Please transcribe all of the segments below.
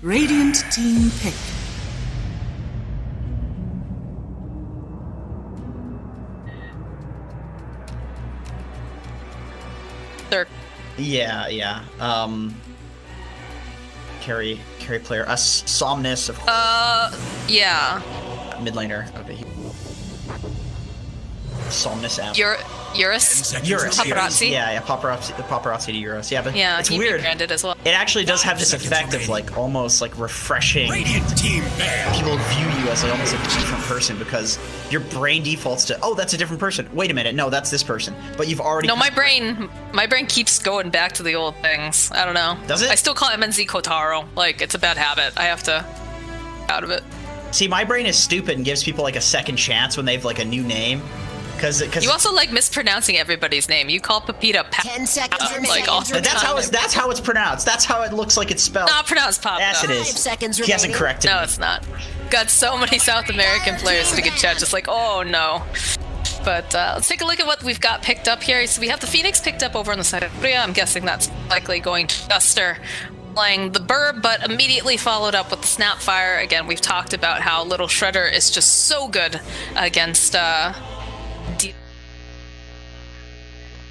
Radiant team pick. Third. Yeah. Carry player. Somnus, of course. Yeah. Mid laner. Okay. Somnus amp. Eurus? Paparazzi? Yeah, paparazzi to Eurus. Yeah, but yeah, it's weird. Branded as well. It actually does have this effect of like almost like refreshing. People view you as like almost a different person because your brain defaults to, oh, that's a different person. Wait a minute, no, that's this person. But you've already. No, my brain keeps going back to the old things. I don't know. Does it? I still call MNZ Kotaro. Like, it's a bad habit. I have to out of it. See, my brain is stupid and gives people like a second chance when they have like a new name. Cause you also like mispronouncing everybody's name. You call Pepita 10 seconds remaining. Like all the time. That's how it's pronounced. That's how it looks like it's spelled. Not pronounced Papa. Yes, it is. 5 seconds remaining. He hasn't corrected me. No, it's not. Got so many South American players sitting in chat just like, oh no. But let's take a look at what we've got picked up here. So we have the Phoenix picked up over on the side of Korea. I'm guessing that's likely going to Duster playing the Burb, but immediately followed up with the Snapfire. Again, we've talked about how Little Shredder is just so good against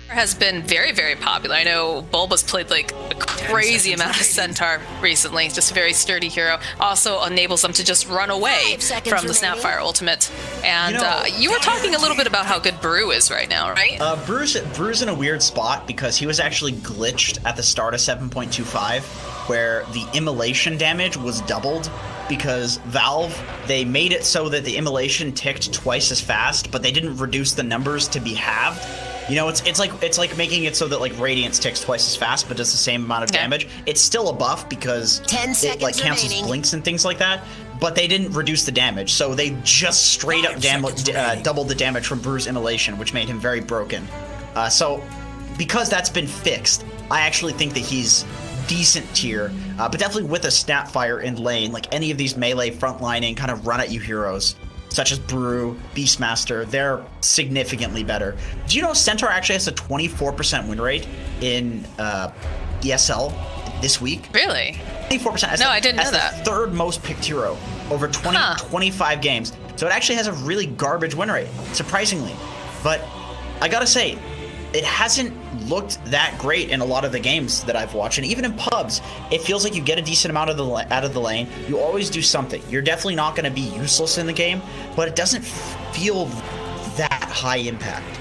has been very, very popular. I know Bulba's played like a crazy amount of Centaur recently. Just a very sturdy hero. Also enables them to just run away from the Snapfire ultimate. And you were talking a little bit about how good Brew is right now, right? Brew's in a weird spot because he was actually glitched at the start of 7.25, where the immolation damage was doubled. Because Valve, they made it so that the immolation ticked twice as fast, but they didn't reduce the numbers to be halved. You know, it's like making it so that like Radiance ticks twice as fast, but does the same amount of damage. It's still a buff because it like cancels remaining. Blinks and things like that. But they didn't reduce the damage, so they just straight up doubled the damage from Brew's immolation, which made him very broken. So because that's been fixed, I actually think that he's decent tier, but definitely with a Snapfire in lane, like any of these melee frontlining kind of run at you heroes, such as Brew, Beastmaster, they're significantly better. Do you know Centaur actually has a 24% win rate in ESL this week? Really? 24%. No, I didn't know that. The third most picked hero over 25 games. So it actually has a really garbage win rate, surprisingly. But I gotta say, it hasn't looked that great in a lot of the games that I've watched, and even in pubs, it feels like you get a decent amount of out of the lane. You always do something. You're definitely not going to be useless in the game, but it doesn't feel that high impact.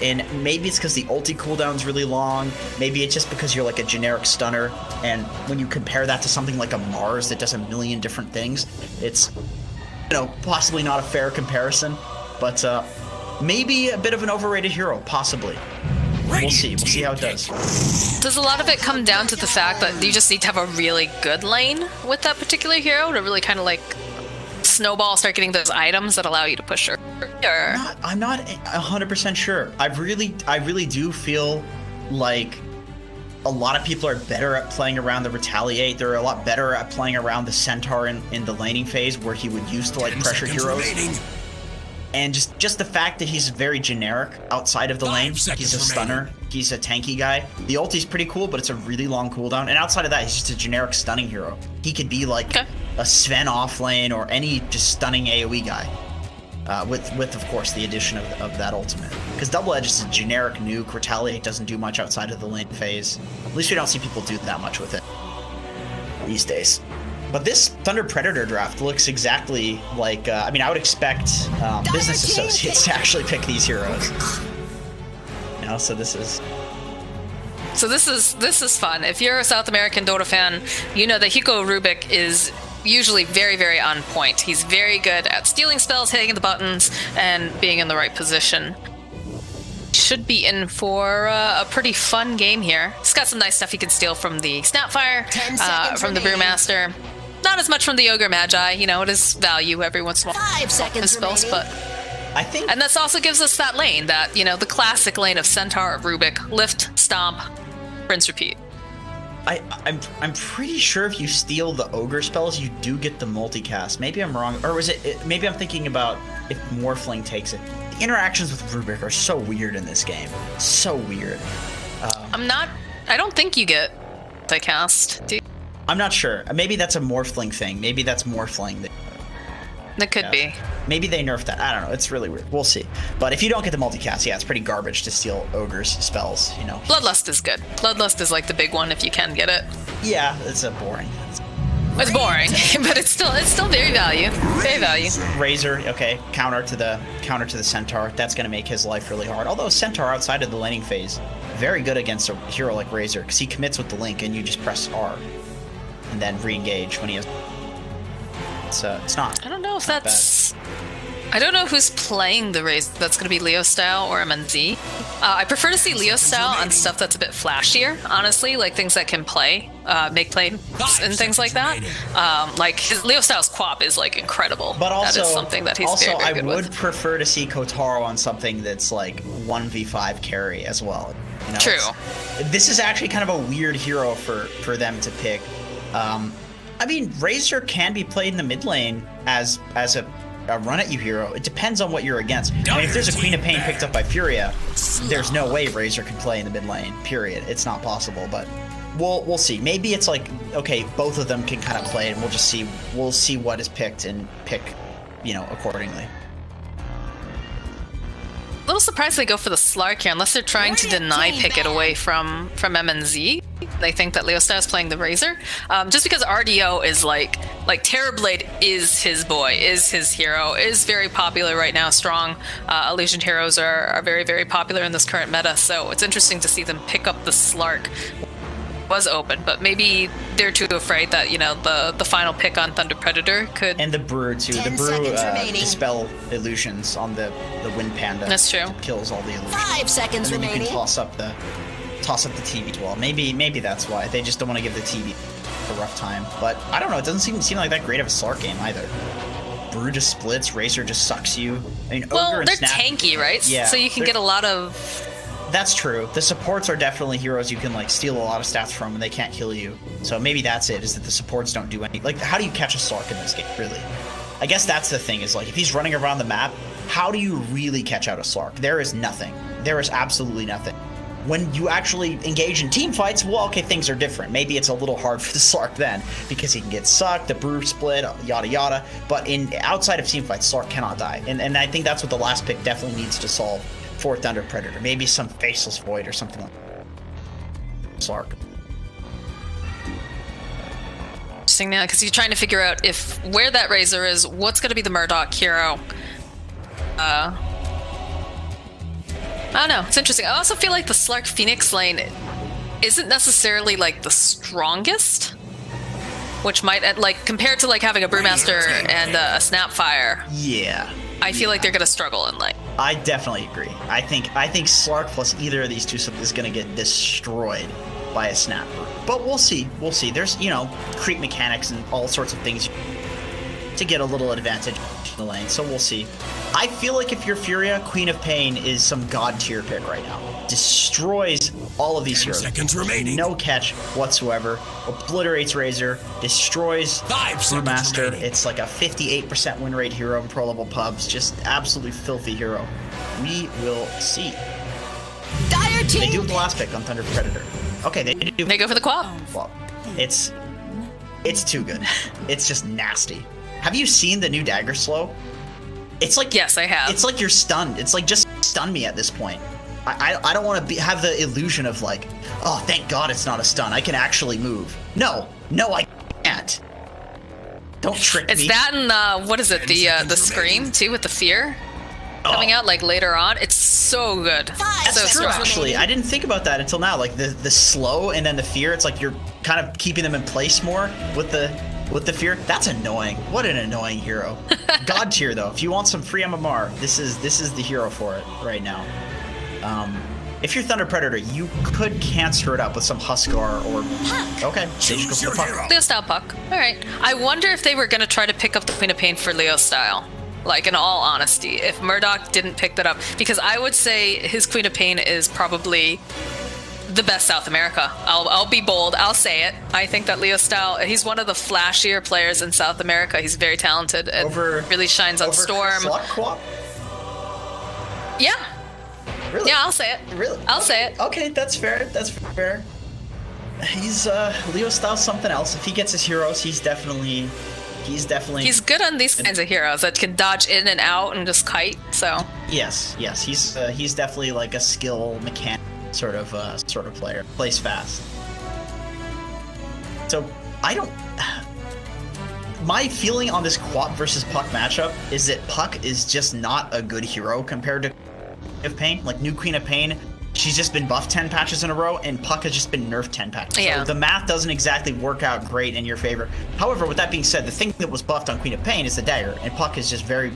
And maybe it's because the ulti cooldown's really long. Maybe it's just because you're like a generic stunner, and when you compare that to something like a Mars that does a million different things, it's, you know, possibly not a fair comparison, but maybe a bit of an overrated hero, possibly. We'll see. We'll see how it does. Does a lot of it come down to the fact that you just need to have a really good lane with that particular hero to really kind of like snowball, start getting those items that allow you to push her? I'm not 100% sure. I really do feel like a lot of people are better at playing around the Retaliate. They're a lot better at playing around the Centaur in the laning phase where he would use to like pressure heroes. Remaining. And just the fact that he's very generic outside of the lane. He's a stunner. He's a tanky guy. The ulti's pretty cool, but it's a really long cooldown. And outside of that, he's just a generic stunning hero. He could be like a Sven off lane or any just stunning AoE guy. With of course, the addition of that ultimate. Because Double Edge is a generic nuke. Retaliate doesn't do much outside of the lane phase. At least we don't see people do that much with it these days. But this Thunder Predator draft looks exactly like, I mean, I would expect business associates to actually pick these heroes. You know, so this is fun. If you're a South American Dota fan, you know that Hiko Rubik is usually very, very on point. He's very good at stealing spells, hitting the buttons, and being in the right position. Should be in for a pretty fun game here. He's got some nice stuff he can steal from the Snapfire, from the Brewmaster. Not as much from the Ogre Magi, you know, it is value every once in a while. 5 seconds spells, but I think, and this also gives us that lane, that, you know, the classic lane of Centaur, Rubik, lift, stomp, rinse, repeat. I'm pretty sure if you steal the Ogre spells, you do get the multicast. Maybe I'm wrong, or was it? Maybe I'm thinking about if Morphling takes it. The interactions with Rubik are so weird in this game. So weird. I don't think you get multicast. Do you? I'm not sure. Maybe that's a Morphling thing. Maybe that's Morphling. That could be. Maybe they nerfed that. I don't know. It's really weird. We'll see. But if you don't get the multicast, yeah, it's pretty garbage to steal Ogre's spells, you know. Bloodlust is good. Bloodlust is like the big one if you can get it. Yeah, it's a boring. It's boring, but it's still very value. Very value. Razor, okay, counter to the Centaur. That's gonna make his life really hard. Although Centaur outside of the laning phase, very good against a hero like Razor, because he commits with the link and you just press R and then re-engage when he has. It's not. I don't know if that's. I don't know who's playing the Razor. That's going to be Leo style or MNZ. I prefer to see Leo style on stuff that's a bit flashier, honestly, like things that can play, make play, and things like that. Like his Leo style's QoP is like incredible. But also, that is something that he's very, very good I would with. prefer to see Kotaro on something that's like 1v5 carry as well. You know, True. This is actually kind of a weird hero for them to pick. I mean, Razor can be played in the mid lane as a run at you hero. It depends on what you're against. I mean, if there's a Queen of Pain picked up by Furia, there's no way Razor can play in the mid lane. Period. It's not possible. But we'll see. Maybe it's like, okay, both of them can kind of play, and we'll just see. We'll see what is picked and pick, accordingly. A little surprised they go for the Slark here, unless they're trying to deny pick it away from MNZ. They think that Leostar is playing the Razor. Just because RDO is like Terrorblade is his boy, is his hero, is very popular right now. Strong illusion heroes are very, very popular in this current meta, so it's interesting to see them pick up the Slark. Was open, but maybe they're too afraid that the final pick on Thunder Predator could. And the Brew too. The Brew dispel illusions on the Wind Panda. That's true. Kills all the illusions. 5 seconds and then remaining. You can toss up the TV as well. Maybe that's why they just don't want to give the TV a rough time. But I don't know. It doesn't seem like that great of a Slark game either. Brew just splits. Razor just sucks you. I mean, well, Ogre and they're Snap, tanky, right? Yeah, so you can get a lot of. That's true. The supports are definitely heroes you can steal a lot of stats from, and they can't kill you. So maybe that's it. Is that the supports don't do any. How do you catch a Slark in this game? Really? I guess that's the thing. Is if he's running around the map, how do you really catch out a Slark? There is nothing. There is absolutely nothing. When you actually engage in team fights, well, okay, things are different. Maybe it's a little hard for the Slark then, because he can get sucked, the Brew split, yada yada. But outside of team fights, Slark cannot die. And I think that's what the last pick definitely needs to solve for Thunder Predator. Maybe some Faceless Void or something like that. Slark. Interesting now, because you're trying to figure out where that Razor is, what's going to be the Murdoch hero. I don't know. It's interesting. I also feel like the Slark Phoenix lane isn't necessarily the strongest, which might compared to having a Brewmaster and a Snapfire. Yeah. I feel like they're going to struggle in lane. I definitely agree. I think Slark plus either of these two is going to get destroyed by a Snap. But we'll see. We'll see. There's creep mechanics and all sorts of things to get a little advantage in the lane. So we'll see. I feel like if you're Furia, Queen of Pain is some god tier pick right now. Destroys all of these heroes. 10 seconds remaining. No catch whatsoever. Obliterates Razor. Destroys Brewmaster. It's like a 58% win rate hero in pro level pubs. Just absolutely filthy hero. We will see. Dire team. They do have the last pick on Thunder Predator. Okay, they do. They go for the QoP. Well, it's too good. It's just nasty. Have you seen the new Dagger Slow? It's like, yes, I have. It's like you're stunned. It's like, just stun me at this point. I don't want to have the illusion of oh, thank God it's not a stun. I can actually move. No, I can't. Don't trick me. Is that in what is it? The Scream too, with the fear coming out later on? It's so good. That's true, actually. I didn't think about that until now. The slow and then the fear. It's like you're kind of keeping them in place more with the fear. That's annoying. What an annoying hero. God tier though. If you want some free MMR, this is the hero for it right now. If you're Thunder Predator, you could cancer it up with some Huskar or okay. They just go for the puck. Leo style puck. All right. I wonder if they were going to try to pick up the Queen of Pain for Leo style. In all honesty, if Murdoch didn't pick that up, because I would say his Queen of Pain is probably the best South America. I'll be bold. I'll say it. I think that Leo style, he's one of the flashier players in South America. He's very talented and really shines on Storm. Yeah. Really? Yeah, I'll say it. Really? I'll say it. Okay, that's fair. That's fair. He's Leo style's something else. If he gets his heroes, he's definitely he's good on these kinds of heroes that can dodge in and out and just kite. So yes, he's definitely like a skill mechanic sort of player. Plays fast. So I don't. My feeling on this Quap versus Puck matchup is that Puck is just not a good hero compared to Queen of Pain. Like, new Queen of Pain, she's just been buffed 10 patches in a row, and Puck has just been nerfed 10 patches. Yeah. So the math doesn't exactly work out great in your favor. However, with that being said, the thing that was buffed on Queen of Pain is the dagger, and Puck is just very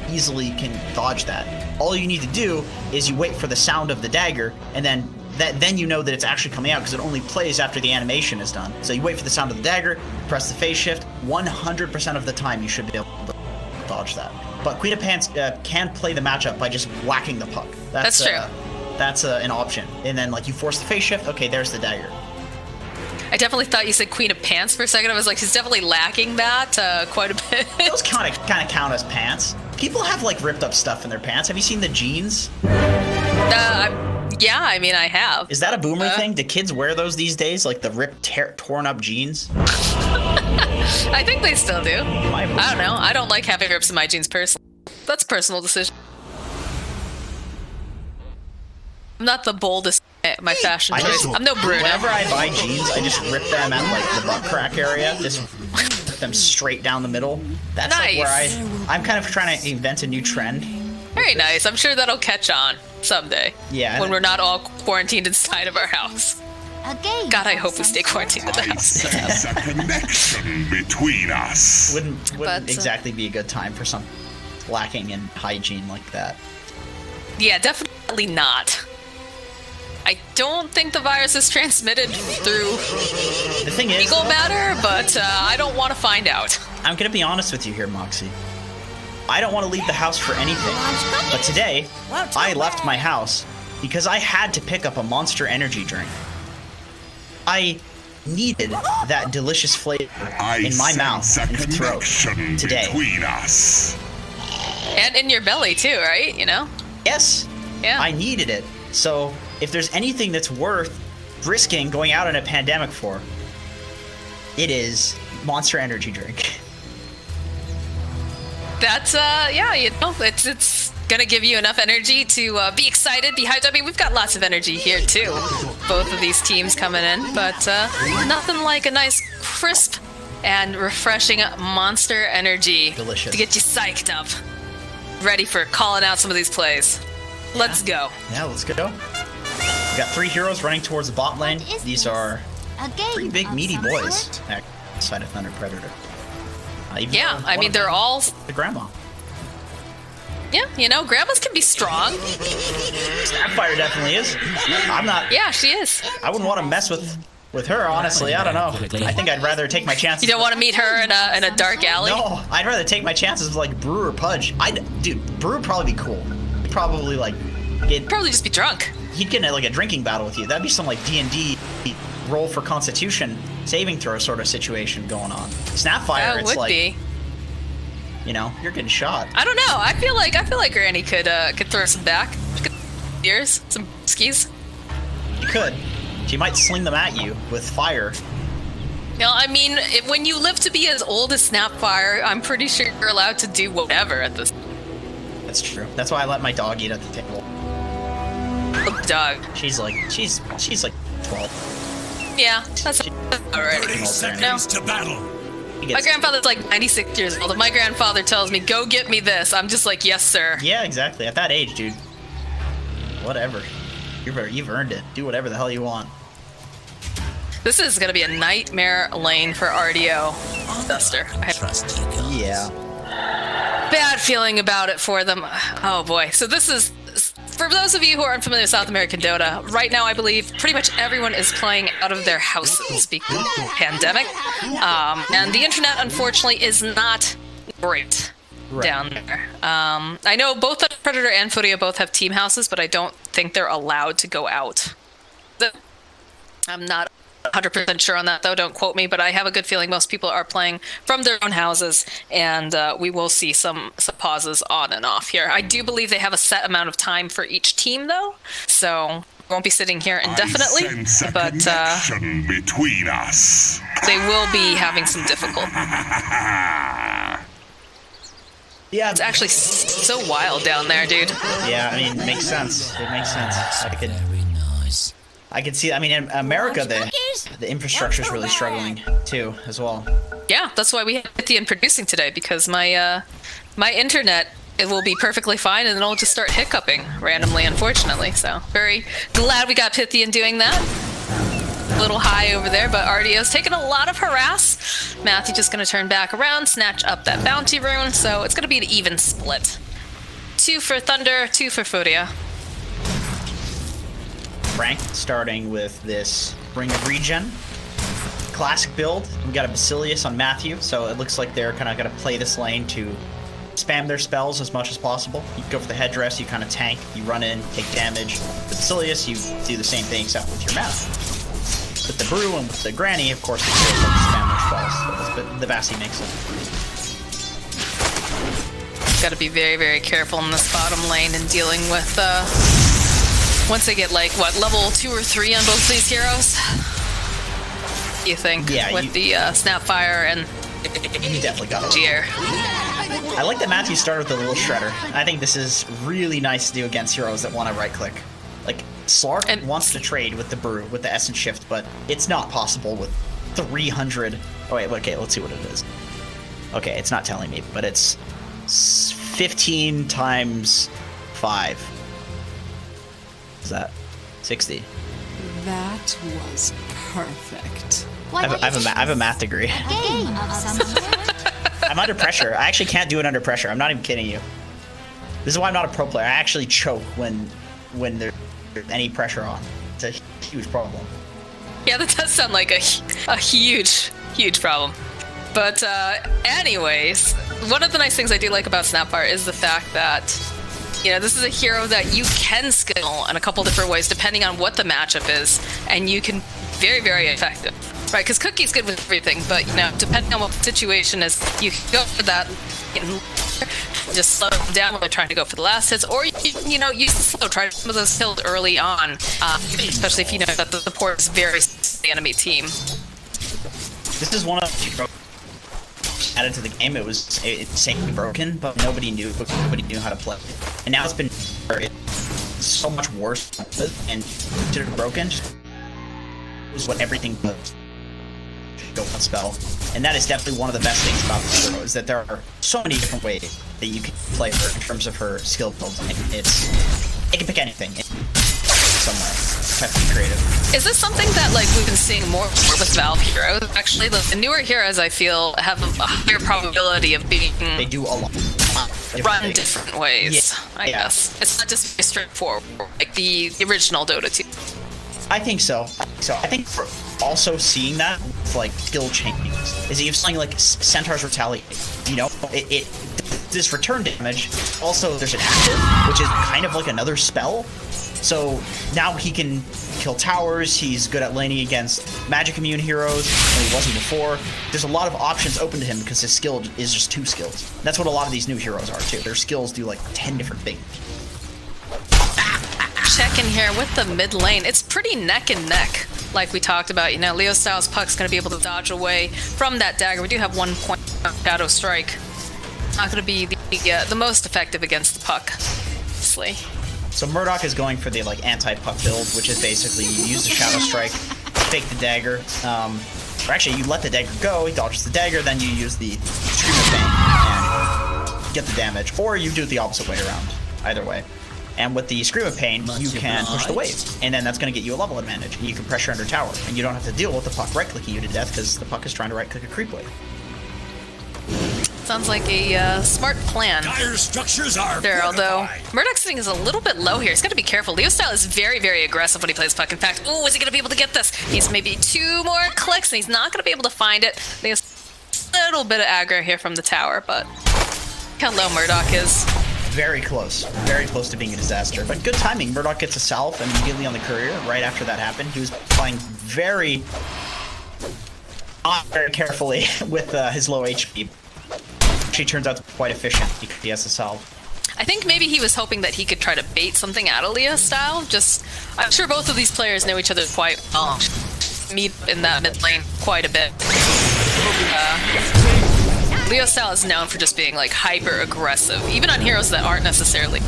easily can dodge that. All you need to do is you wait for the sound of the dagger, and then you know that it's actually coming out because it only plays after the animation is done. So you wait for the sound of the dagger, press the phase shift. 100% of the time you should be able to dodge that. But Queen of Pain can play the matchup by just whacking the Puck. That's true. That's an option. And then like you force the phase shift. Okay, there's the dagger. I definitely thought you said Queen of Pants for a second. I was like, he's definitely lacking that quite a bit. Those kind of count as pants. People have like ripped up stuff in their pants. Have you seen the jeans? Yeah, I mean, I have. Is that a boomer thing? Do kids wear those these days? Like the ripped, torn up jeans? I think they still do. I don't know. I don't like having rips in my jeans personally. That's a personal decision. I'm not the boldest at my fashion choice. I'm no Bruno. Whenever I buy jeans, I just rip them at like the butt crack area. Just rip them straight down the middle. That's nice. Like where I'm kind of trying to invent a new trend. Very nice. I'm sure that'll catch on someday. Yeah. When we're not all quarantined inside of our house. God, I hope we stay quarantined in the house. There's a connection between us. Wouldn't exactly be a good time for some lacking in hygiene like that. Yeah, definitely not. I don't think the virus is transmitted through the thing is, fecal matter, but I don't want to find out. I'm gonna be honest with you here, Moxie. I don't want to leave the house for anything, but today I left my house because I had to pick up a Monster Energy drink. I needed that delicious flavor in my mouth and throat today. Between us. And in your belly too, right? You know? Yes. Yeah. I needed it. So if there's anything that's worth risking going out in a pandemic for, it is Monster Energy drink. That's yeah, you know, it's gonna give you enough energy to be excited, be hyped. I mean, we've got lots of energy here too. Both of these teams coming in, but nothing like a nice, crisp, and refreshing Monster Energy. Delicious. To get you psyched up, ready for calling out some of these plays. Let's go. Yeah, let's go. We got 3 heroes running towards the bot lane. These are pretty big, meaty boys. Side of Thunder Predator. Yeah, I mean, they're all... The grandma. Yeah, you know, grandmas can be strong. Snapfire definitely is. I'm not... Yeah, she is. I wouldn't want to mess with her, honestly. I don't know. I think I'd rather take my chances. You don't want to meet her in a dark alley? No, I'd rather take my chances with, like, Brew or Pudge. Dude, Brew would probably be cool. He'd probably, like... Probably just be drunk. He'd get in, like, a drinking battle with you. That'd be some, like, D&D roll for Constitution saving throw sort of situation going on. Snapfire, it's like... Be. You know, you're getting shot. I don't know. I feel like Granny could throw some back. Ears, some skis. She could. She might sling them at you with fire. You know, I mean, when you live to be as old as Snapfire, I'm pretty sure you're allowed to do whatever at this. That's true. That's why I let my dog eat at the table. The dog. She's like 12. Yeah, that's alright. 30 seconds to battle. My grandfather's like 96 years old. If my grandfather tells me, go get me this, I'm just like, yes, sir. Yeah, exactly. At that age, dude. Whatever. You've earned it. Do whatever the hell you want. This is going to be a nightmare lane for RDO. Duster. Yeah. Bad feeling about it for them. Oh boy. So this is... For those of you who are unfamiliar with South American Dota, right now I believe pretty much everyone is playing out of their houses because of the pandemic. And the internet, unfortunately, is not great down there. I know both Predator and Furia both have team houses, but I don't think they're allowed to go out. I'm not 100% sure on that, though. Don't quote me, but I have a good feeling most people are playing from their own houses, and we will see some pauses on and off here. I do believe they have a set amount of time for each team, though, so won't be sitting here indefinitely, I sense a but connection between us. they will be having some difficulty. Yeah, It's actually so wild down there, dude. yeah. I mean, it makes sense. It makes sense. Very nice. I could see. I mean, in America, the infrastructure is really struggling too, as well. Yeah, that's why we have Pythian producing today, because my my internet, it will be perfectly fine, and then it'll just start hiccuping randomly, unfortunately. So very glad we got Pythian doing that. A little high over there, but Ardio's taking a lot of harass. Matthew just going to turn back around, snatch up that bounty rune, so it's going to be an even split. 2 for Thunder, 2 for Furia. Frank starting with this Ring of Regen. Classic build. We got a Basilius on Matthew, so it looks like they're kind of going to play this lane to spam their spells as much as possible. You go for the headdress, you kind of tank, you run in, take damage. With Basilius, you do the same thing except with your Matthew. With the Brew and with the Granny, of course, they still spam their spells, but the Bassi makes it. Got to be very, very careful in this bottom lane and dealing with, once they get, like, what, level 2 or 3 on both these heroes? You think? Yeah, with the Snapfire and You definitely got it. Jer. I like that Matthew started with the little Shredder. I think this is really nice to do against heroes that want to right-click. Like, Slark wants to trade with the Brew, with the Essence Shift, but it's not possible with 300... Oh, wait, okay, let's see what it is. Okay, it's not telling me, but it's 15 times 5. Is that 60? That was perfect. I have a math degree. I'm under pressure. I actually can't do it under pressure. I'm not even kidding you. This is why I'm not a pro player. I actually choke when there's any pressure on. It's a huge problem. Yeah, that does sound like a huge, huge problem. But anyways, one of the nice things I do like about Snapfire is the fact that, you know, this is a hero that you can skill in a couple different ways depending on what the matchup is, and you can very, very effective. Right, because Cookie's good with everything, but, you know, depending on what the situation is, you can go for that and just slow them down when they're trying to go for the last hits, or, you know, use the slow, try some of those kills early on, especially if you know that the support is very the enemy team. This is one of the added to the game. It was insanely broken, but nobody knew how to play it. And now it's been so much worse, and considered broken is what everything does. Go on spell, and that is definitely one of the best things about this hero, is that there are so many different ways that you can play her in terms of her skill builds. And it can pick anything somewhere. Try to be creative. Is this something that, like, we've been seeing more with Valve heroes? Actually, the newer heroes, I feel, have a higher probability of being They do a lot. Run different ways. Yeah. I guess it's not just very straightforward like the original Dota 2. I think so. I think for also seeing that with, like, skill changes is that you have something like Centaur's Retaliate. You know, it this return damage. Also, there's an active, which is kind of like another spell. So now he can kill towers. He's good at laning against magic immune heroes, and he wasn't before. There's a lot of options open to him because his skill is just 2 skills. That's what a lot of these new heroes are too. Their skills do like 10 different things. Check in here with the mid lane. It's pretty neck and neck, like we talked about. You know, Leo Styles Puck's going to be able to dodge away from that dagger. We do have 1 point Shadow Strike. Not going to be the most effective against the Puck, obviously. So Murdoch is going for the like anti-puck build, which is basically you use the Shadow Strike, fake the dagger, or actually you let the dagger go, he dodges the dagger, then you use the Stream of Pain and get the damage, or you do it the opposite way around. Either way. And with the Scream of Pain, you can push the wave, and then that's going to get you a level advantage, and you can pressure under tower, and you don't have to deal with the Puck right-clicking you to death because the Puck is trying to right-click a creep wave. Sounds like a smart plan Dire structures are there, although fortified. Murdoch's sitting is a little bit low here. He's got to be careful. Leo Style is very, very aggressive when he plays Puck. In fact, ooh, is he going to be able to get this? He's maybe 2 more clicks, and he's not going to be able to find it. There's a little bit of aggro here from the tower, but look how low Murdoch is. Very close to being a disaster, but good timing. Murdoch gets a salve immediately on the courier. Right after that happened, he was playing very carefully with his low HP. Actually turns out to be quite efficient because he has a salve. I think maybe he was hoping that he could try to bait something out of Leo style. I'm sure both of these players know each other quite well. Meet in that mid lane quite a bit. Leo style is known for just being like hyper aggressive, even on heroes that aren't necessarily.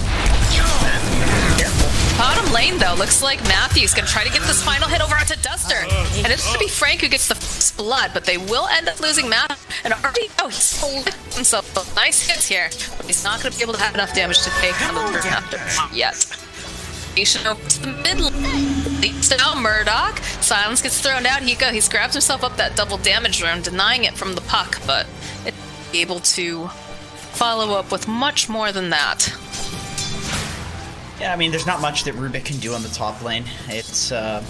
Bottom lane, though, looks like Matthew's going to try to get this final hit over onto Duster. And it's going to be Frank who gets the first blood, but they will end up losing Matthew. And already, he's holding himself. Nice hits here, but he's not going to be able to have enough damage to take on the turn after yet. Station over to the mid lane. Leaps down Murdoch. Silence gets thrown out. He grabs himself up that double damage rune, denying it from the puck, but it's able to follow up with much more than that. Yeah, I mean, there's not much that Rubik can do on the top lane. It's a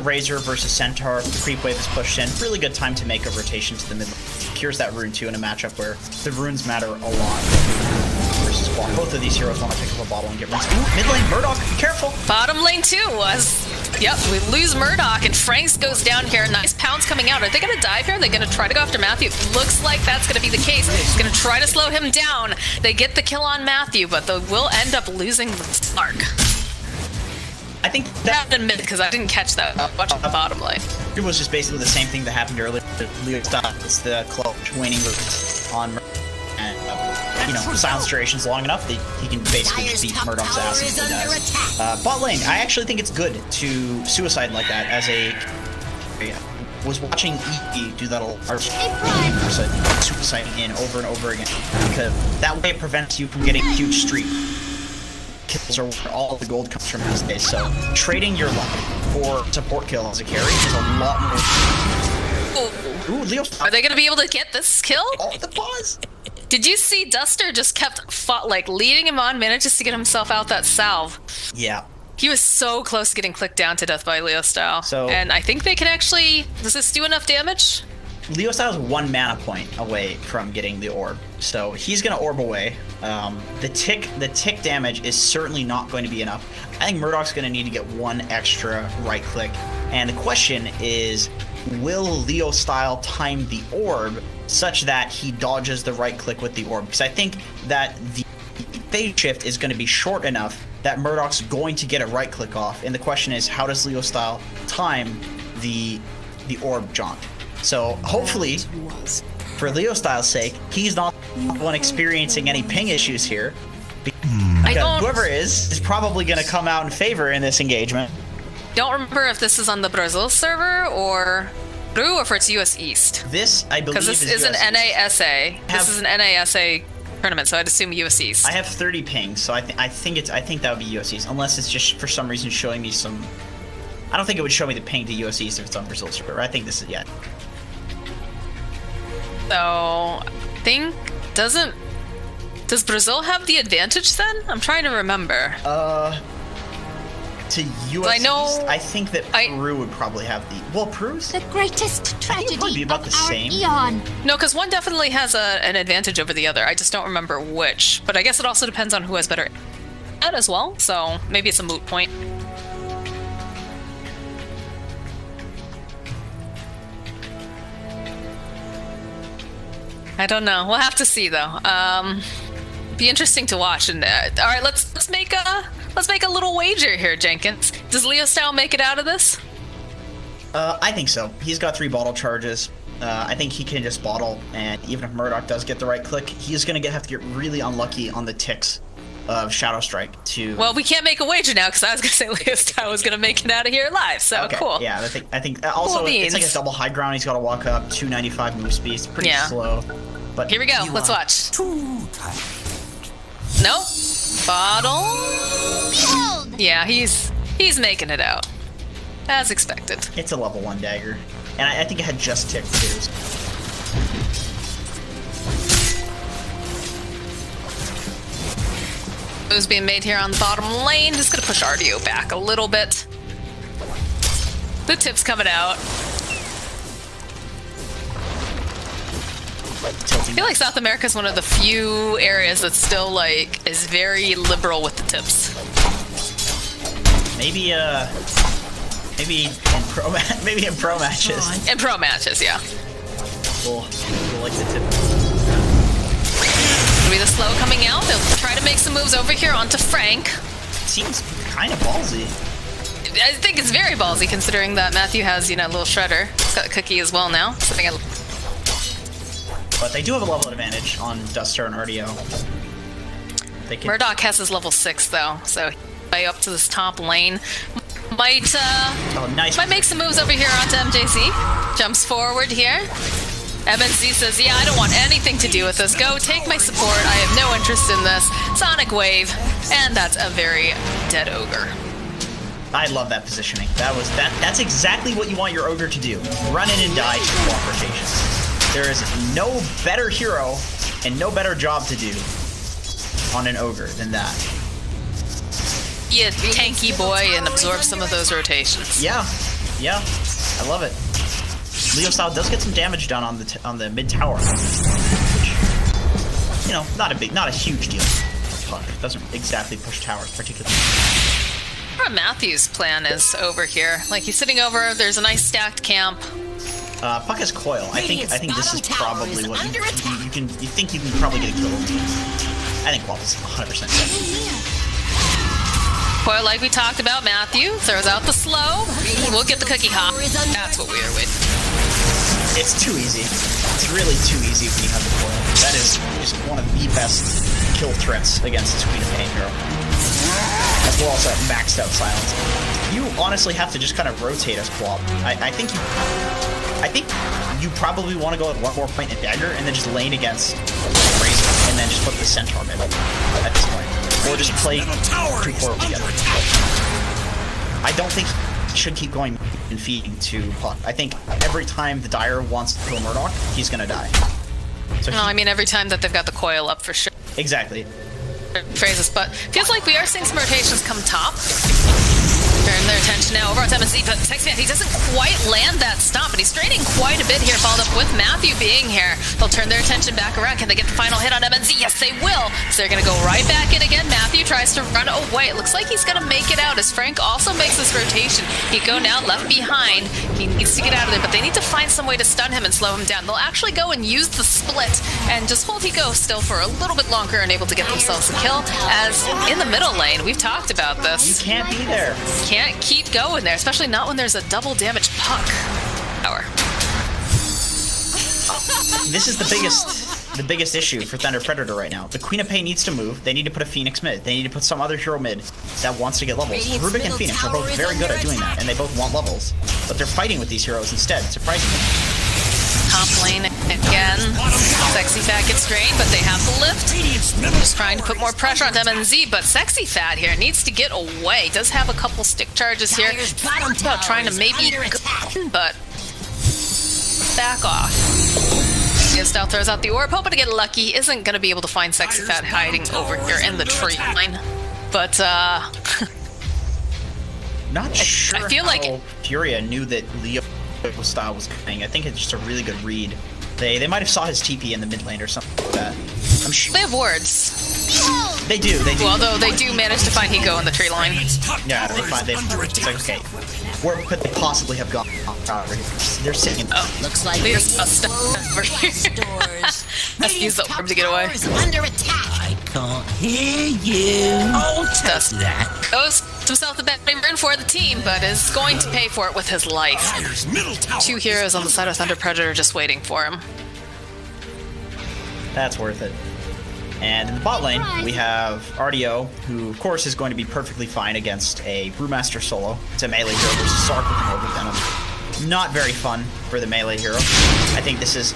Razor versus Centaur. The creep wave is pushed in. Really good time to make a rotation to the mid lane. Cures that rune too in a matchup where the runes matter a lot. Versus Squawk. Both of these heroes want to pick up a bottle and get runes. Ooh, mid lane, Murdoch, be careful! Bottom lane too was... Yep, we lose Murdoch and Franks goes down here. Nice pounds coming out. Are they going to dive here? Are they going to try to go after Matthew? Looks like that's going to be the case. He's going to try to slow him down. They get the kill on Matthew, but they will end up losing the Slark. I think that admit because I didn't catch that much on the bottom lane. It was just basically the same thing that happened earlier. Leo style. It's the clutch waning on and silence duration's long enough that he can basically just beat Murdoch's ass if he does. Bot lane, I actually think it's good to suicide like that as a... was watching E do that a lot. Suiciding in over and over again. Because that way it prevents you from getting a huge streak. Kills are where all the gold comes from these days. So trading your life for support kill as a carry is a lot more... Ooh, Leo. Are they going to be able to get this kill? Oh, the pause! Did you see Duster just kept leading him on, manages to get himself out that salve? Yeah. He was so close to getting clicked down to death by Leo style. So, and I think they can actually... Does this do enough damage? Leo style is 1 mana point away from getting the orb. So he's going to orb away. The tick damage is certainly not going to be enough. I think Murdoch's going to need to get 1 extra right click. And the question is, will Leo style time the orb such that he dodges the right click with the orb? Because I think that the phase shift is going to be short enough that Murdoch's going to get a right click off. And the question is, how does Leo style time the orb jaunt? So hopefully, for Leo style's sake, he's not the one experiencing any ping issues here. Because whoever is probably going to come out in favor in this engagement. Don't remember if this is on the Brazil server or Peru, or if it's US East. This, I believe, because this is an NASA. This is an NASA tournament, so I'd assume US East. I have 30 pings, so I think that would be US East, unless it's just for some reason showing me some. I don't think it would show me the ping to US East if it's on Brazil server. I think this is So I think does Brazil have the advantage then? I'm trying to remember. To US East, I think that Peru would probably have the... Well, Peru's... The greatest tragedy be about of the our same. eon. No, because one definitely has an advantage over the other. I just don't remember which. But I guess it also depends on who has better at as well. So maybe it's a moot point. I don't know. We'll have to see though. Be interesting to watch. And all right, let's make a little wager here, Jenkins. Does Leo style make it out of this? I think so. He's got 3 bottle charges. I think he can just bottle, and even if Murdoch does get the right click, he's gonna have to get really unlucky on the ticks of Shadow Strike to... Well, we can't make a wager now, because I was gonna say Leo style was gonna make it out of here live, so okay, cool. Yeah, I think also cool it's like a double high ground. He's got to walk up, 295 move speed. It's pretty slow. But here we go. Let's watch. Too tight. Nope. Bottle. Behold! Yeah, he's making it out. As expected. It's a level 1 dagger. And I think it had just ticked too. Moves being made here on the bottom lane. Just gonna push RDO back a little bit. The tip's coming out. I feel like South America is one of the few areas that still like is very liberal with the tips. Maybe in pro matches. In pro matches, yeah. We'll like the tip. Do be the slow coming out. They'll try to make some moves over here onto Frank. Seems kind of ballsy. I think it's very ballsy considering that Matthew has, you know, a little shredder. He's got a cookie as well now. But they do have a level advantage on Duster and RDO. Murdoch has his level 6 though, so way up to this top lane. Might might make some moves over here onto MJC. Jumps forward here. MNC says, yeah, I don't want anything to do with this. Go, take my support. I have no interest in this. Sonic Wave. And that's a very dead ogre. I love that positioning. That's exactly what you want your ogre to do. Run in and die to block rotations. There is no better hero and no better job to do on an ogre than that. Be a tanky boy and absorb some of those rotations. Yeah, I love it. Leo style does get some damage done on the mid tower, which, you know, not a huge deal. Puck doesn't exactly push towers particularly. Matthew's plan is over here. Like, he's sitting over. There's a nice stacked camp. Puck has coil. I think this is probably what you think you can probably get a kill. I think Walt is 100% dead. Coil, like we talked about, Matthew throws out the slow. We'll get the cookie hop. That's what we are waiting. It's too easy. It's really too easy when you have the coil. That is just one of the best kill threats against this Queen of Pain hero. As well as that maxed out silence. You honestly have to just kind of rotate as Quap. I think you probably want to go with one more point and dagger and then just lane against Razor and then just put the centaur middle at this point. Or just play 2-4 together. I don't think he should keep going and feeding to Puck. I think every time the Dire wants to kill Murdoch, he's gonna die. So no, I mean every time that they've got the coil up for sure. Exactly. Phrases, but feels like we are seeing some rotations come top. Turn their attention now over on MNC, but Sexy, he doesn't quite land that stomp, but he's straining quite a bit here, followed up with Matthew being here. They'll turn their attention back around. Can they get the final hit on MNC? Yes, they will. So they're going to go right back in again. Matthew tries to run away. It looks like he's going to make it out as Frank also makes this rotation. He go now left behind. He needs to get out of there, but they need to find some way to stun him and slow him down. They'll actually go and use the split and just hold Higo still for a little bit longer and able to get themselves a kill. As in the middle lane, we've talked about this. You can't be there. Can't keep going there, especially not when there's a double damage Puck power. This is the biggest issue for Thunder Predator right now. The Queen of Pain needs to move. They need to put a Phoenix mid. They need to put some other hero mid that wants to get levels. Rubik and Phoenix are both very good at doing that, and they both want levels. But they're fighting with these heroes instead, surprisingly. Top lane again. Sexy Fat gets drained, but they have the lift. Just trying to put more pressure on MNZ, but Sexy Fat here needs to get away. Does have a couple stick charges here. About trying to maybe go in, but back off. Style throws out the orb, hoping to get lucky. Isn't going to be able to find Sexy Fat hiding over here in the tree line. But, not sure I feel how like Furia knew that Leo style was coming. I think it's just a really good read. They might have saw his TP in the mid lane or something like that. I'm sure they have wards. They do. Well, although they do manage to find Higo in the tree line. Yeah, they find it's like, okay, where could they possibly have gone? They're sitting. Oh, Looks like they just over here. Let's use the orb to get away. Under attack. I can't hear you. Oh, Does that. goes himself the betting run for the team, but is going to pay for it with his life. Two heroes on the side of Thunder Predator just waiting for him. That's worth it. And in the bot lane, we have RDO, who of course is going to be perfectly fine against a Brewmaster solo. It's a melee hero versus Sark with an Orb of Venom. Not very fun for the melee hero. I think this is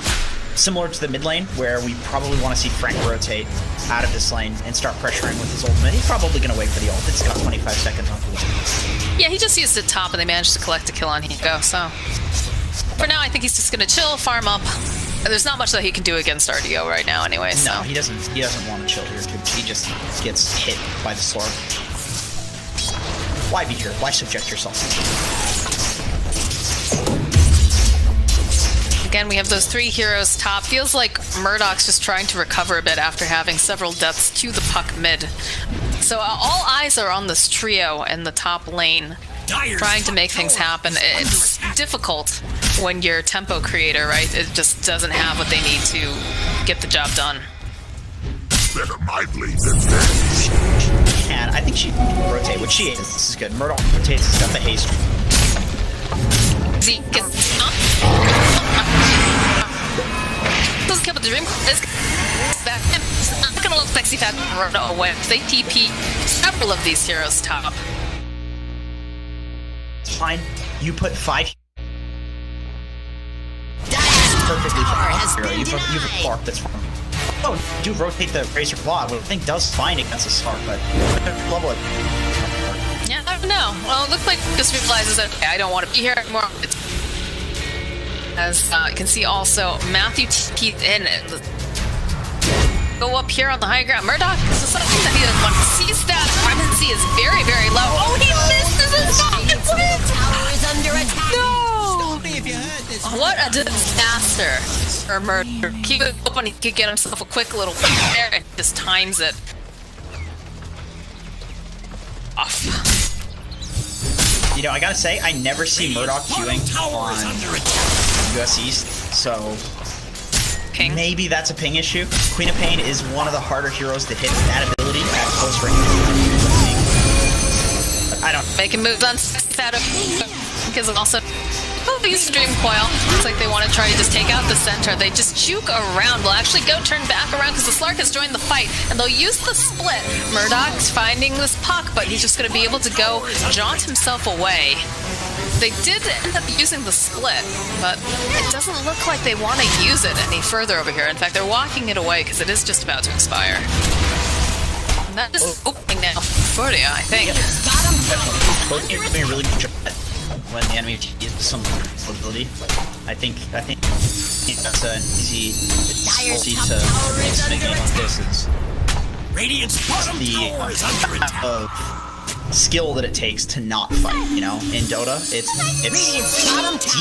similar to the mid lane, where we probably want to see Frank rotate out of this lane and start pressuring with his ultimate. He's probably going to wait for the ult. It's got 25 seconds on the ult. Yeah, he just used it top and they managed to collect a kill on Higo, so for now I think he's just going to chill, farm up. And there's not much that he can do against RDO right now anyway, so. No, he doesn't want to chill here, too. He just gets hit by the sword. Why be here? Why subject yourself? Again, we have those three heroes top. Feels like Murdoch's just trying to recover a bit after having several deaths to the Puck mid. So all eyes are on this trio in the top lane, trying to make things happen. It's difficult when you're tempo creator, right? It just doesn't have what they need to get the job done. Better my blade than theirs. And I think she can rotate, which she is. This is good. Murdoch rotates, he's got the haste. Zeke gets doesn't kill, but the dream is back. It's not gonna look sexy fat run away. They TP several of these heroes top. It's fine. You put 5. Perfectly fine. You have a Clark that's from. Oh, do rotate the Razor Claw, which I think does fine against a Spark, but level it. Yeah, I don't know. Well, it looks like this realizes that okay, I don't want to be here anymore. As you can see also, Matthew TP'd in and go up here on the high ground. Murdoch is something that he doesn't want to see. That primacy is very, very low. Oh, he misses his Tower is under attack. No! If you heard this. What a disaster. Or murder. Keep it open, he could get himself a quick little there and just times it. Off. You know, I gotta say, I never see Murdoch queuing on US East, so Ping. maybe that's a ping issue. Queen of Pain is one of the harder heroes to hit with that ability at close range. But I don't. Making moves on that because also use Dream Coil. Looks like they want to try to just take out the center. They just juke around. They'll actually go turn back around because the Slark has joined the fight, and they'll use the split. Murdoch's finding this puck, but he's just going to be able to go jaunt himself away. They did end up using the split, but it doesn't look like they want to use it any further over here. In fact, they're walking it away because it is just about to expire. And that is opening now for you, I think. Both games are doing a really good job when the enemy uses some ability. I think that's an easy to make a game like this is Radiant's bottom tower is under attack. of skill that it takes to not fight. You know, in Dota, it's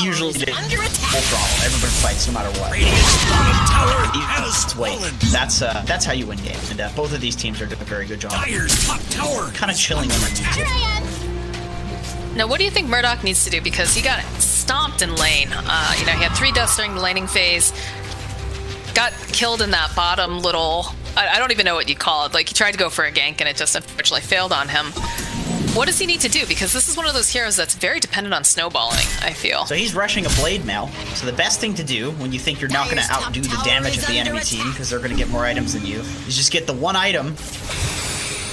usually full throttle. Everybody fights no matter what. Radiant's bottom tower has Wait, fallen. that's how you win games. And both of these teams are doing a very good job. Dire's top tower Kind of chilling when they're Here I am. Now, what do you think Murdoch needs to do? Because he got stomped in lane. You know, he had 3 deaths during the laning phase. Got killed in that bottom little... I don't even know what you call it. Like, he tried to go for a gank, and it just unfortunately failed on him. What does he need to do? Because this is one of those heroes that's very dependent on snowballing, I feel. So he's rushing a blade mail. So the best thing to do when you think you're not going to outdo the damage of the enemy team, because they're going to get more items than you, is just get the one item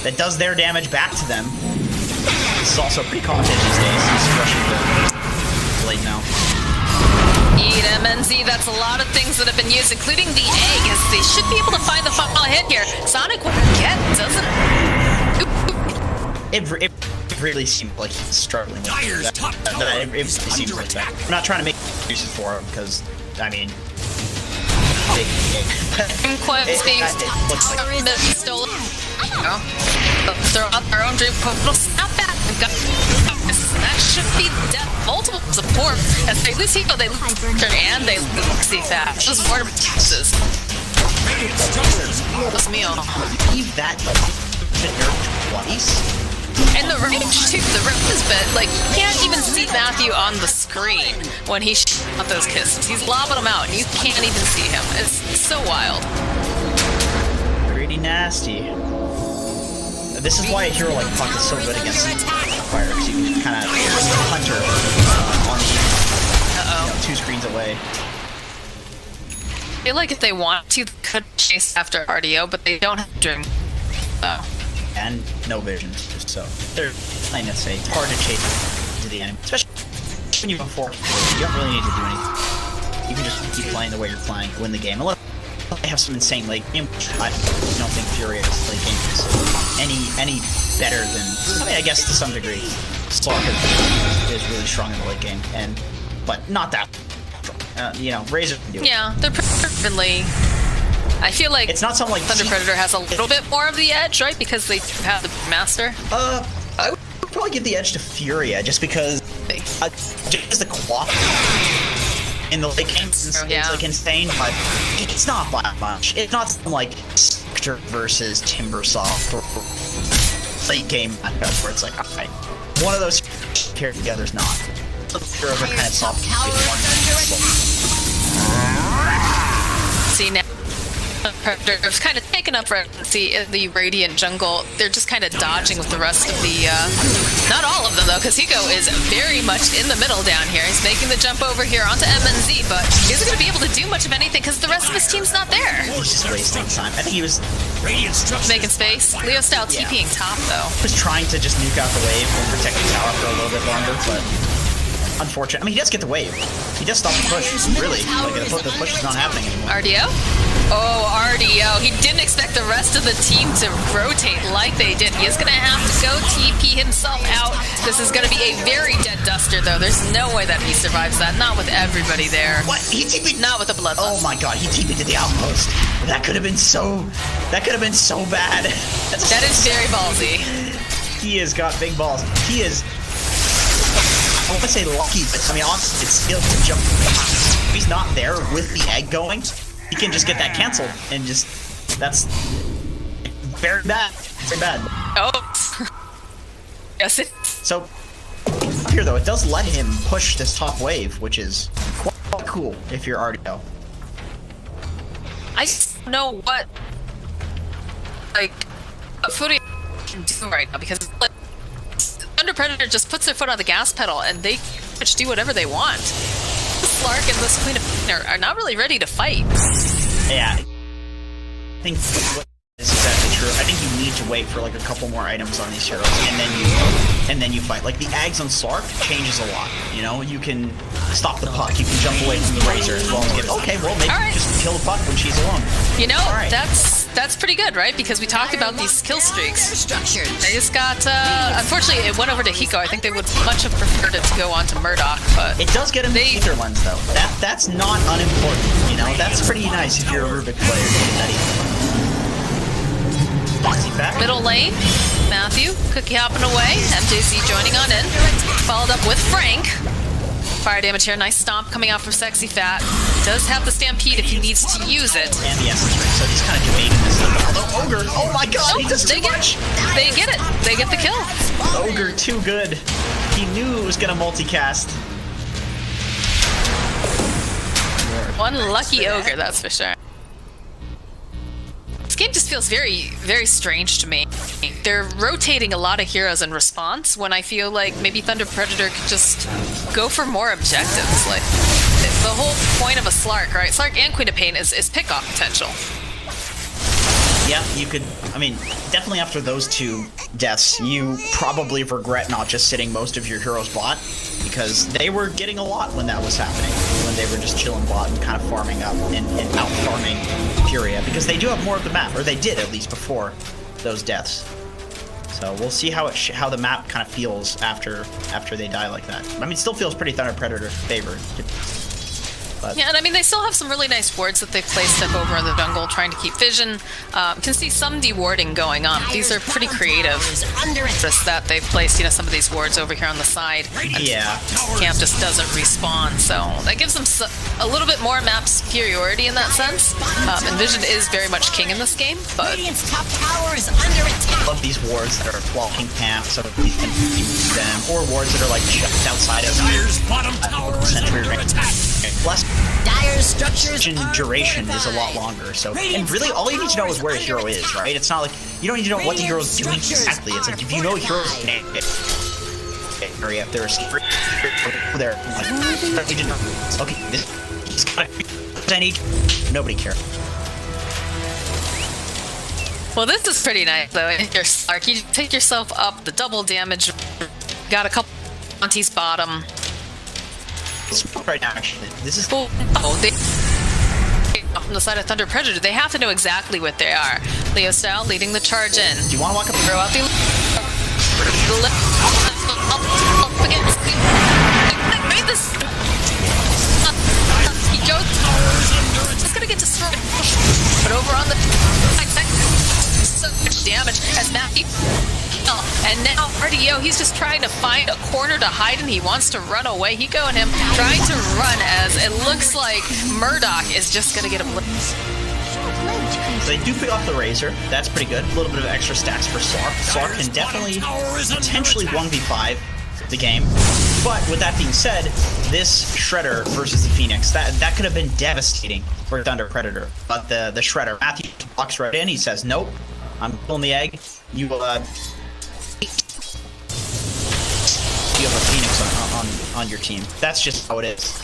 that does their damage back to them. This is also pretty common these days. He's rushing the blade mail. Eat MNZ, that's a lot of things that have been used, including the egg, as they should be able to find the final hit here. Sonic would get, doesn't it? It really seemed like he's struggling with Dire's that. top tower It is seems under like that. attack. I'm not trying to make excuses for him, because, I mean... Quest being stolen. Throw out their own dream portal. Snap back. We've got that should be death. Multiple support as they lose Hiko, they lose Turn, and they lose CFAT. Just more taxes. That's me all. Leave that nerf twice? And the range too, the range is bit like you can't even see Matthew on the screen when he shot those kisses. He's lobbing them out and you can't even see him. It's so wild. Pretty nasty. This is why a hero like Puck is so good against fire, because you can kind of hunter on the 2 screens away. I feel like if they want to, they could chase after RDO, but they don't have Dream. And no vision, so they're playing it safe. It's hard to chase to the enemy, especially when you have 4. You don't really need to do anything. You can just keep playing the way you're playing, win the game. Unless they have some insane late game. I don't think Furious late game is any better than. I mean, I guess to some degree, Slark is really strong in the late game, but not that. You know, Razor can do it. Yeah, they're perfectly. I feel like it's not something like Thunder Predator has a little bit more of the edge, right? Because they have the master. I would probably give the edge to Furia, just because just the quality in the late game is like insane, but it's not by much. It's not something like Spectre versus Timbersaw or late game matchup where it's like, alright, one of those paired together is not. Kind of soft. See now, Predator's kind of taking picking up for the Radiant jungle. They're just kind of dodging with the rest of the... not all of them, though, because Hiko is very much in the middle down here. He's making the jump over here onto MNZ, but he isn't going to be able to do much of anything because the rest of his team's not there. He's just wasting time. I think he was making space. Leo style TPing top, though. He was trying to just nuke out the wave and protect the tower for a little bit longer, but unfortunate. I mean, he does get the wave. He does stop the push, really. Like, the push is not happening anymore. RDO? Oh, RDO. He didn't expect the rest of the team to rotate like they did. He is going to have to go TP himself out. This is going to be a very dead duster, though. There's no way that he survives that. Not with everybody there. What? He TP'd? Not with the bloodlust. Oh my god, he TP'd to the outpost. That could have been so... That could have been so bad. That is very ballsy. He has got big balls. He is... I want to say lucky, but I mean, honestly, it's skill to jump. If he's not there with the egg going, he can just get that canceled and just... That's... very bad. Very bad. Oh. Yes, it... So, here though, it does let him push this top wave, which is quite cool if you're RDO. I just don't know what, like, a Fury can do right now, because like, Thunder Predator just puts their foot on the gas pedal and they just do whatever they want. This Slark and this Queen of Pain are not really ready to fight. Yeah. I think what is exactly true. I think you need to wait for like a couple more items on these heroes and then you fight. Like the Ags on Slark changes a lot. You know, you can stop the puck, you can jump away from the Razor as well as get maybe just kill the puck when she's alone. You know, that's pretty good, right? Because we talk about these kill streaks. They just got unfortunately it went over to Hiko. I think they would much have preferred it to go on to Murdoch, but it does get him the ether lens though. That's not unimportant, you know. That's pretty nice if you're a Rubik player to get that ether. Back. Middle lane, Matthew, Cookie hopping away, MJZ joining on in, followed up with Frank. Fire damage here, nice stomp coming out from Sexy Fat. Does have the Stampede if he needs to use it. And the Essence Ring, so he's kind of debating this little bit. Although Ogre, oh my god, he does too much! They get it, they get the kill. Ogre, too good. He knew it was gonna multicast. One lucky Ogre, that's for sure. This game just feels very, very strange to me. They're rotating a lot of heroes in response when I feel like maybe Thunder Predator could just go for more objectives. Like, the whole point of a Slark, right? Slark and Queen of Pain is pick-off potential. Yeah, you could, I mean, definitely after those two deaths, you probably regret not just sitting most of your heroes bot, because they were getting a lot when that was happening, when they were just chilling bot and kind of farming up and out-farming Furia, because they do have more of the map, or they did at least before those deaths. So we'll see how the map kind of feels after they die like that. I mean, it still feels pretty Thunder Predator favored. But. Yeah, and I mean, they still have some really nice wards that they've placed up over in the jungle, trying to keep vision. Can see some dewarding going on. These are pretty creative. Just that they've placed, you know, some of these wards over here on the side. Yeah. Camp just doesn't respawn, so that gives them a little bit more map superiority in that sense. And vision is very much king in this game, but... I love these wards that are blocking camp, so you can use them, or wards that are like just outside of Dire's bottom tower is under attack. Less Dire's structures duration is a lot longer, so and really all you need to know is where a hero is, right? It's not like you don't need to know what the hero's doing exactly. It's like if you know a hero's name, area if there's there like okay, this got I need nobody cares. Well, this is pretty nice though. If you're Slark, you take yourself up the double damage. Got a couple Monty's bottom. Right now, actually, this is cool. Oh, they from the side of Thunder Predator. They have to know exactly what they are. Leo style leading the charge in. Do you want to walk up? Throw out the against. Made this. He goes. It's gonna get destroyed. But over on the so much damage as Matthew. And now RDO, he's just trying to find a corner to hide in. He wants to run away. Hiko and him trying to run as it looks like Murdoch is just going to get him. So they do pick off the Razor. That's pretty good. A little bit of extra stacks for Slark. Slark can definitely potentially 1v5 the game. But with that being said, this Shredder versus the Phoenix, that could have been devastating for Thunder Predator. But the Shredder, Matthew walks right in, he says, nope, I'm pulling the egg. You have a Phoenix on your team. That's just how it is.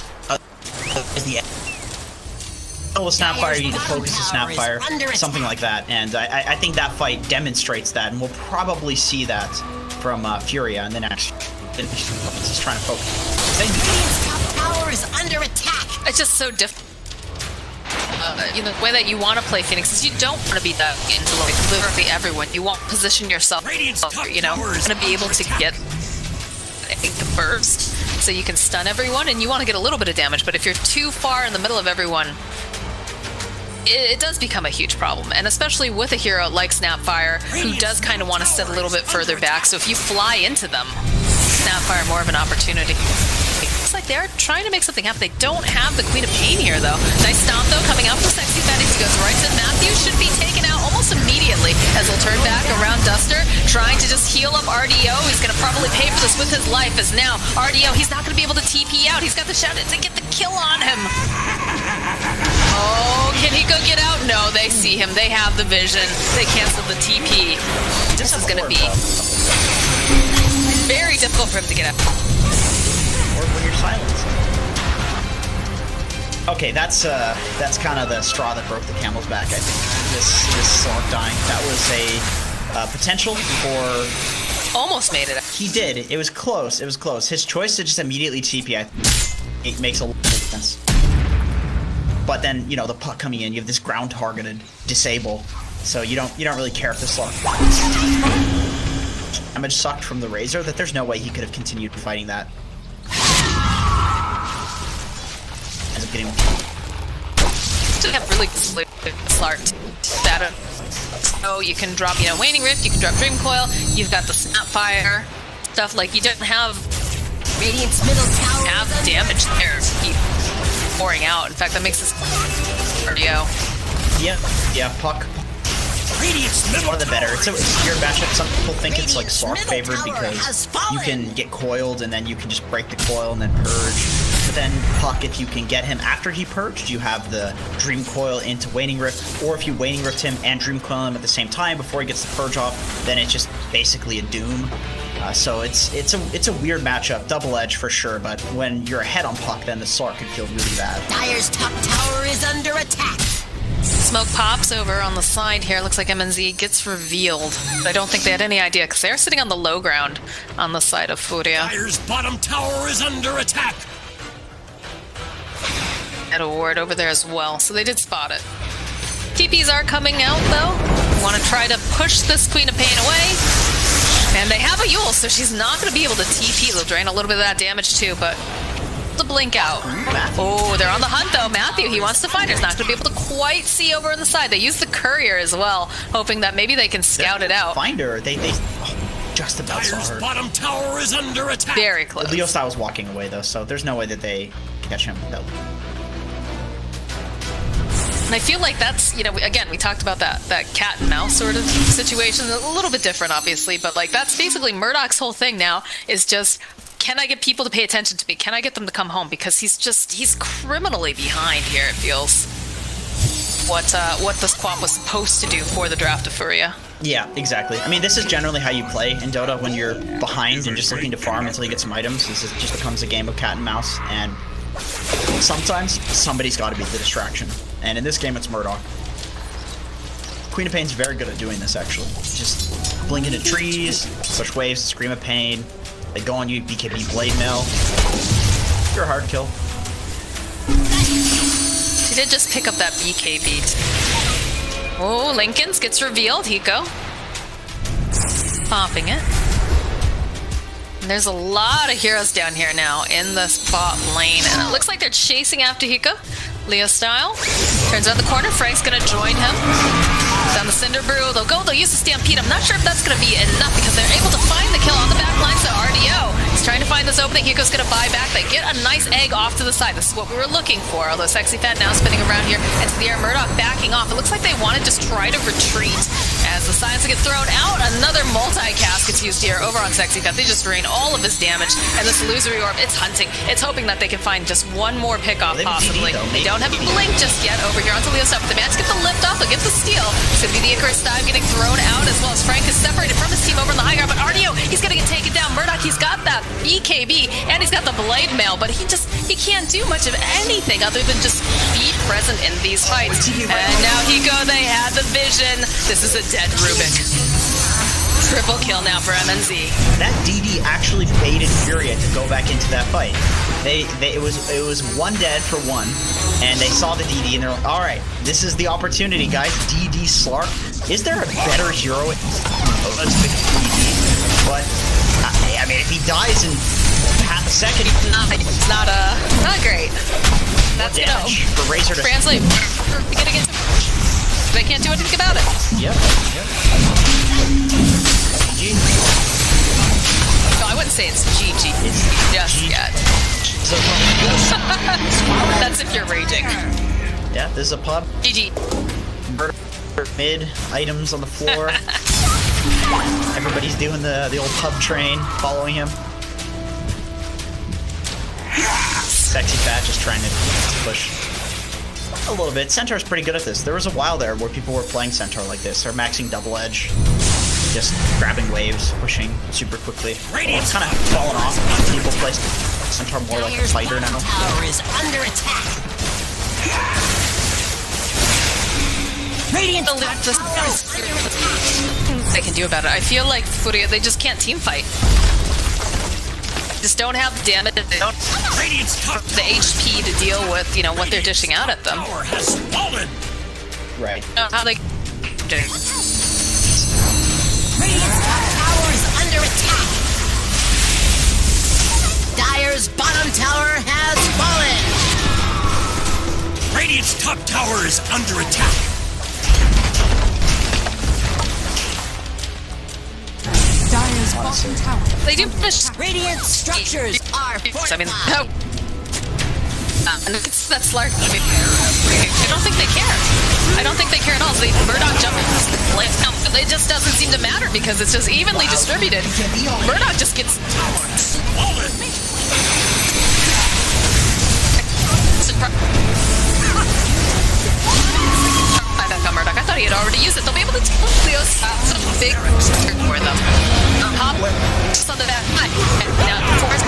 The Snapfire, you need to focus the Snapfire, something like that. And I think that fight demonstrates that, and we'll probably see that from Furia in the next. He's trying to focus. Radiant's top tower is under attack. It's just so different. You know, the way that you want to play Phoenix is you don't want to be that into like literally everyone. You want to position yourself, you know, to be able to get the burst so you can stun everyone, and you want to get a little bit of damage. But if you're too far in the middle of everyone, it does become a huge problem, and especially with a hero like Snapfire, who does kind of want to sit a little bit further back. So if you fly into them, Snapfire more of an opportunity. Looks like they're trying to make something happen. They don't have the Queen of Pain here, though. Nice stomp, though, coming out for Sexy Fatties. He goes right to Matthew. Should be taken out almost immediately as he'll turn back around Duster, trying to just heal up RDO. He's going to probably pay for this with his life, as now RDO, he's not going to be able to TP out. He's got the shot to get the kill on him. Oh, can he go get out? No, they see him. They have the vision. They cancel the TP. This is going to be very difficult for him to get out. Or when you're silenced. Okay, that's kind of the straw that broke the camel's back, I think. This Sork dying. That was a potential for... Almost made it. He did. It was close. It was close. His choice to just immediately TP, I think, it makes a lot of sense. But then, you know, the puck coming in, you have this ground targeted disable, so you don't really care if the Sork damage sucked from the Razor, that there's no way he could have continued fighting that. Ends up getting... So you have really smart data. So you can drop, you know, Waning Rift, you can drop Dream Coil, you've got the Snapfire, stuff like you don't have... Radiant's middle tower have damage there to keep pouring out. In fact, that makes this RDO. Yeah, puck. One of the better. It's a weird matchup. Some people think it's like Sork favored because you can get coiled and then you can just break the coil and then purge. But then Puck, if you can get him after he purged, you have the Dream Coil into Waning Rift, or if you Waning Rift him and Dream Coil him at the same time before he gets the purge off, then it's just basically a doom. So it's a weird matchup, double edge for sure. But when you're ahead on Puck, then the Sork could feel really bad. Dire's top tower is under attack. Smoke pops over on the side here. Looks like MNZ gets revealed. But I don't think they had any idea because they're sitting on the low ground on the side of Furia. Dire's bottom tower is under attack. And a ward over there as well, so they did spot it. TPs are coming out though. Want to try to push this Queen of Pain away. And they have a Yule, so she's not going to be able to TP. They'll drain a little bit of that damage too, but to blink out. Oh, they're on the hunt though. Matthew, he wants to find her. He's not going to be able to quite see over on the side. They use the courier as well, hoping that maybe they can scout it out. Find her. They just about Dire's saw her. bottom tower is under attack. Very close. Leo Style was walking away though, so there's no way that they catch him. No. And I feel like that's, you know, again, we talked about that cat and mouse sort of situation. A little bit different, obviously, but like that's basically Murdoch's whole thing now is just, can I get people to pay attention to me? Can I get them to come home? Because he's criminally behind here, it feels. What this quap was supposed to do for the draft of Furia. Yeah, exactly. I mean, this is generally how you play in Dota when you're behind and just looking to farm until you get some items. This just becomes a game of cat and mouse, and sometimes somebody's got to be the distraction. And in this game, it's Murdoch. Queen of Pain's very good at doing this, actually. Just blink into trees, push waves, Scream of Pain. They go on you, BKB Blade Mail. You're a hard kill. She did just pick up that BKB. Oh, Lincoln's gets revealed. Hiko. Popping it. And there's a lot of heroes down here now in the spot lane. And it looks like they're chasing after Hiko. Leo Style. Turns out the corner. Frank's gonna join him. Down the Cinder Brew. They'll use the Stampede. I'm not sure if that's gonna be enough because they're able to find the kill on the back line. So RDO is trying to find this opening. Hugo's gonna buy back. They get a nice egg off to the side. This is what we were looking for. Although Sexy Fat now spinning around here into the air. Murdoch backing off. It looks like they want to just try to retreat as the science get thrown out. Another multi-cast gets used here over on Sexy Fat. They just drain all of his damage. And this illusory orb, it's hunting. It's hoping that they can find just one more pickoff possibly. They don't have a blink just yet over here onto Leo Stuff. The man's get the lift off. They'll get the steal. It's going to be the Icarus dive getting thrown out as well as Frank is separated from his team over in the high ground. But RDO, he's going to get taken down. Murdoch, he's got that BKB and he's got the blade mail, but he can't do much of anything other than just be present in these fights. And now they had the vision. This is a dead Rubik. Triple kill now for MNZ. That DD actually baited Furia to go back into that fight. It was one dead for one, and they saw the DD and they're like, all right, this is the opportunity, guys. DD Slark. Is there a better hero? Let's pick DD. But I mean, if he dies in half a second, it's not great. That's damage for Razor to translate. They can't do anything about it. Yep. GG. No, I wouldn't say it's GG. It's just yet. That's if you're raging. Yeah, this is a pub. GG. Mid items on the floor. Everybody's doing the old pub train, following him. Sexy Fat just trying to push a little bit. Centaur's pretty good at this. There was a while there where people were playing Centaur like this. They're maxing double edge, just grabbing waves, pushing super quickly. It's kind of fallen off. People play Centaur more like a fighter now. Tower is under attack. Radiant they can do about it. I feel like Furia, they just can't team fight. Just don't have the damage. They don't have the HP to deal with, what they're dishing out at them. Right. How they Radiant's top tower is under attack. Dire's bottom tower has fallen. Radiant's top tower is under attack. Dire's bottom tower. They do push. Radiant structures are I mean, fortified. that's large. I mean, I don't think they care. I don't think they care at all. So Murdoch jumping. It just doesn't seem to matter because it's just evenly distributed. Murdoch just gets. Murdoch. I thought he had already used it. They'll be able to tell Leo's some big for them. Hop just on the back. Now, force.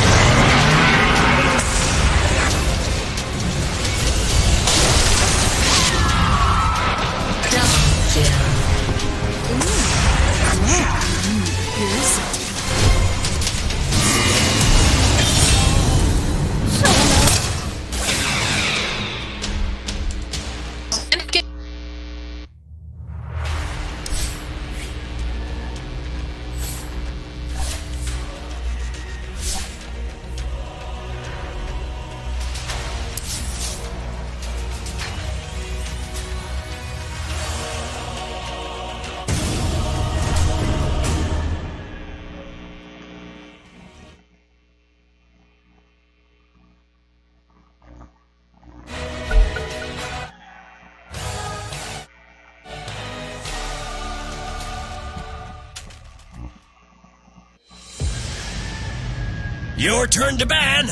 Your turn to ban!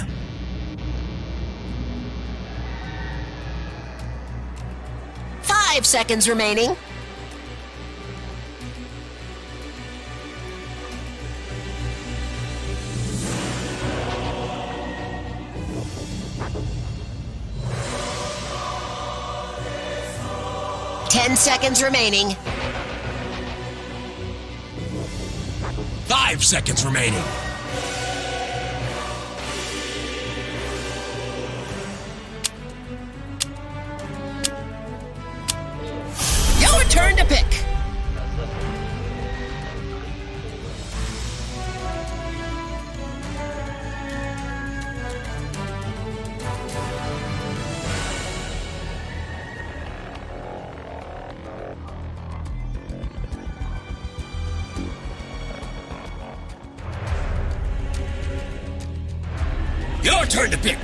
Five seconds remaining. Ten seconds remaining. 5 seconds remaining. Your turn to pick. Your turn to pick.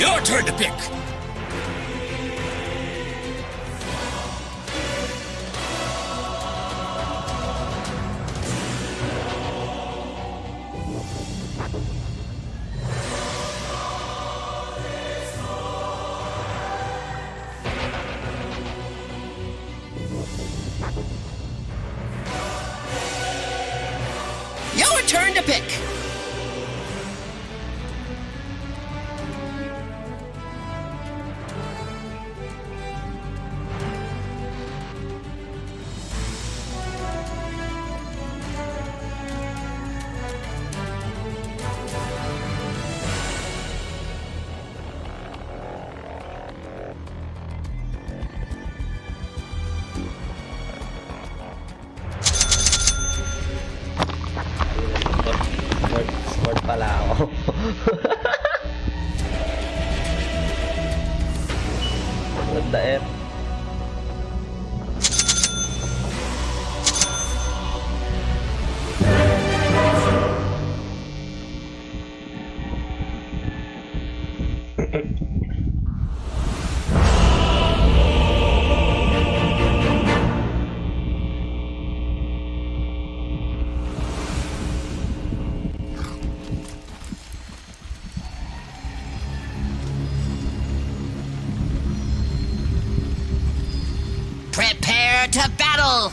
Your turn to pick. Your turn to pick. Word pala ako. What the F? Prepare to battle.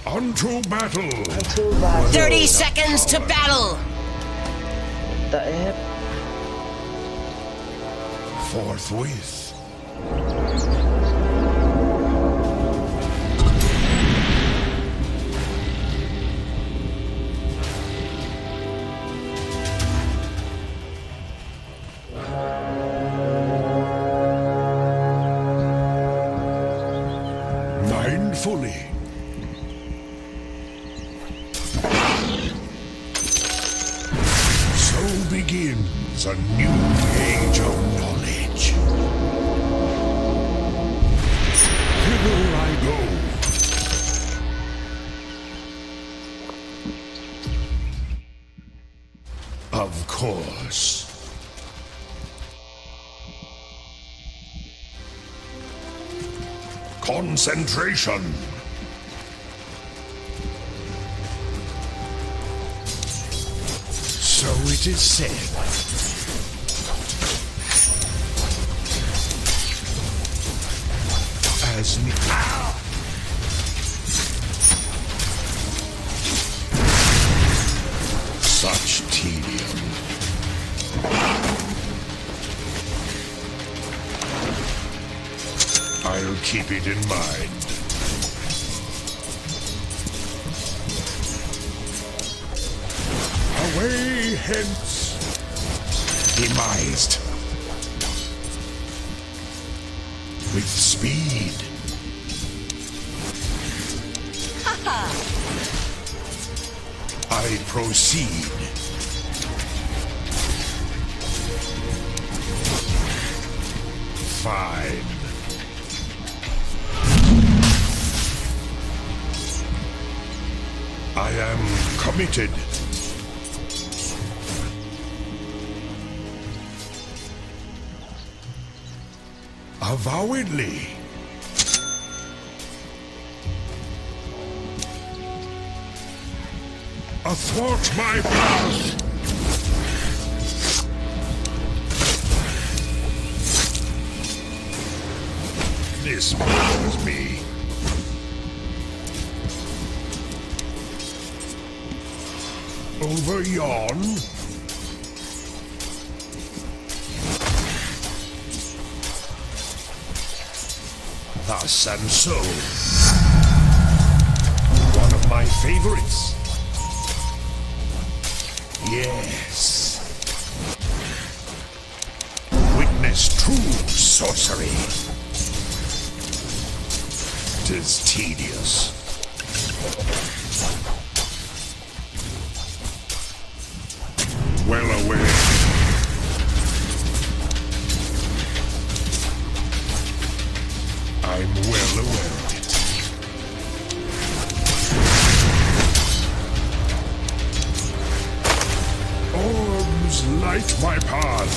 Unto battle. 30 seconds to battle. What the F? Forthwith. Mindfully. So begins a new age of knowledge. Hither I go. Of course. Concentration. So it is said. As me. Ow! Such tedium. I'll keep it in mind. Away hence! Demised. With speed. I proceed. Fine. I am committed. Avowedly. athwart my path. This bores me. Over yon. Thus and so. One of my favorites. Yes. Witness true sorcery. 'Tis tedious. Well away. I'm well aware of it. Orbs light my path.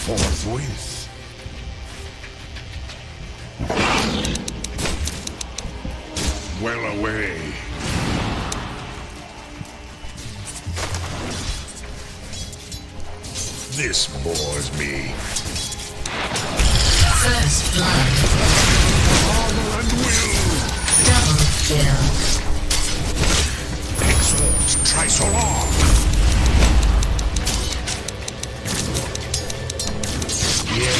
Forthwith. Well away. This bores me. First blood. Honor and will. Double kill. Exalt Trisolar. Yes.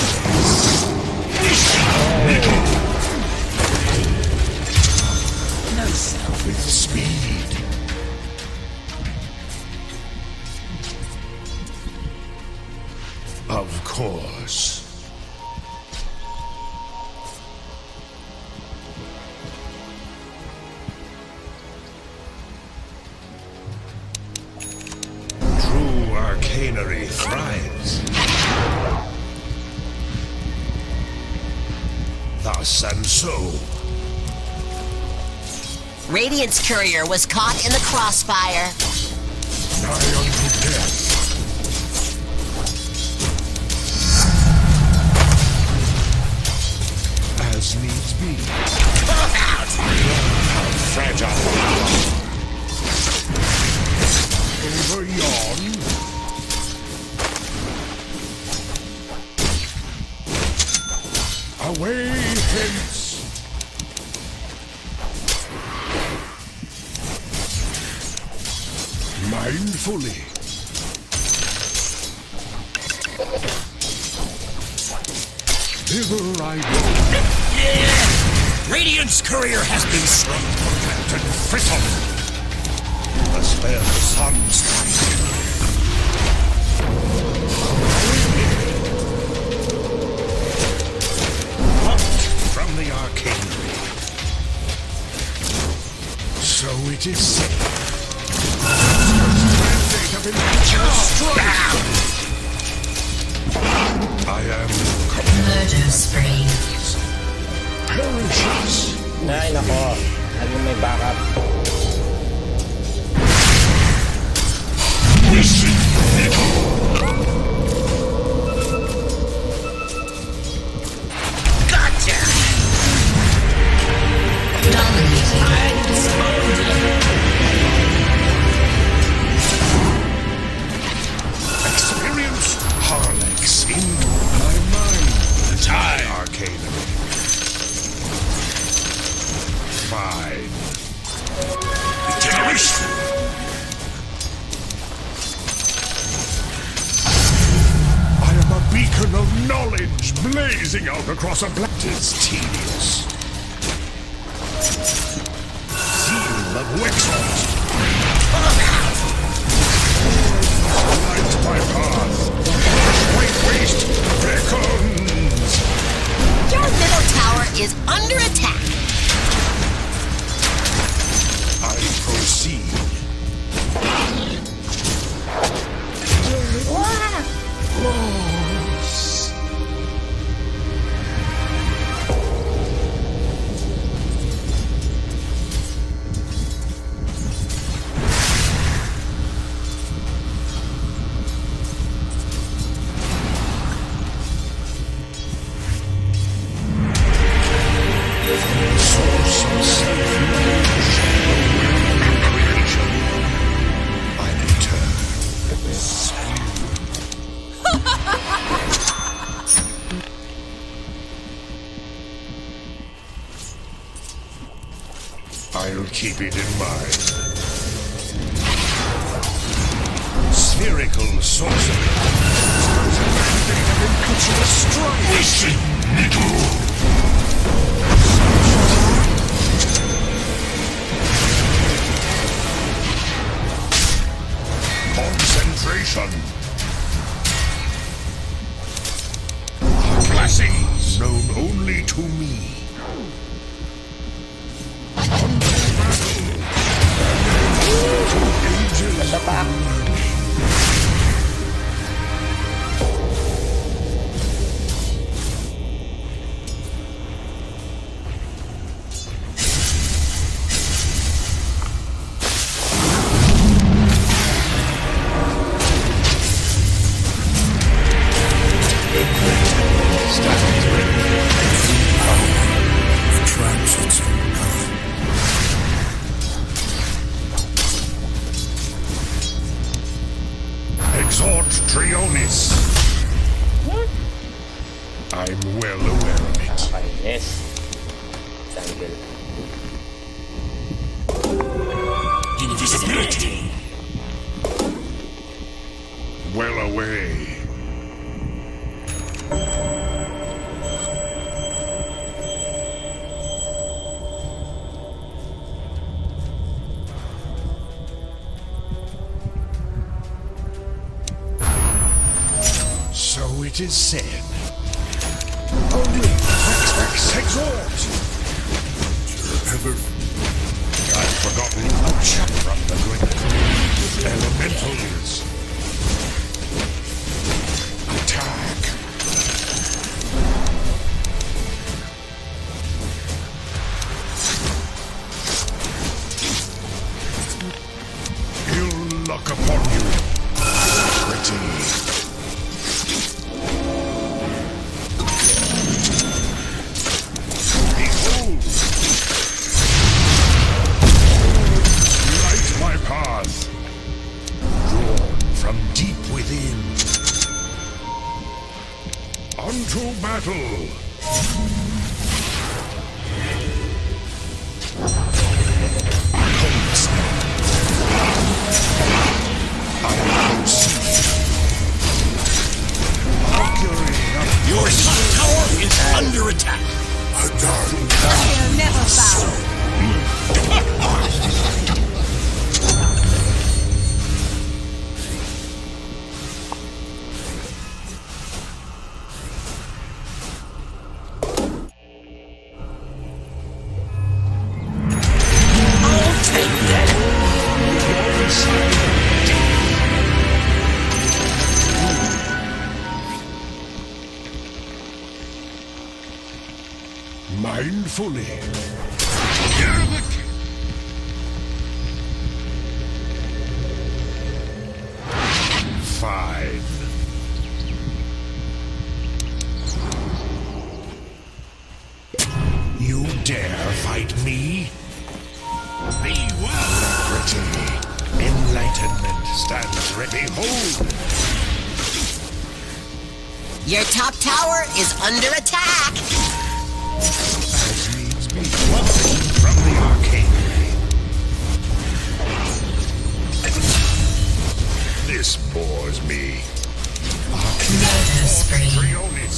No self. With speed. Of course. True arcanery thrives. Thus and so. Radiant's courier was caught in the crossfire. Nigh unto death. As needs be. How fragile. Over yon. Away hence. Mindfully. Hither I go. Radiant's courier has been slain. Captain Frithon. The spell Sunstrike. From the arcanery. So it is said. Mandate of impetuous strike. I am Murder spree. perishes. Ay, nako. Ano may backup? Gotcha! Experience Harlex in my mind. Time. Arcanery. Fine. Generation. I am a beacon of knowledge blazing out across a black. Tis tedious. Seal of Wexford. Light my path. White waste beckons. Your middle tower is under attack. I proceed. Loss. source of self-creation. I return. I'll keep it in mind. Spherical sorcery. Wishing concentration. Blessings known only to me. Exhort Trionis. I'm well aware of it. Yes. Jungle. Invisibility. Well away. So it is said. Only Vex exhort. I've forgotten much from the great elementals. Attack. Ill luck upon you. Pretty. Unto battle! Your top tower is under attack. Fire never bow. Mindfully. 5. You dare fight me? Be well. Pretty. Enlightenment stands ready. Behold! Your top tower is under attack. As needs be. From the arcade. This bores me. Trionis.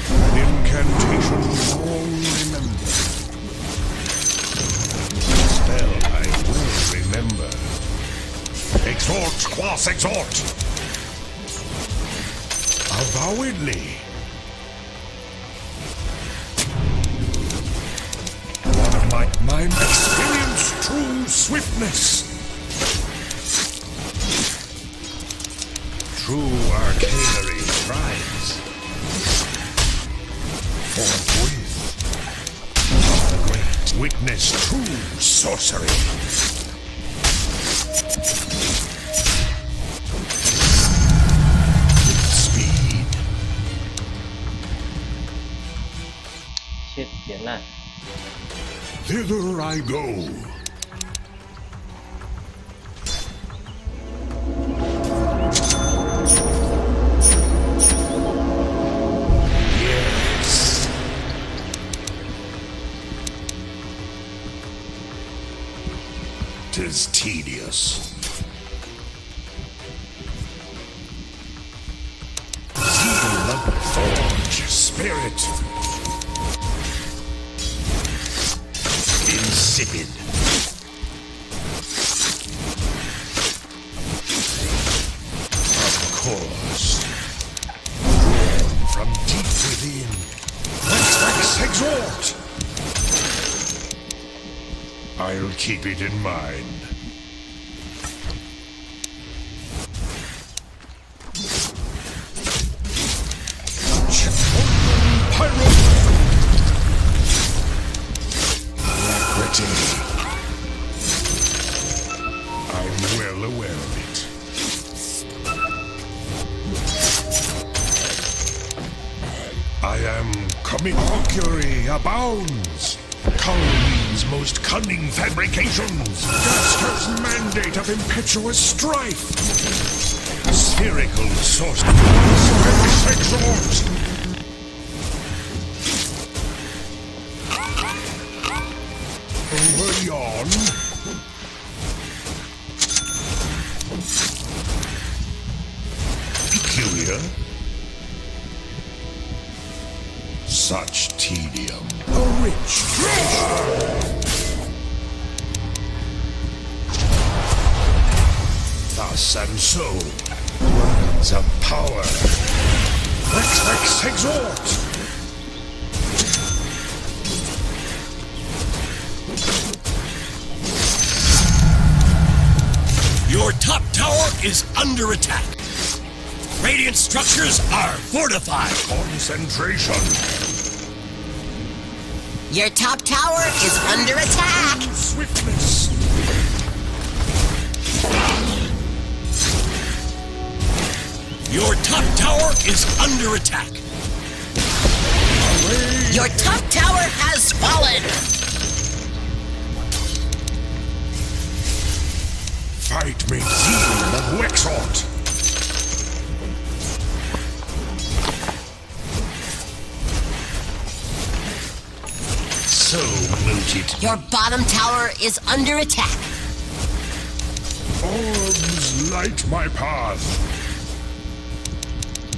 An incantation long remembered. Spell I will remember. Exhort, quas exhort. Avowedly. One of my experience true swiftness. True arcanery thrives. Forthwith. The great witness true sorcery. shit, yan na. Thither I go. Yes. 'Tis tedious. Zeal of the forge, spirit. Insipid. Of course. Drawn from deep within. Let's exhort. I'll keep it in mind. Pyro. I'm well aware of it. I am coming. Mercury abounds. Calumny's most cunning fabrications. Gaster's mandate of impetuous strife. Spherical source. Exhort. Over yon. Peculiar. Such tedium. A rich treasure. Thus and so. Words of power. Rex exhort. Your top tower is under attack. Radiant structures are fortified. Concentration. Your top tower is under attack. Swiftness. Your top tower is under attack. Your top tower has fallen. Fight me, zeal of Wexort. So mooted. Your bottom tower is under attack. Orbs light my path.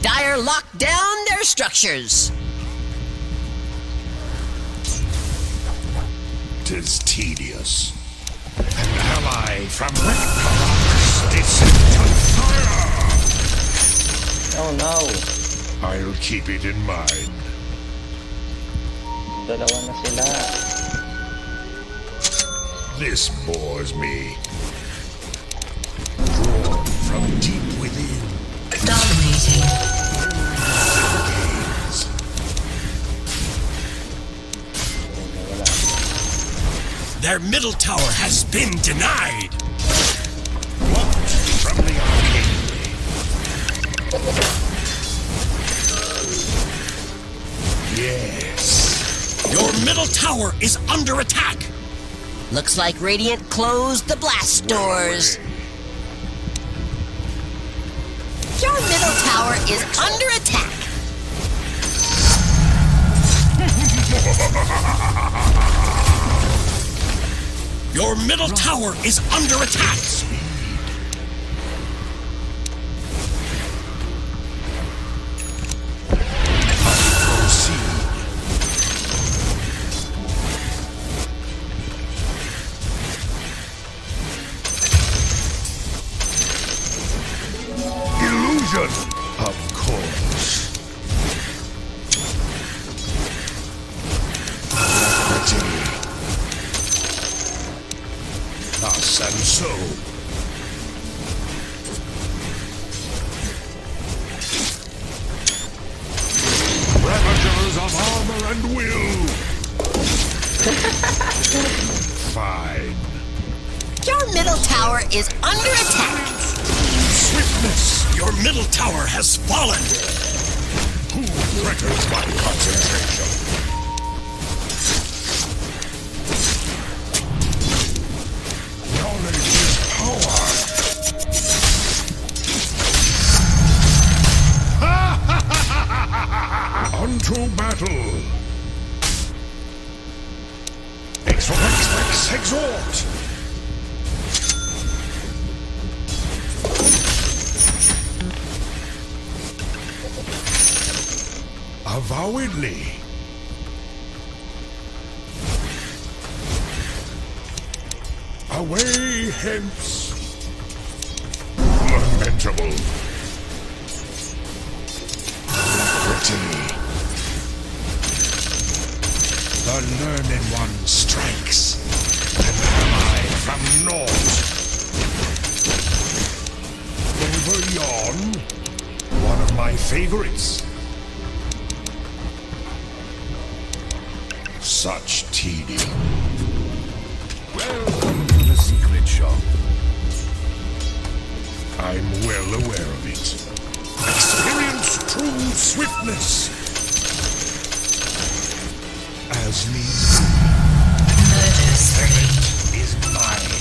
Dire lock down their structures. 'Tis tedious. An ally from Ragnarok descent to fire. Oh no! I'll keep it in mind. Dalawa na sila. This bores me. Drawn from deep within. Dominating. Gaze. Their middle tower has been denied. Blocked from the arcade. Yes. Your middle tower is under attack. Looks like Radiant closed the blast doors. Your middle tower is under attack. Your middle tower is under attack. Illusion, of course. Thus and so. Ravagers of armor and will. Fine. Your middle tower is under attack. Swiftness. Your middle tower has fallen. Who threatens my concentration? exhort! Avowedly. Away hence. Lamentable. Pretty. The learned one strikes, and I from naught. Over yon, one of my favorites. Such tedium. Welcome to the secret shop. I'm well aware of it. Experience true swiftness. As needs be. Is mine.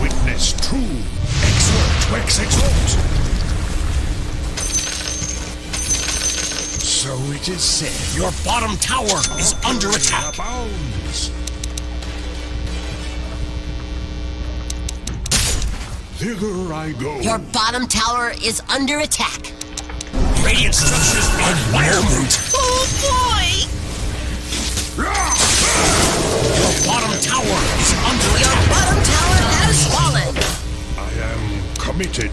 Witness true. Exhort. So it is said. Your bottom tower is under attack. Abounds. Thither I go. Your bottom tower is under attack. Radiant structures environment. Oh boy! Your bottom tower is under Your attack. bottom tower has fallen. I am committed.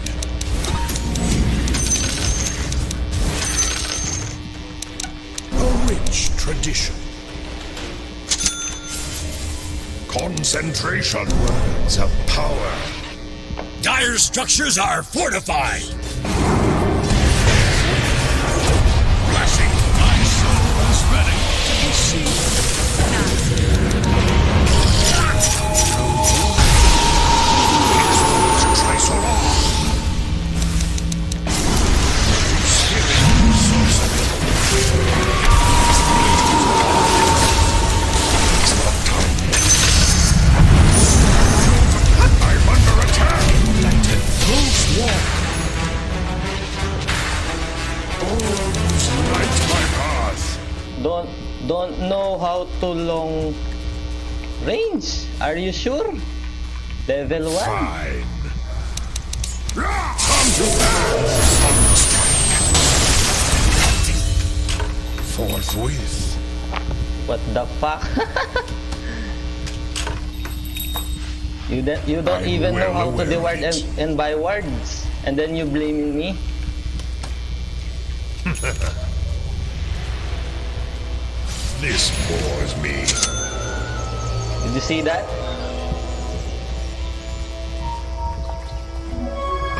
A rich tradition. Concentration. Words of power. Dire structures are fortified. Flashing. My soul is ready to be seen. Try so long. I'm under attack. Enlightened. Close walk. Orms light my path. Don't know how to long range. Are you sure? Level 1. Fine. Come to that. Forthwith. What the fuck? You don't I'm even know well how to aware do of word it. and buy words, and then you blaming me. This bores me. Did you see that?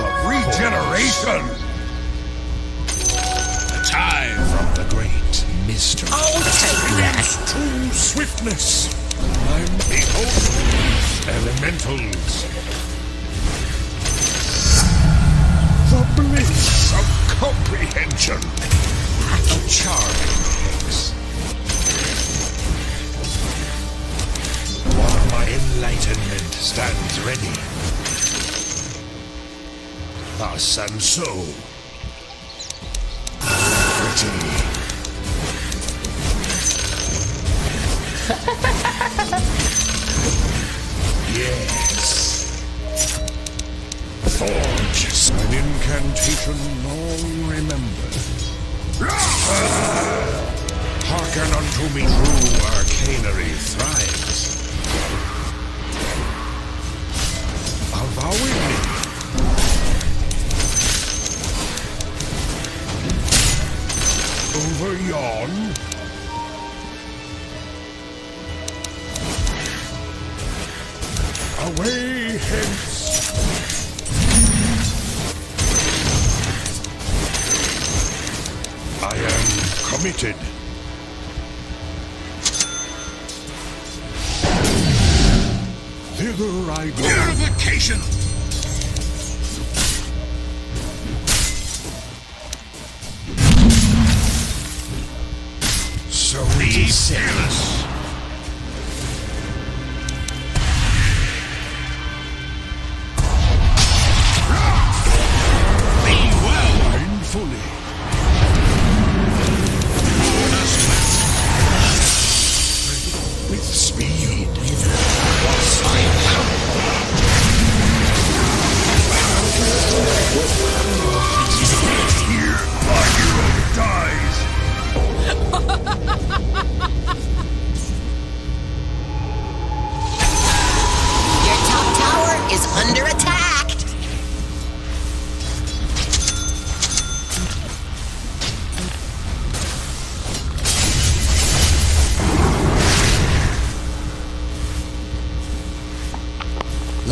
Of regeneration. A time from the great mystery. I'll take that. True swiftness. I'm behold elementals. The bliss of comprehension. A charming hex. While my enlightenment stands ready. Thus and so. Pretty. Yes. Forge. An incantation long remembered. Hearken unto me, true arcanery thrives. Avowedly. Over yon. Away hence. I am committed. Thither I go. Purification. So it is said. Mindfully. With speed.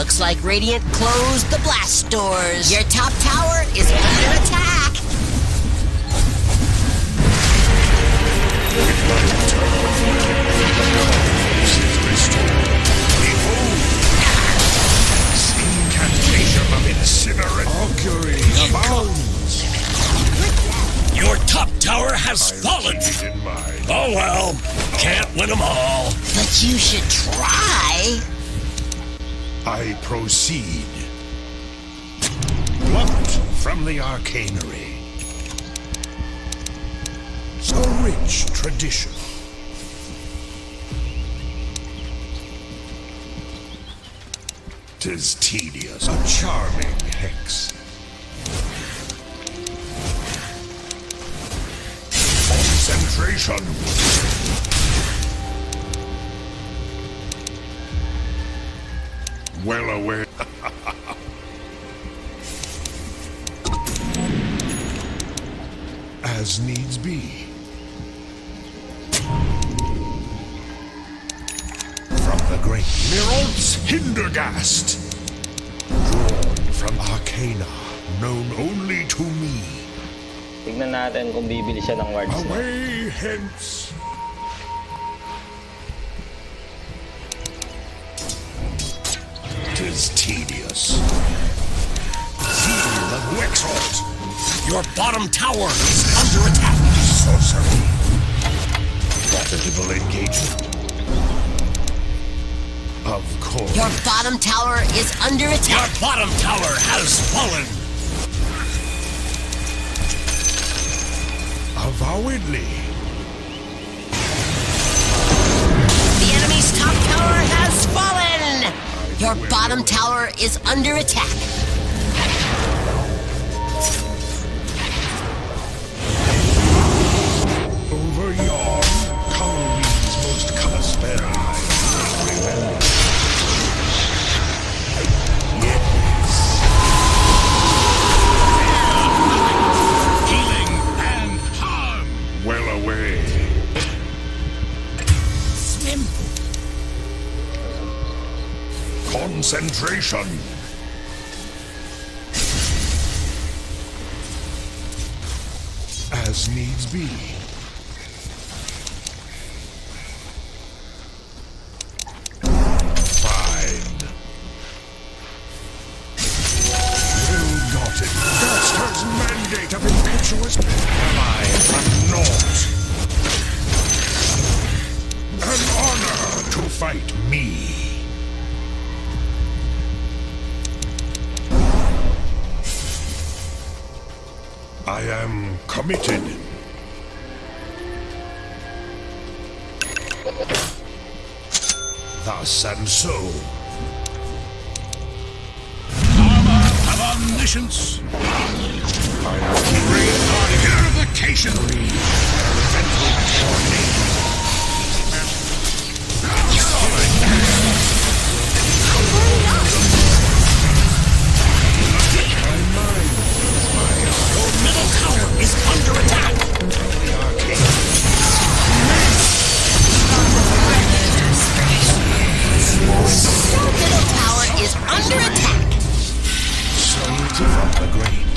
Looks like Radiant closed the blast doors. Your top tower is under attack. Incantation of incinerate. Augury abounds. Your top tower has fallen. Keep it in mind. Oh well, can't win them all. But you should try. I proceed. Plucked from the arcanery. A rich tradition. Tis tedious. A charming hex. Concentration. Well aware. As needs be. From the great Mirol's Hindergast. Drawn from arcana known only to me. Tignan natin kung bibili siya ng wards na. Away hence. Tis tedious. Seal of Wexalt. Your bottom tower is under attack. Sorcery. Profitable engagement. Of course. Your bottom tower is under Your attack. bottom tower has fallen. Avowedly. The enemy's top tower has fallen. Your bottom tower is under attack. Over yon, Halloween's most customary. Remember. Yes. Healing and harm. Well away. Swim. Concentration. As needs be. Fine. Ill-gotten. Gaster's mandate of impetuous ally from naught. An honor to fight me. I am committed. Thus and so. Armor of omniscience. I am great Purification. Your middle tower is under attack. Your middle tower is under attack. Souls from the great.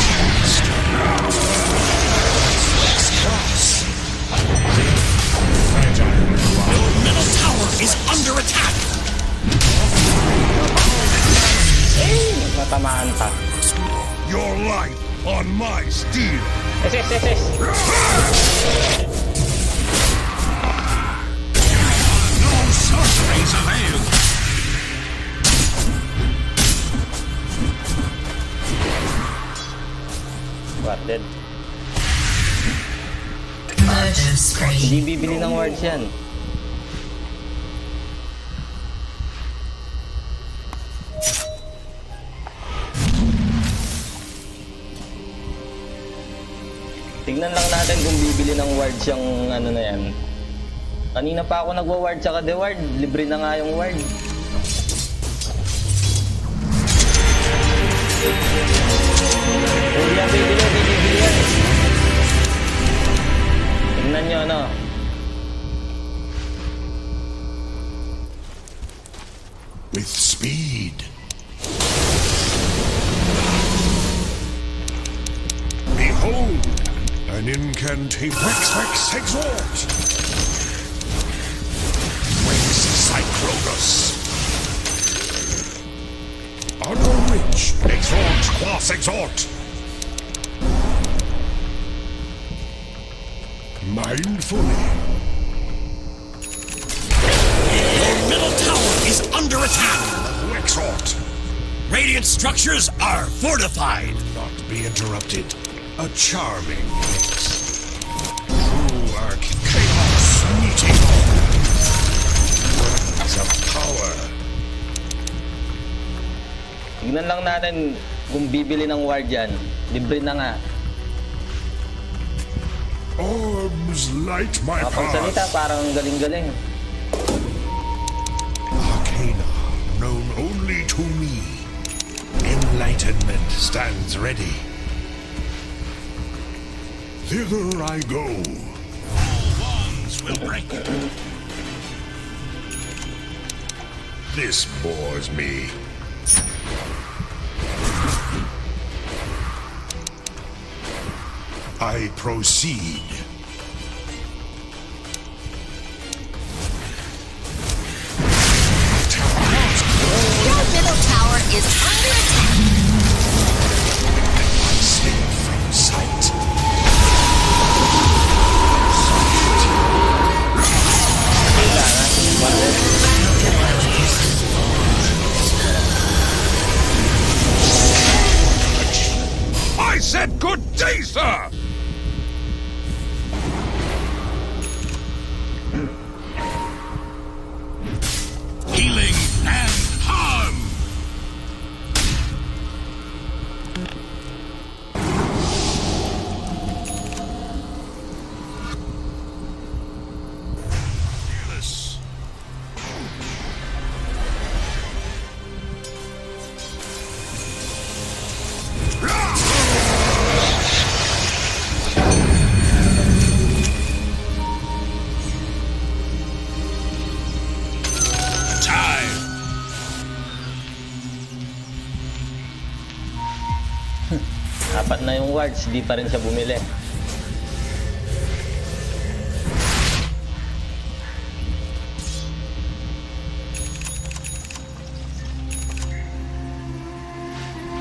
Your middle tower is under attack. Matamaan pa. Your life on my steel. Yes. No sorceries avail. What, dead? Hindi bibili ng wards yan. Tignan lang natin kung bibili ng wards yung ano na yan. Kanina pa ako nagwa-ward tsaka de-ward. Libre na nga yung ward. Hindi yan bibili yan. Tignan nyo ano. With speed. An incantation. Vex exhort. Vex Cyclonus. On a ridge. Exhort, quas exhort. Mindfully. Your middle tower is under attack. Exhort. Radiant structures are fortified. Not be interrupted. A charming mix. True chaos meeting all. Words of power. Tignan lang natin kung bibili ng ward yan. Libre na nga. Orbs light my Kapagsalita, path. parang galing-galing. Arcana, known only to me. Enlightenment stands ready. Thither I go. All wands will break. This bores me. I proceed. Your middle tower is under attack. I slip from sight. I said good day, sir! Healing and harm. Fearless. Time. Apat na yung wards, di pa rin siya bumili.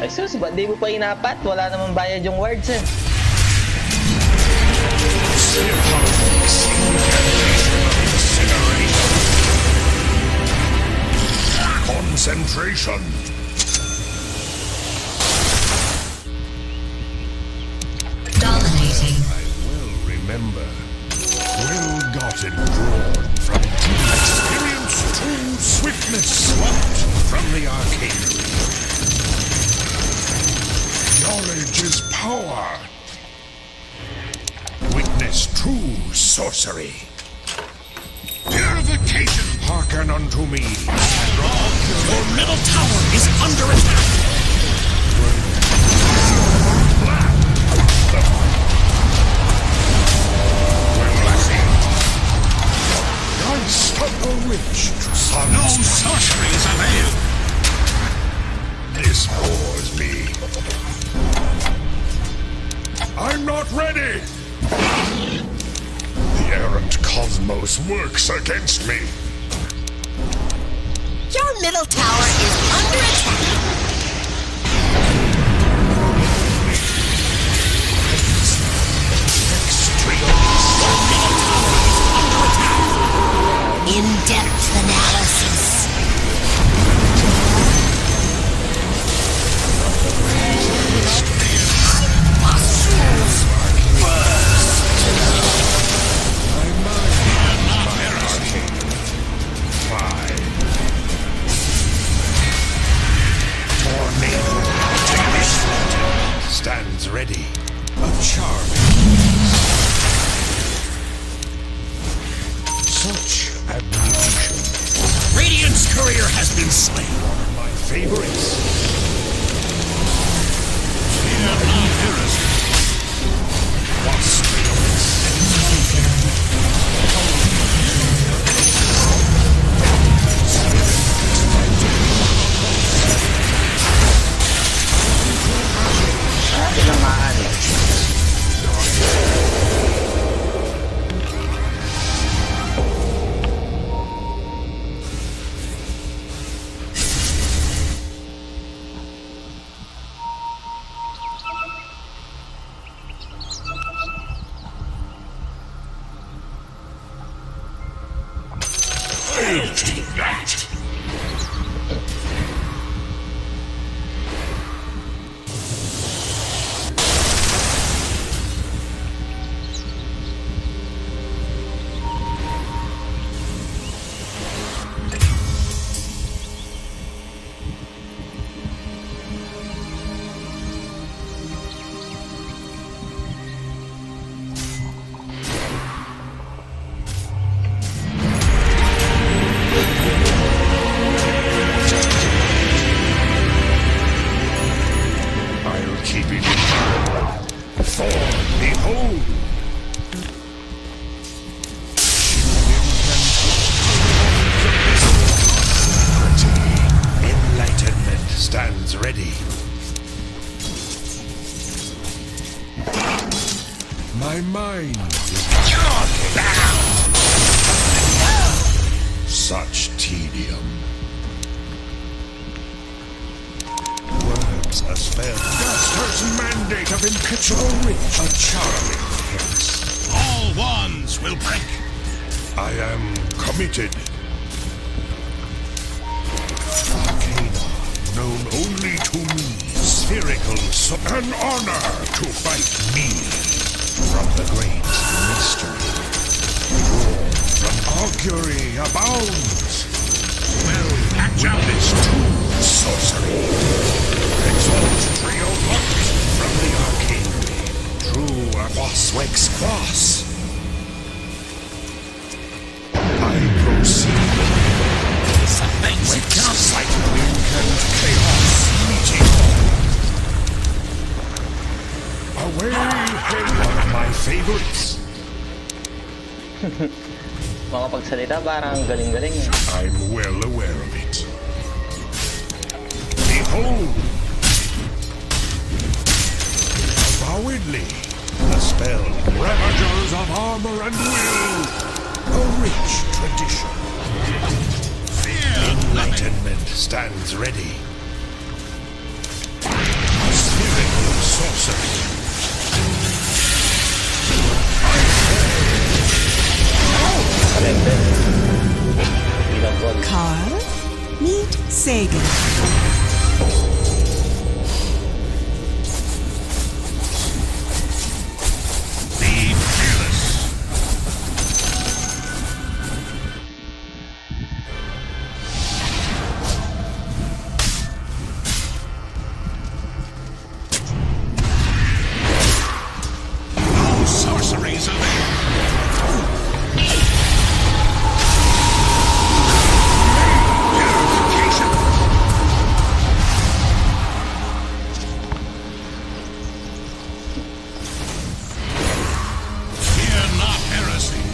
Ay sus, ba't di mo pa inapat? Wala namang bayad yung wards eh. Concentration. Dominating. I will remember. Well-gotten drawn from deep experience to swiftness swept from the arcane. Knowledge is power. Witness true sorcery. Purification. Hearken unto me. Your middle tower is under attack. Christ of the rich to sons. No sorceries avail. This bores me. I'm not ready. The errant cosmos works against me. Your middle tower is under attack. In-depth analysis. Stands ready. A charming. Such admiration. Radiant's courier has been slain. My favorites. Fear not heresy. Tinamaan. Take that! Stands ready. My mind is bound. Such tedium. Words a spell. Duster's mandate of impetuous reach. A charming hex. All wands will break. I am committed. Arcana, known only to me. Spherical, an honor to fight me. From the great mystery. Drawn from augury abounds. Well, catch up. Witness to sorcery. Exalt trio locked from the arcane. True quas wex quas. I proceed. Something's Wex like wind and chaos meeting. Away, one of my favorites. Makapagsalita parang galing-galing eh. I'm well aware of it. Behold! Avowedly, the spell, Ravagers of Armor and Will, a rich tradition. Enlightenment stands ready. A spherical sorcery. Carl, meet Sagan. Be fearless. No sorceries avail. Fear not heresy.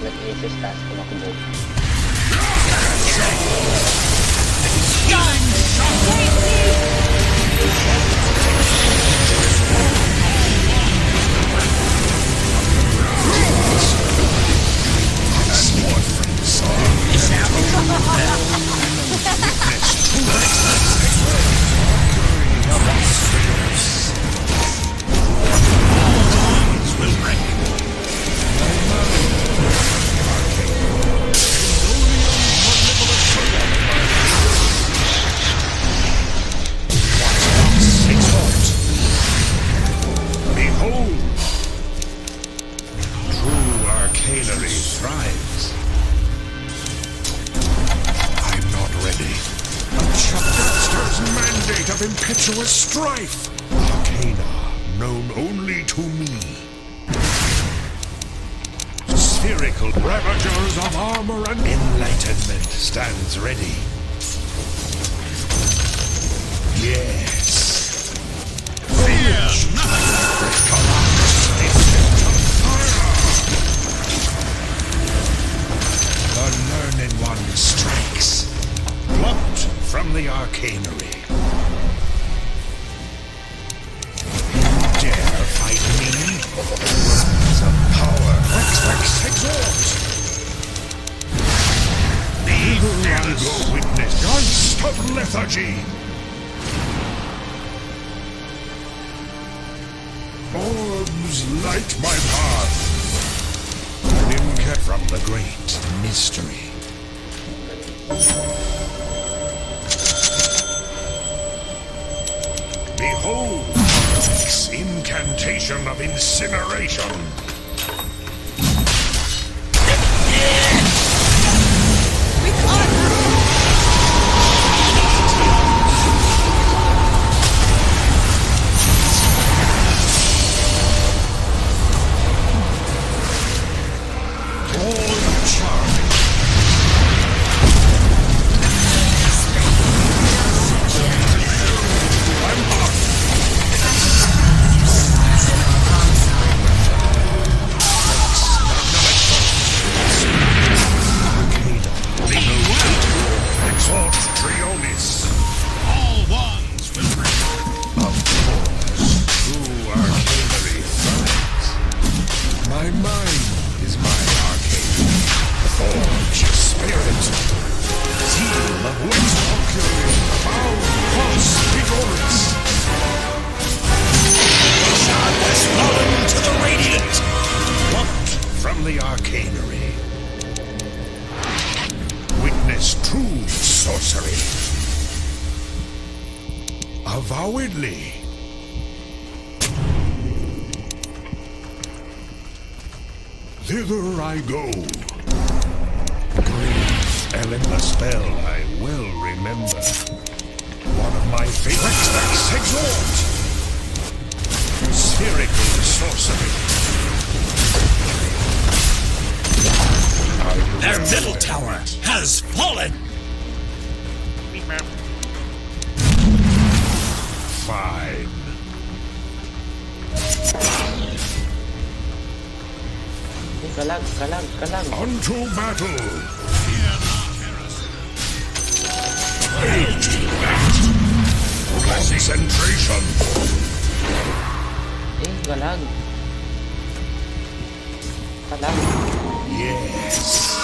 Nag-aces task ko makubo. Will break. Behold! True arcanery thrives. I'm not ready. A Chapter's mandate of impetuous strife. Arcana, known only to me. Spherical Ravagers of Armor and Enlightenment stands ready. Yes. Fear nothing. The learned one strikes. Plucked from the arcanery. You dare fight me? Words of power. Wex exalt. Be I'll fearless. go witness. Geist of lethargy. Orbs light my path. An great mystery. Behold, this incantation of incineration. Avowedly. Thither I go. Great Ellen spell I well remember. One of my favorite tracks exhort. Spherical sorcery. Their middle tower has fallen! Fine. Kalag. Unto battle! Concentration! Kalag. Yes.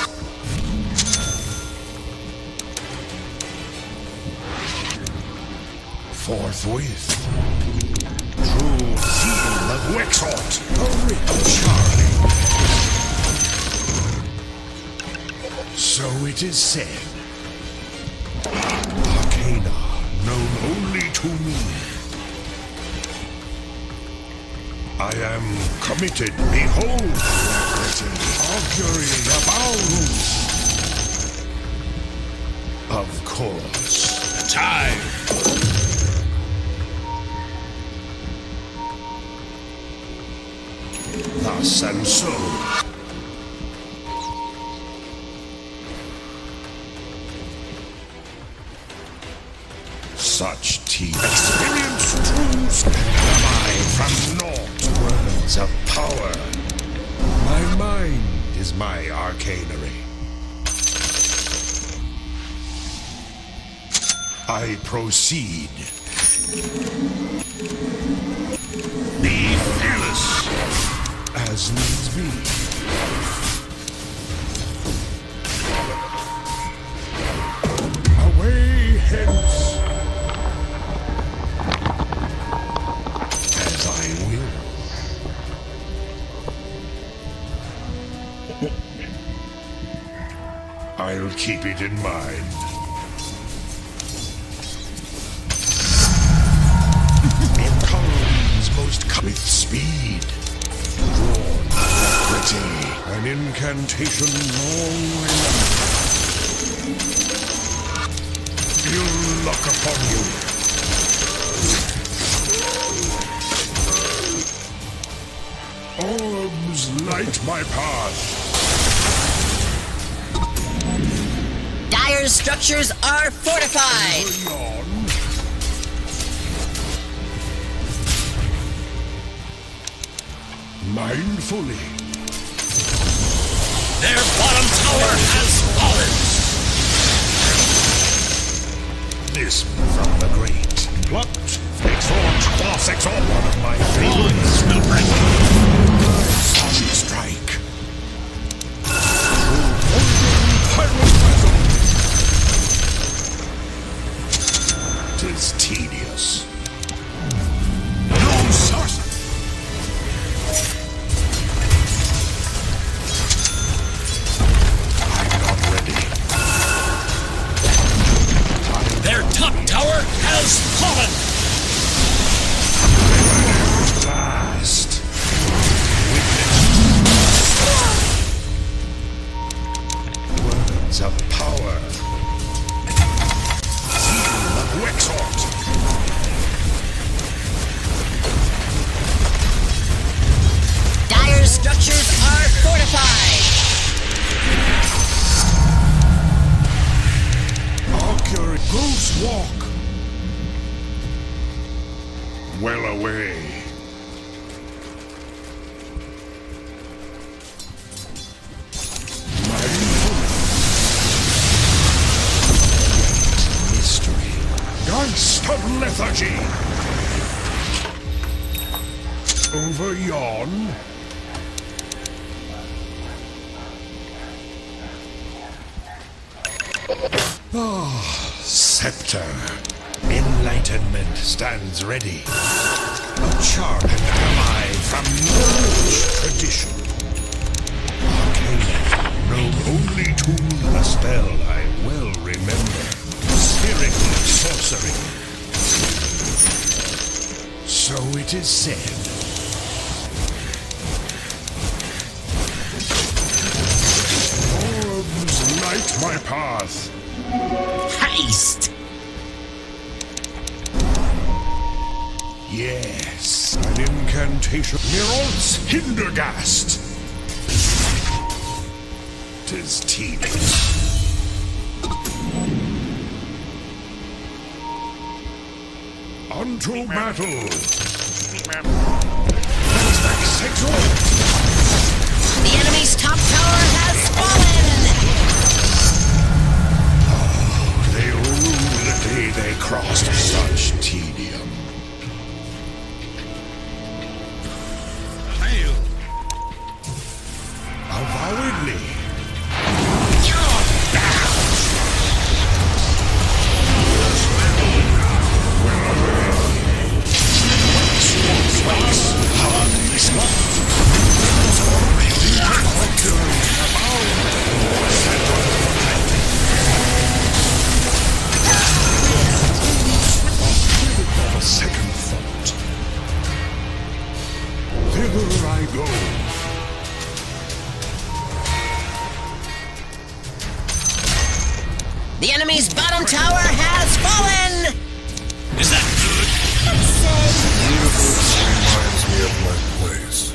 Forthwith. True seal of Wexort. A rich Charlie. So it is said. Arcana known only to me. I am committed. Behold. Augury abounds. Of course. Time! Thus and so. Such teeth. Experience truths am I from naught. Words of power. My mind is my arcanery. I proceed. Be fearless. As needs be. Away hence. As I will. I'll keep it in mind. In Collins most with speed. Drawn alacrity. An incantation long remembered. Ill luck upon you. Orbs light my path. Dire's structures are fortified! Yawn. Mindfully. Their bottom tower has fallen! This from the great. Plucked. Exhort. Cross exhort. One of my favorites. Will bring Strike. Pyroclasm. 'Tis tedious. no sorcery! Close walk. Well away. Mystery. Geist of lethargy. Over yon. Scepter. Enlightenment stands ready. A charmed ally from rich tradition. Arcana, known only to me. A spell I well remember. Spherical sorcery. So it is said. Orbs light my path. Haste! Yes, an incantation. Mirol's Hindergast. 'Tis tedious. Unto battle. Exalt. The enemy's top tower has fallen! They ruled the day they crossed such tedium. Hail! Avowedly. Second thought. Thither I go. The enemy's bottom tower has fallen! Is that good? Reminds me of my place.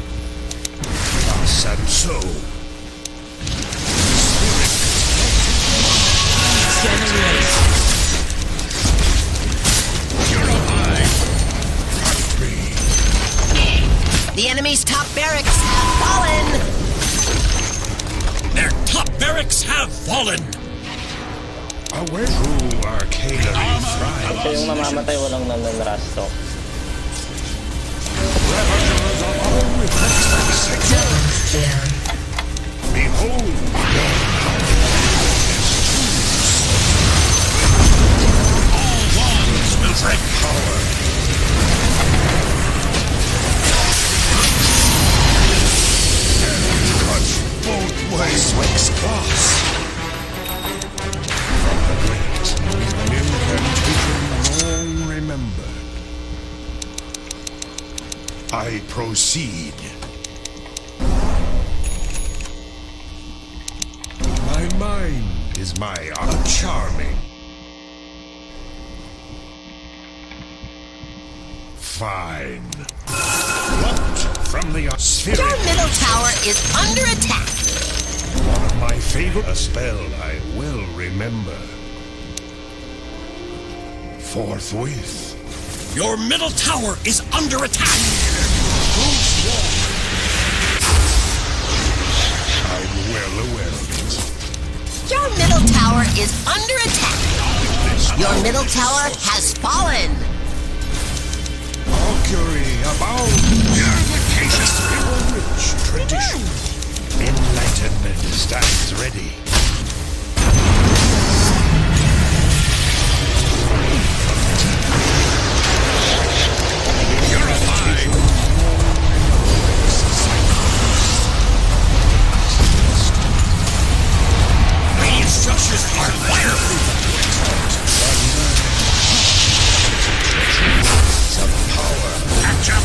Thus and so. The enemy's top barracks have fallen! Their top barracks have fallen! Away true arcana thrive. Siya yung mamamatay, walang nananrasto. Ravagers of our behold your All wands will break power. Touch both ways. Wax glass. From the great, an incantation long remembered. I proceed. My mind is my art charming. Fine. Plucked from the sphere. Your middle tower is under attack! One of my favorite. A spell I well remember. Forthwith. Your middle tower is under attack! I'm well aware of it. Your middle tower is under attack! Your middle tower has fallen! Augury about purification. Rich tradition. Enlightenment stands ready. Radiant structures are fireproof! Some power. Catch up!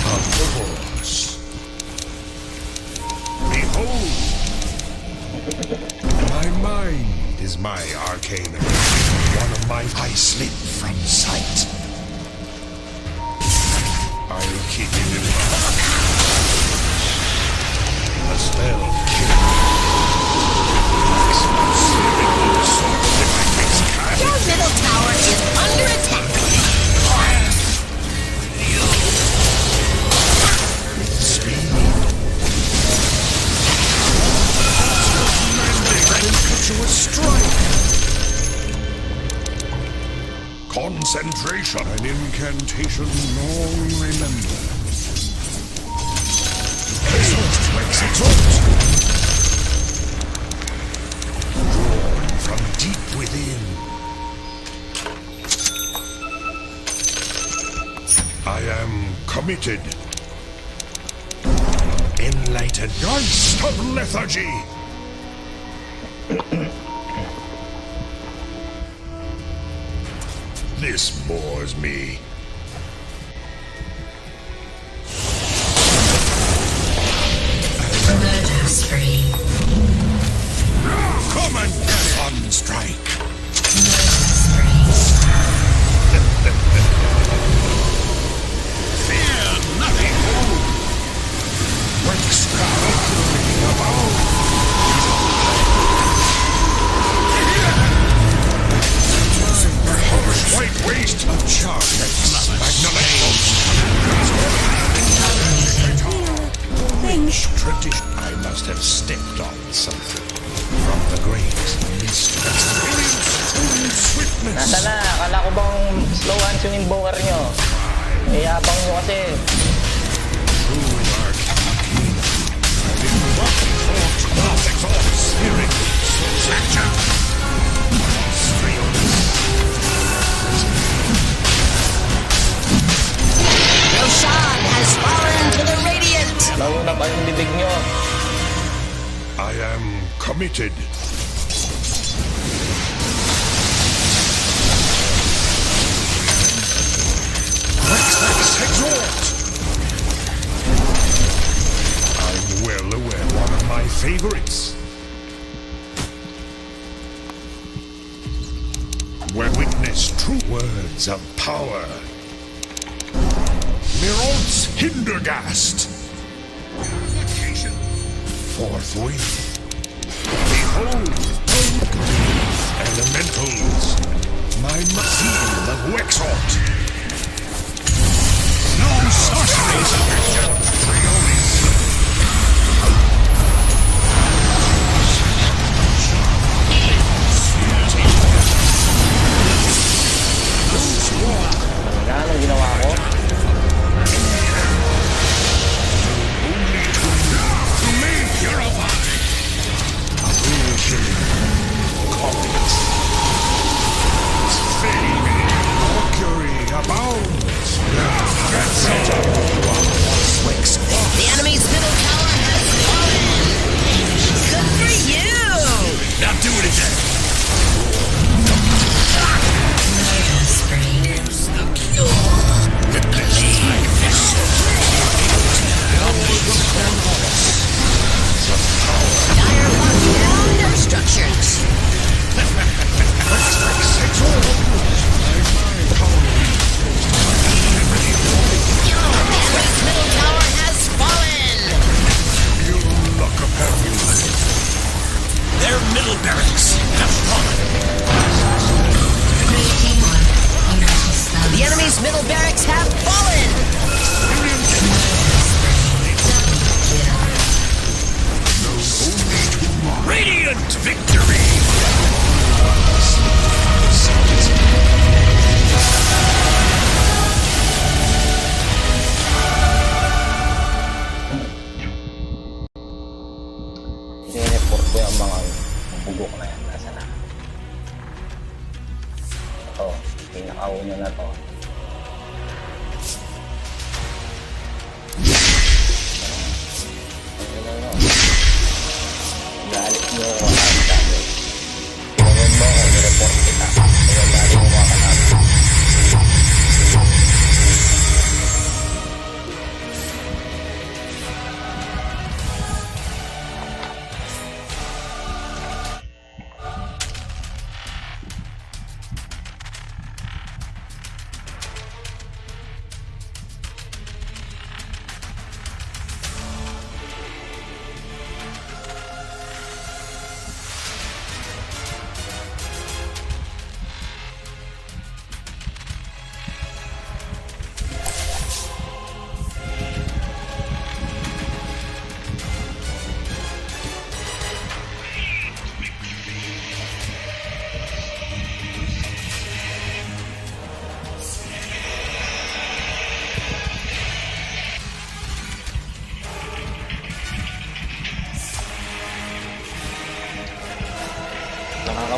Of the horse. Behold! My mind is my arcana. One of my I slip from sight. I'll keep it in mind. A spell. concentration. An incantation long remembered. Exhaust, exhaust. Drawn from deep within. I am committed. Enlightened geist of lethargy. This bores me. Murder-spree. Come and get on strike. Fear nothing. Wax about. White waste of charge. Tradition. I must have stepped on something from the great mistress. Swiftness. Nasa na? Akala ko bang slow hands yung invoker nyo? Eh, yabang nyo kasi. Roshan has fallen to the Radiant! Nauna pa yung bibig nyo. I am committed. Exalt! I'm well aware, one of my favorites. Where witness true words of power. Miront's Hindergast. Forthwith. Behold, elementals. My seal of Wexort. No sorceries of Anong ginawa ko? The enemy's middle tower has fallen! Good for you! Now do it again. Dire locking down their structures. The enemy's middle tower has fallen! Their middle barracks have fallen. The enemy's middle barracks have fallen! Radiant victory! I-report ko yung mga bugok na yan. Nasa na? Ito, pinakauna na to. Galit nyo ako ang dami. Tinawin mo ako, i-report kita. Kaya lagi mo makakanapin.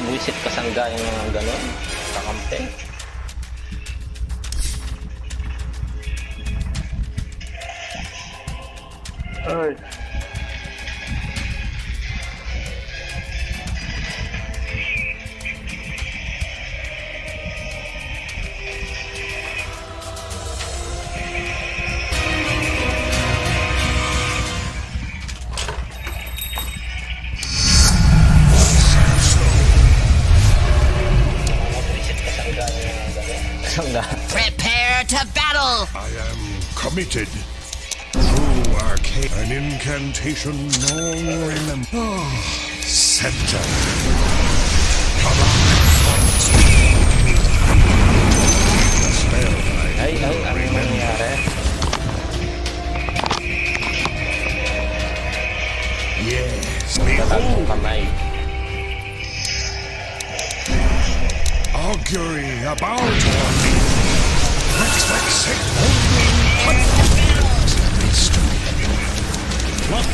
buwisit kasangga yung mga ganun. Kakampi. Ay. Kasangga. Prepare to battle! I am committed. True arcane, an incantation long remembered. Scepter. The spell Ay, ano nangyari? Yes, Tatagong behold, kamay. augury about on me. Reflexing only mystery. What?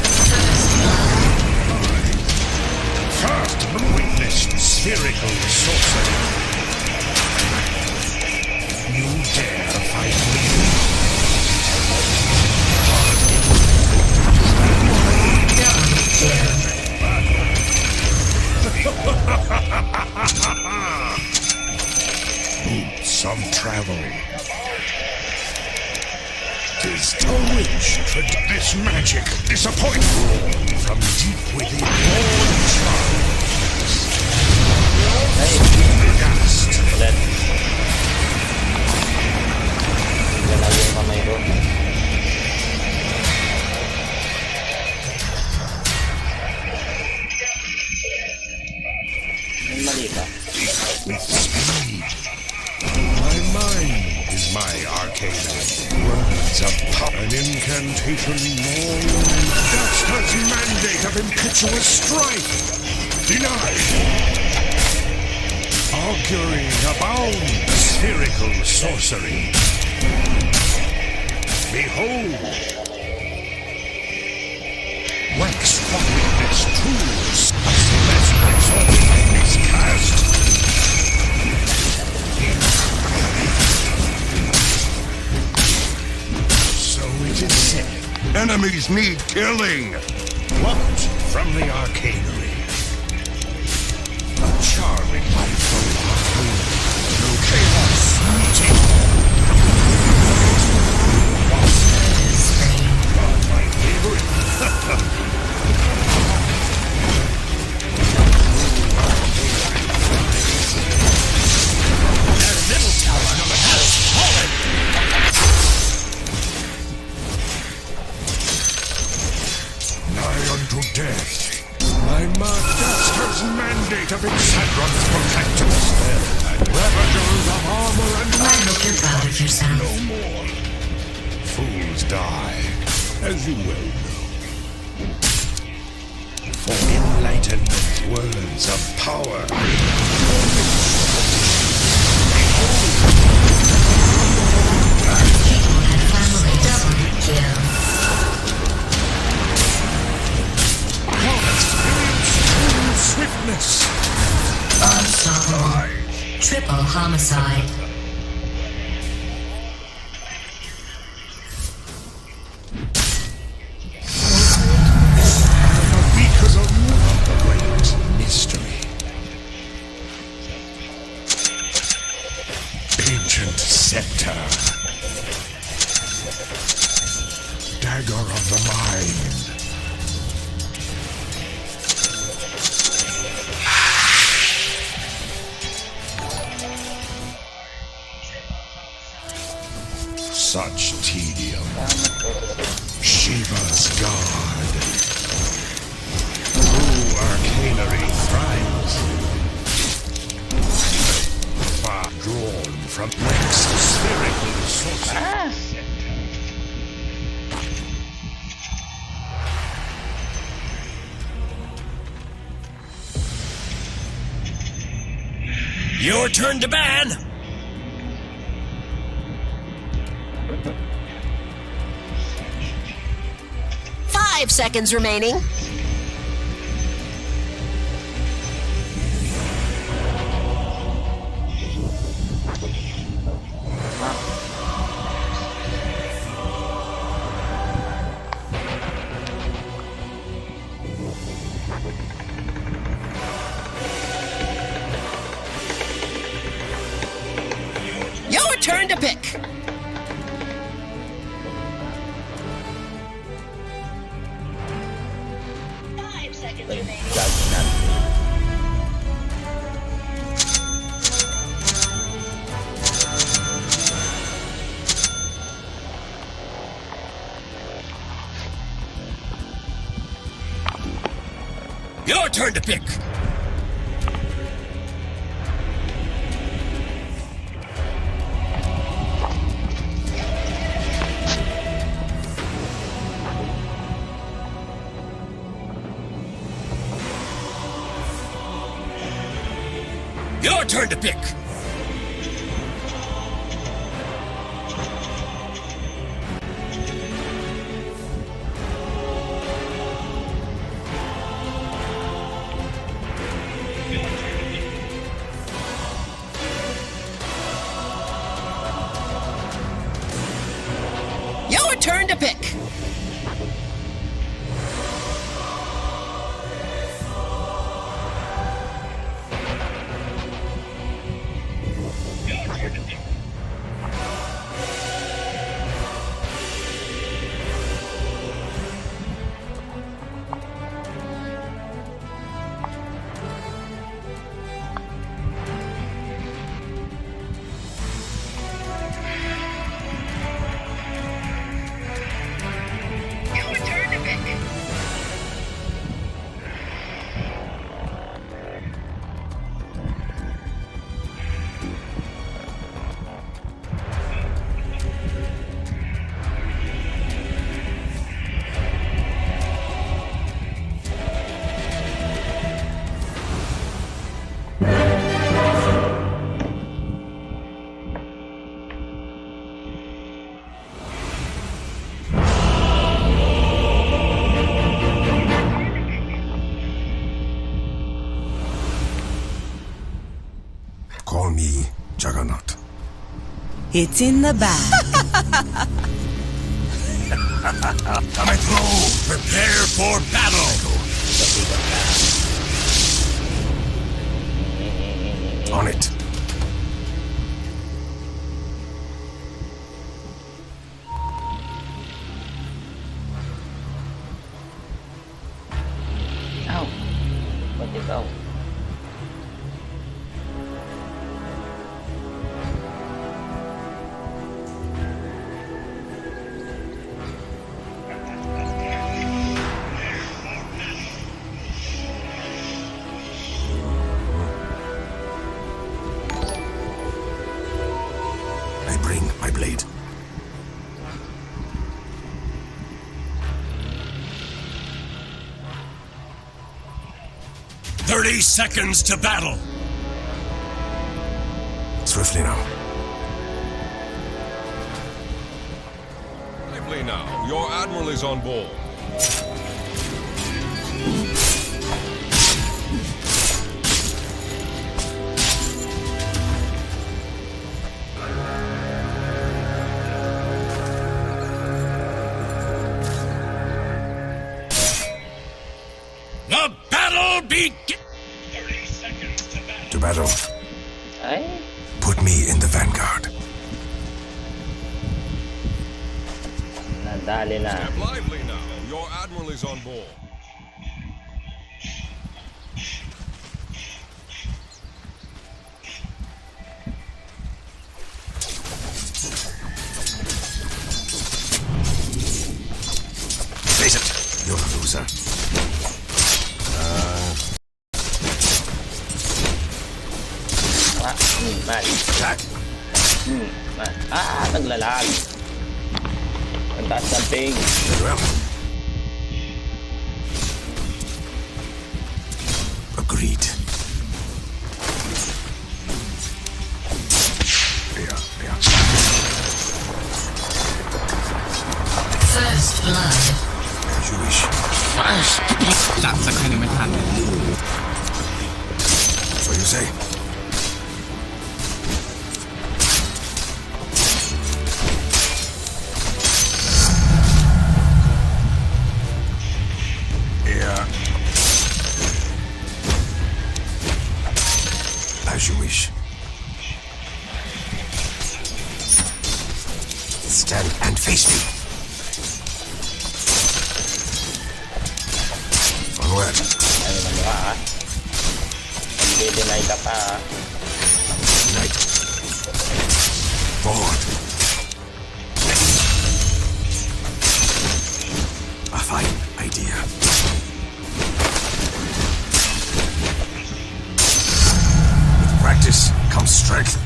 First witnessed spherical sorcery. You dare fight me? Boots of travel. 'Tis a witch could this magic disappoint from deep within all charms. Aghast. Ulit. Galaw yung kamay ko. May mali ba? With speed. My mind is my arcana. Words of power. An incantation long. Dexter's mandate of impetuous strife. Denied. Augury abound. Spherical sorcery. Behold. Wax witness tools. Is cast. So it is said. Enemies need killing. Plucked from the arcanery. A charming life from arcane. No chaos meeting. My favorite. Nigh unto death. My master's mandate of Isadron's protectors and ravagers of armor and I hope you're proud of yourself. no more. Fools die, as you well know. For enlightenment, words of power. Family double kill. Experience true swiftness. Unstoppable. Triple homicide. Because of great mystery. Ancient scepter. Dagger of the mind. Such tedium. Shiva's god. True arcanery thrives. Far drawn from next spherical sorcery. Your turn to ban! 5 seconds remaining. turn to pick. 5 seconds Like, remaining. judge natin. Your turn to pick. Your turn to pick. Your turn to pick. Your turn to pick. Call me Juggernaut. It's in the bag. My throw! Prepare for battle. On it. Ow! Ba't ikaw? I bring my blade. "30 seconds to battle." Swiftly now. Lively now. Your admiral is on board. The battle begins. 30 seconds to battle. To battle. Ay, Put me in the vanguard. nadali na. Step lively now. Your admiral is on board. Face it. You're a loser. Man. Attack. Man. Naglalag. Ang taas ng ping. Very well. Agreed. Yeah. First blood. As you wish. จับสักใครหนึ่งไม่ทัน So you say. Yeah. As you wish. Stand and face me. Onward. Ano na ba ha? Hindi-deny ka pa ha? Right. Forward. A fine idea. With practice comes strength.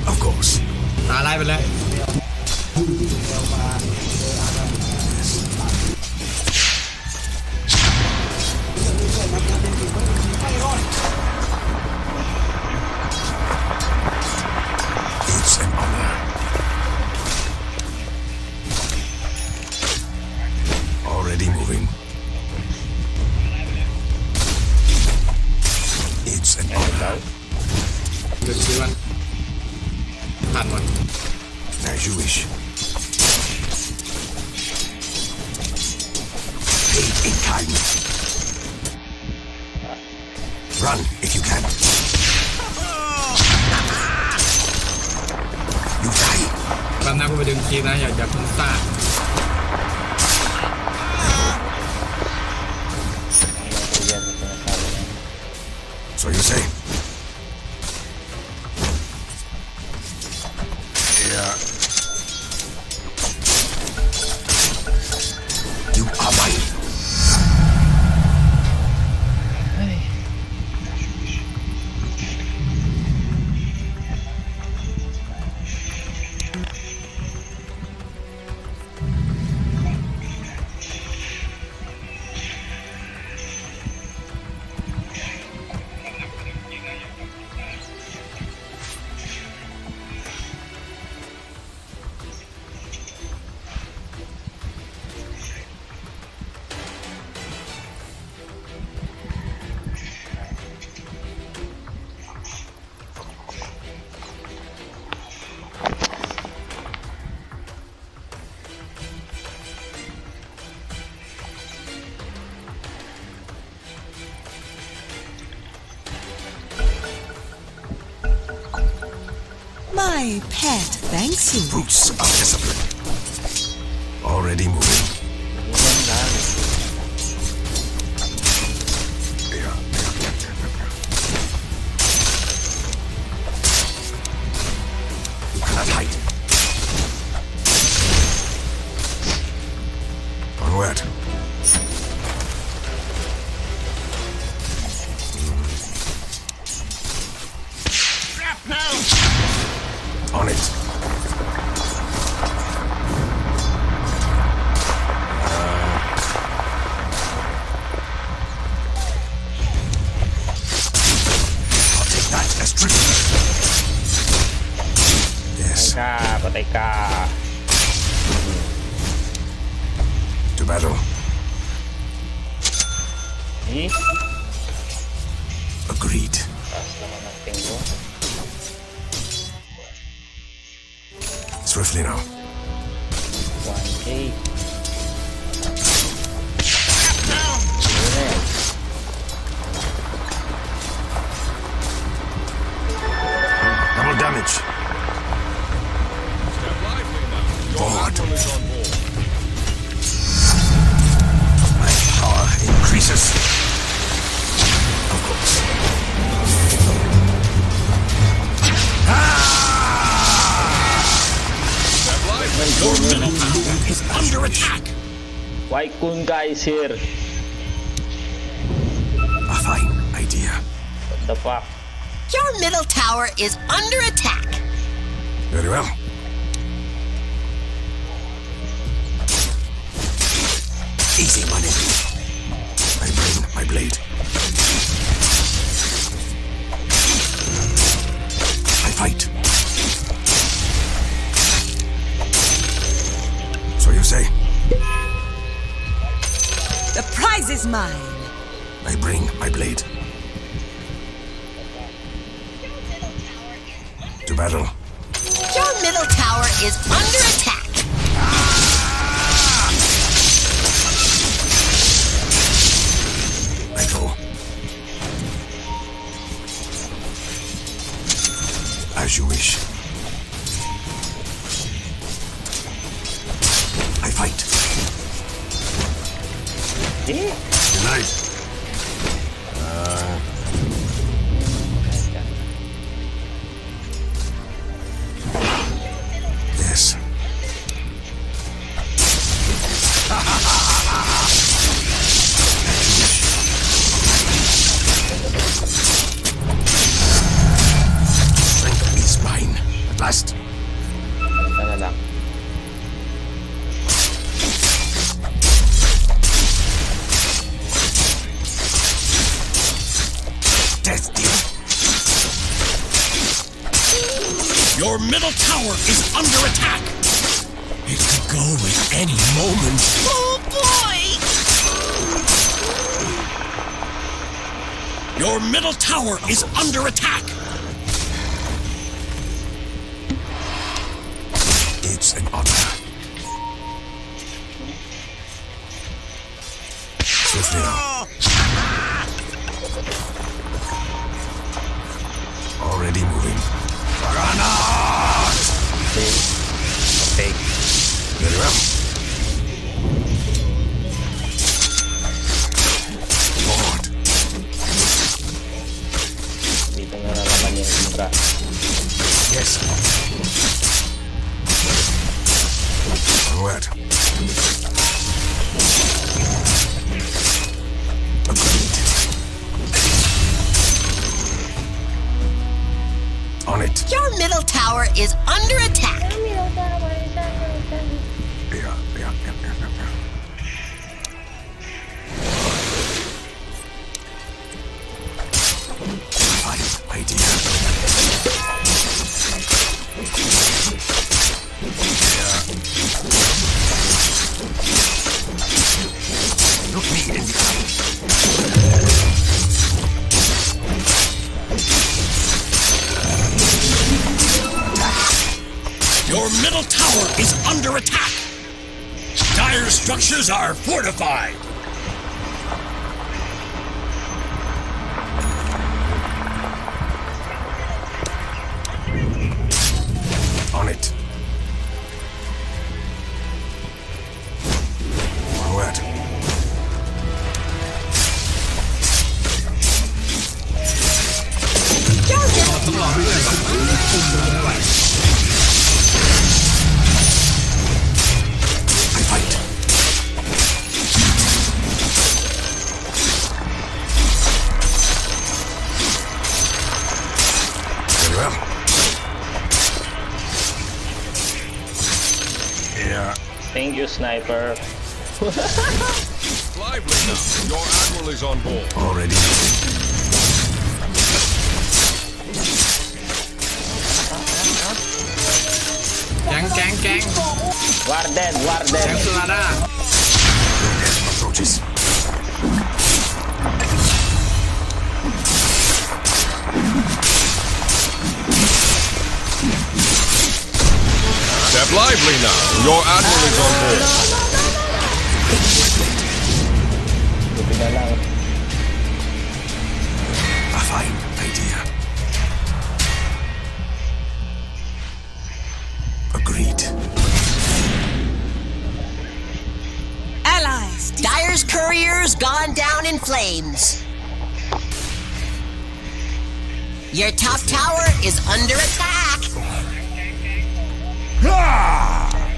Of course. ตาไล่ไปเลย It's an honor. Already moving. It's an honor. เดี๋ยวชี้มันผ่านหมด As you wish. Aid in kind. Run if you can. You die. แป๊บหน้ากูไปดึงคีย์นะอย่าเพิ่งซ่า So you say? Yeah. You are mine. My pet thanks you. Roots of discipline. Already moving. Yeah. You cannot hide. Onward. On it. I'll take that as tribute. Yes. Patay ka. To battle. Eh? Agreed. Taas naman ang tingko. Swiftly now. 1K. Double damage. Step lively now. Your Forward. admiral is on board. My power increases. Of course. Step lively. Your middle tower is under attack. Why Kun guys here? A fine idea. What the fuck? Your middle tower is under attack. Very well. Easy money. I bring my blade. I fight. So you say? The prize is mine. I bring my blade. To battle. Your middle tower is under attack. I go. As you wish. Tonight. Yes. Strength is mine. At last. Ito na lang. Death deal. Your middle tower is under attack. It could go at any moment. Oh boy! Your middle tower is under attack. It's an honor. Swiftly now. Already moving. Granat! Okay. Very well. Forward. Dito na naman yung Indra. Yes. Onward. Agreed. On it. Your middle tower is under attack. Yeah. Fine idea. Look me in the eye. Your middle tower is under attack. Dire structures are fortified. On it. Onward. I fight. Very well. Yeah. Thank you, Sniper. Lively now. Your admiral is on board. Already. Gang. Warden. Selada. Approaches. Step lively now. Your admiral is on board. Buti na lang. A fine idea. Agreed. Allies. Dire's courier's gone down in flames. Your top tower is under attack.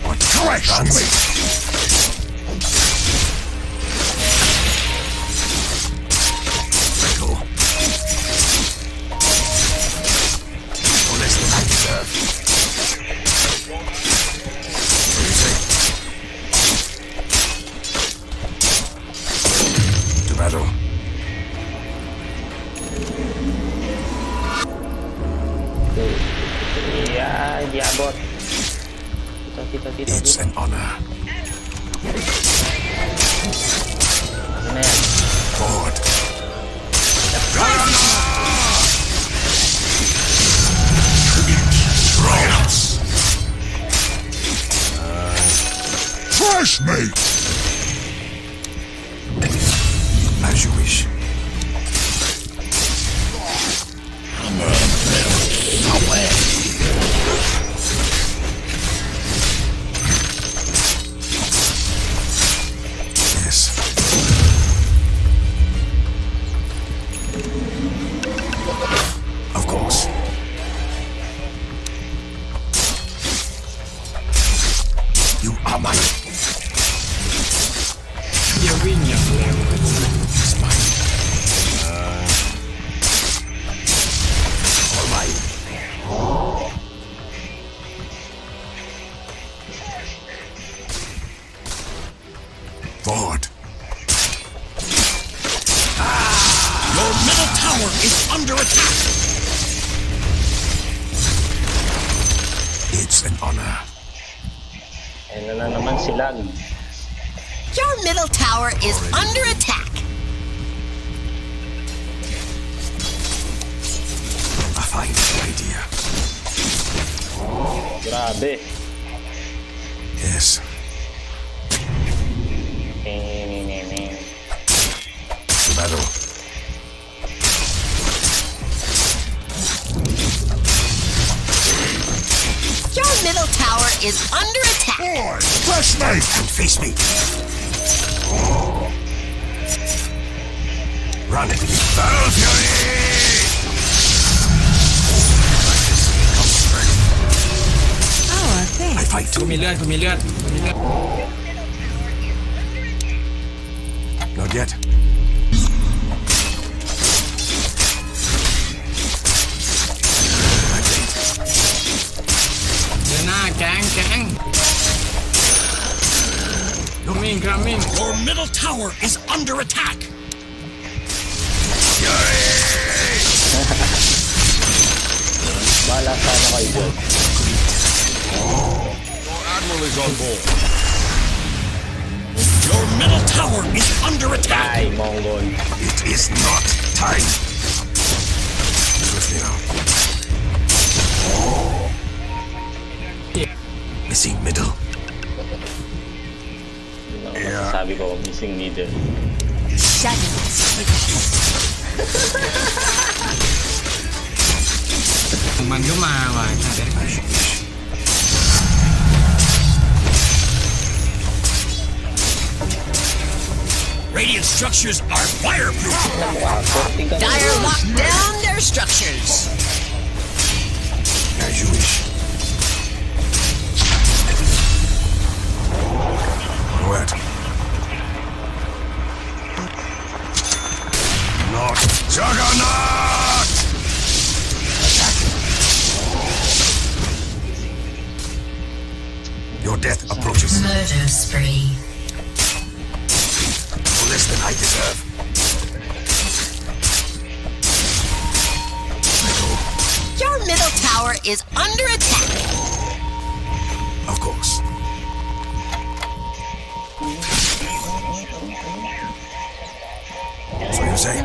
What crashed me? Go. No less than I deserve. What do you say? To battle. Yeah, hindi abot. Dito. It's an honor. Ano na yan? Forward. Riots. Trash mate. As you wish. Yes. วิ่งอย่างเร็ว All mine. Forward. Your middle tower is under attack. It's an honor. Ayun na naman si Lag. Your middle tower is under attack. A fine idea. Grabe. Yes. To battle. Your middle tower is under attack. Boy, fresh knife and face me. Run. Battle fury! Our I thanks. fight. กูมีเลือด Not yet. เดี๋ยวหน้าแกงcoming Your middle tower is under attack. Bala sana kayo dyan. Your admiral is on board. Your middle tower is under attack. Ay, Mongol. It is not time. Swiftly now. Missing middle. Yeah. Sabi ko, missing middle. Shadows.มันก็มาว่ะ Radiant structures are fireproof. Dire lock down their structures. As you wish. What? Not Juggernaut! Attack. Your death approaches. Murder spree. No less than I deserve. Your middle tower is under attack. Of course. So you say?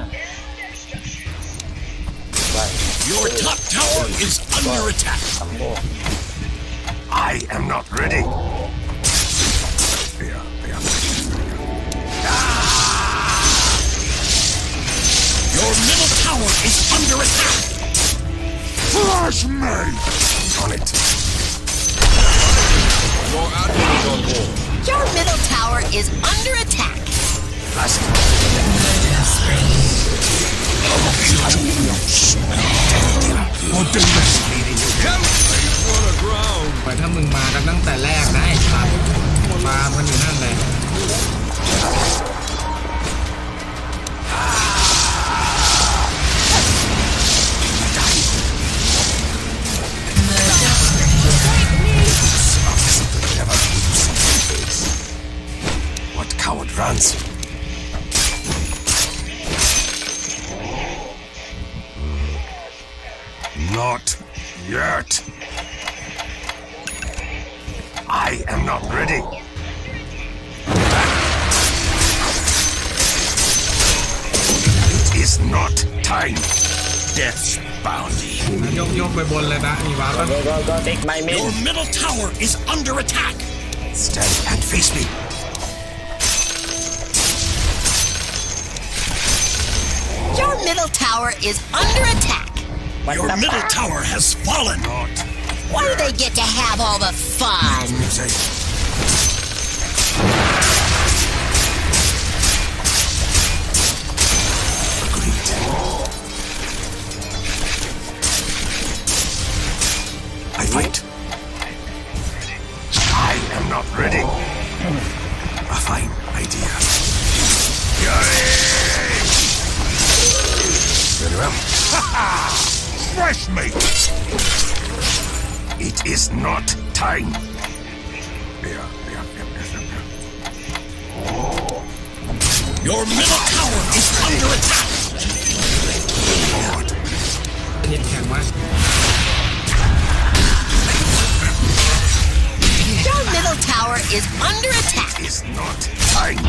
Your top tower is under attack. I am not ready. Your middle tower is under attack. Flash me! On it. Your admiral is on board. Your middle tower is under attack. Blast. Help me for the ground. ปล่อยถ้ามึงมากันตั้งแต่แรกนะไอ้สัตว์ฟาร์มกันอยู่นั่นเลย What coward runs? Not yet. I am not ready. It is not time. Death's bounty. ยกไปบนเลยนะมีวาร์ป Go, take my mid. Your middle tower is under attack. Stand and face me. Your middle tower is under attack. Your middle tower has fallen. Not Why do they get to have all the fun? music. Agreed. I fight. I am not ready. A fine idea. Fresh meat! It is not time. Your middle tower is under attack. เห็นแข็งมาก Your middle tower is under attack. It is not time.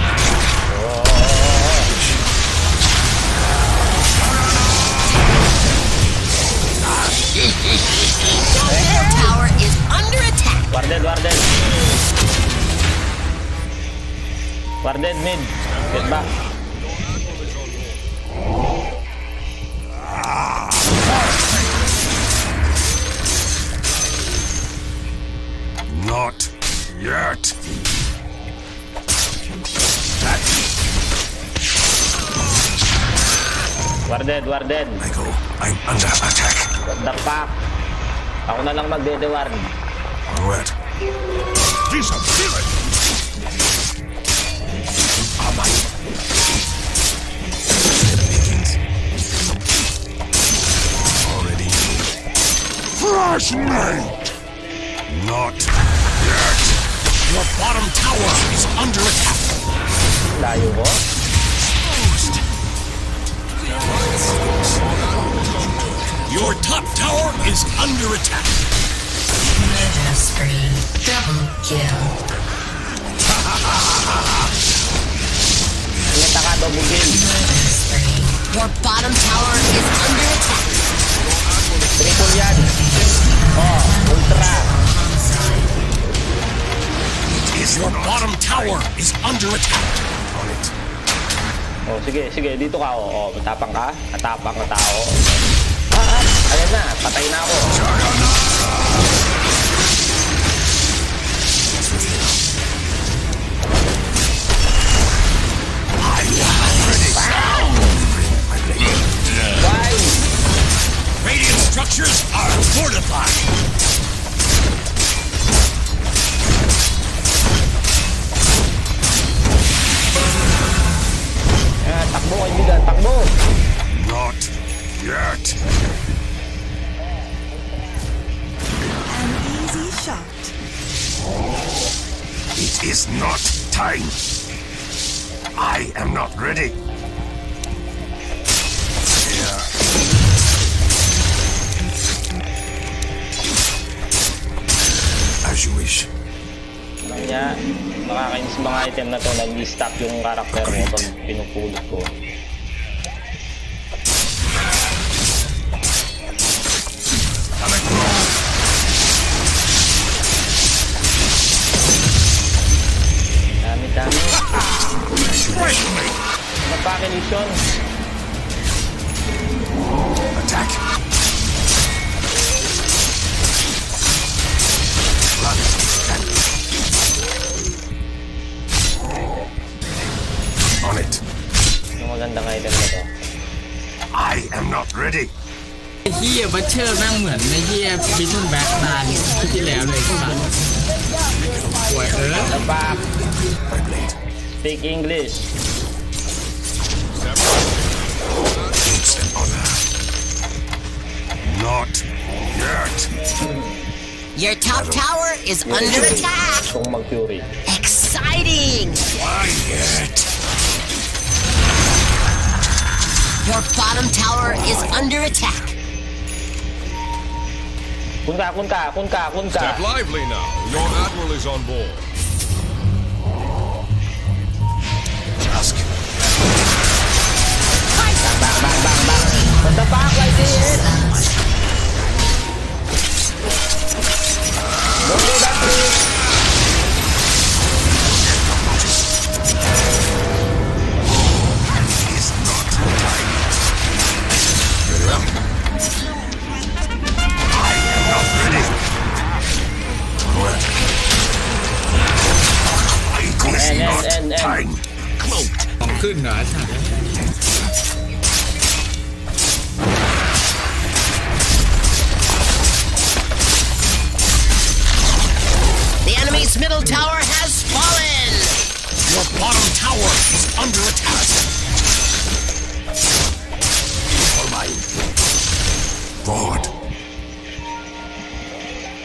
Your middle tower is under attack. Warded, warded. Warded mid. Get back. Not yet. Warded, warded. I go. I'm under attack. What the fuck? Ako na lang magdede-ward. What? Disappear it! Are my already fresh meat! Not yet! Your bottom tower is under attack. Layo ko. Your top tower is under attack. JerrJStream double kill. Ingita ka, double kill. JerrJStream. Your bottom tower is under attack. Triple yan. Oh, ultra. Your bottom tower is under attack. Oh, sige, sige. Dito ka, oh. Matapang ka. Matapang na tao. Ayan na. Patay na ako. Why? Radiant structures are fortified. Takbo, kaibigan. Takbo. Not yet! An easy shot. It is not time! I am not ready! As you wish. Kaya, nakakainis mga item na to. Nag-stack yung karakter mo pag pinupulot ko. Dami-dami. Napakilisyon. Attack! On it. Yung magandang item na to. I am not ready. ไอ้เฮียบัตเชอร์แม่งเหมือนไอ้เฮียบิทเทิลแบ็กนานที่แล้วเลยสัตว์สวยThe back. My blade. Speak English. It's an honor. Not yet. Your top tower is under attack. Kung mag-fury. Exciting! Why yet? Your bottom tower is under attack. Kun ka. Step lively now. Your admiral is on board. Ask. Bang. What the fuck like this? Don't do that, please. It's not time. Very well. I am not ready. What? It is not time. Come on. ของขึ้นเหรอสัตว์ The enemy's middle tower has fallen. Your bottom tower is under attack. All mine.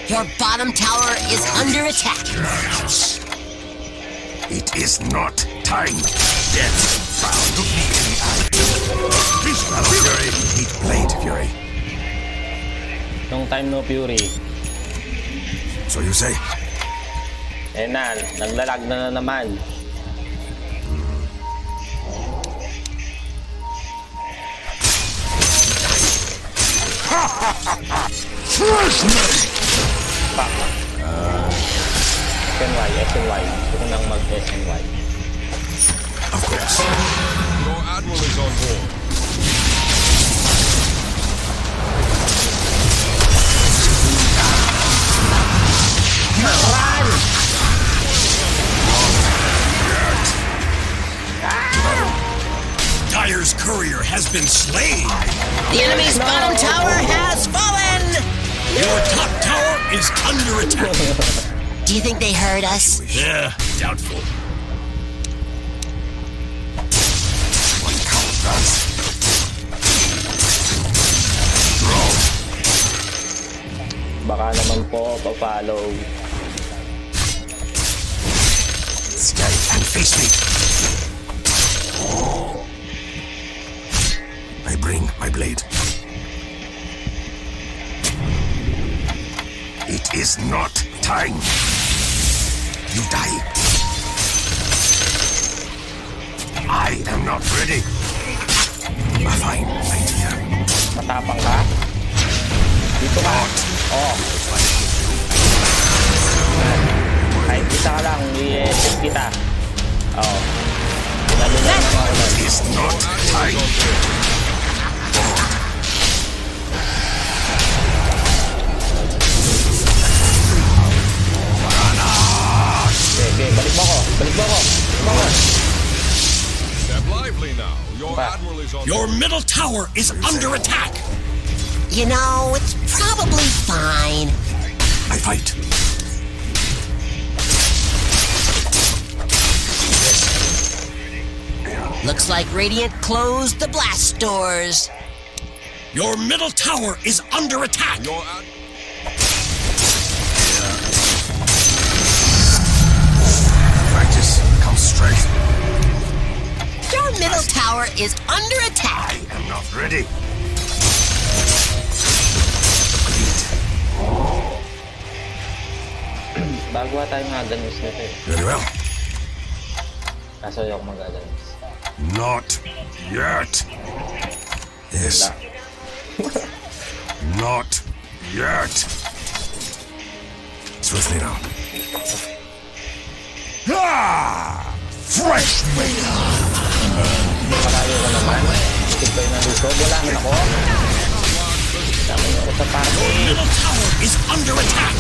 Your bottom tower is under attack. It is not time. Death found me in the eye. Fury, eat blade, Fury. Long time no Fury. So you say? Eh na, naglalag na naman. SNY. Gusto ko nang mag-SNY. Of course. Your admiral is on board. Dire's courier has been slain. The enemy's bottom tower has fallen. Your top tower is under attack. Do you think they heard us? Yeah, doubtful. One count does. Baka naman po pa-follow. Stay and face me. I bring my blade. It is not time. You die. I am not ready. A fine idea. Matapang ka? Dito ka. Oh. Kahit kita ka lang, i-set kita. Oh. Lalo na yung mga ulan. It is not time. Okay, balik mo ko. Balik mo ko. Step lively now. Your admiral is on board. Your middle tower is under attack. You know, it's probably fine. I fight. Looks like Radiant closed the blast doors. Your middle tower is under attack. Your Practice comes straight. Your middle tower is under attack. I am not ready. Bago tayo mag-aganis nito eh. Very well. Kaso ayoko mag-aganis. Not yet. Yes. Not yet. Swiftly now. Ah! Fresh meat! Pakayo ko naman. Isip kayo na dito. Wala naman ako. Tama niyo ako sa party. Your middle tower is under attack.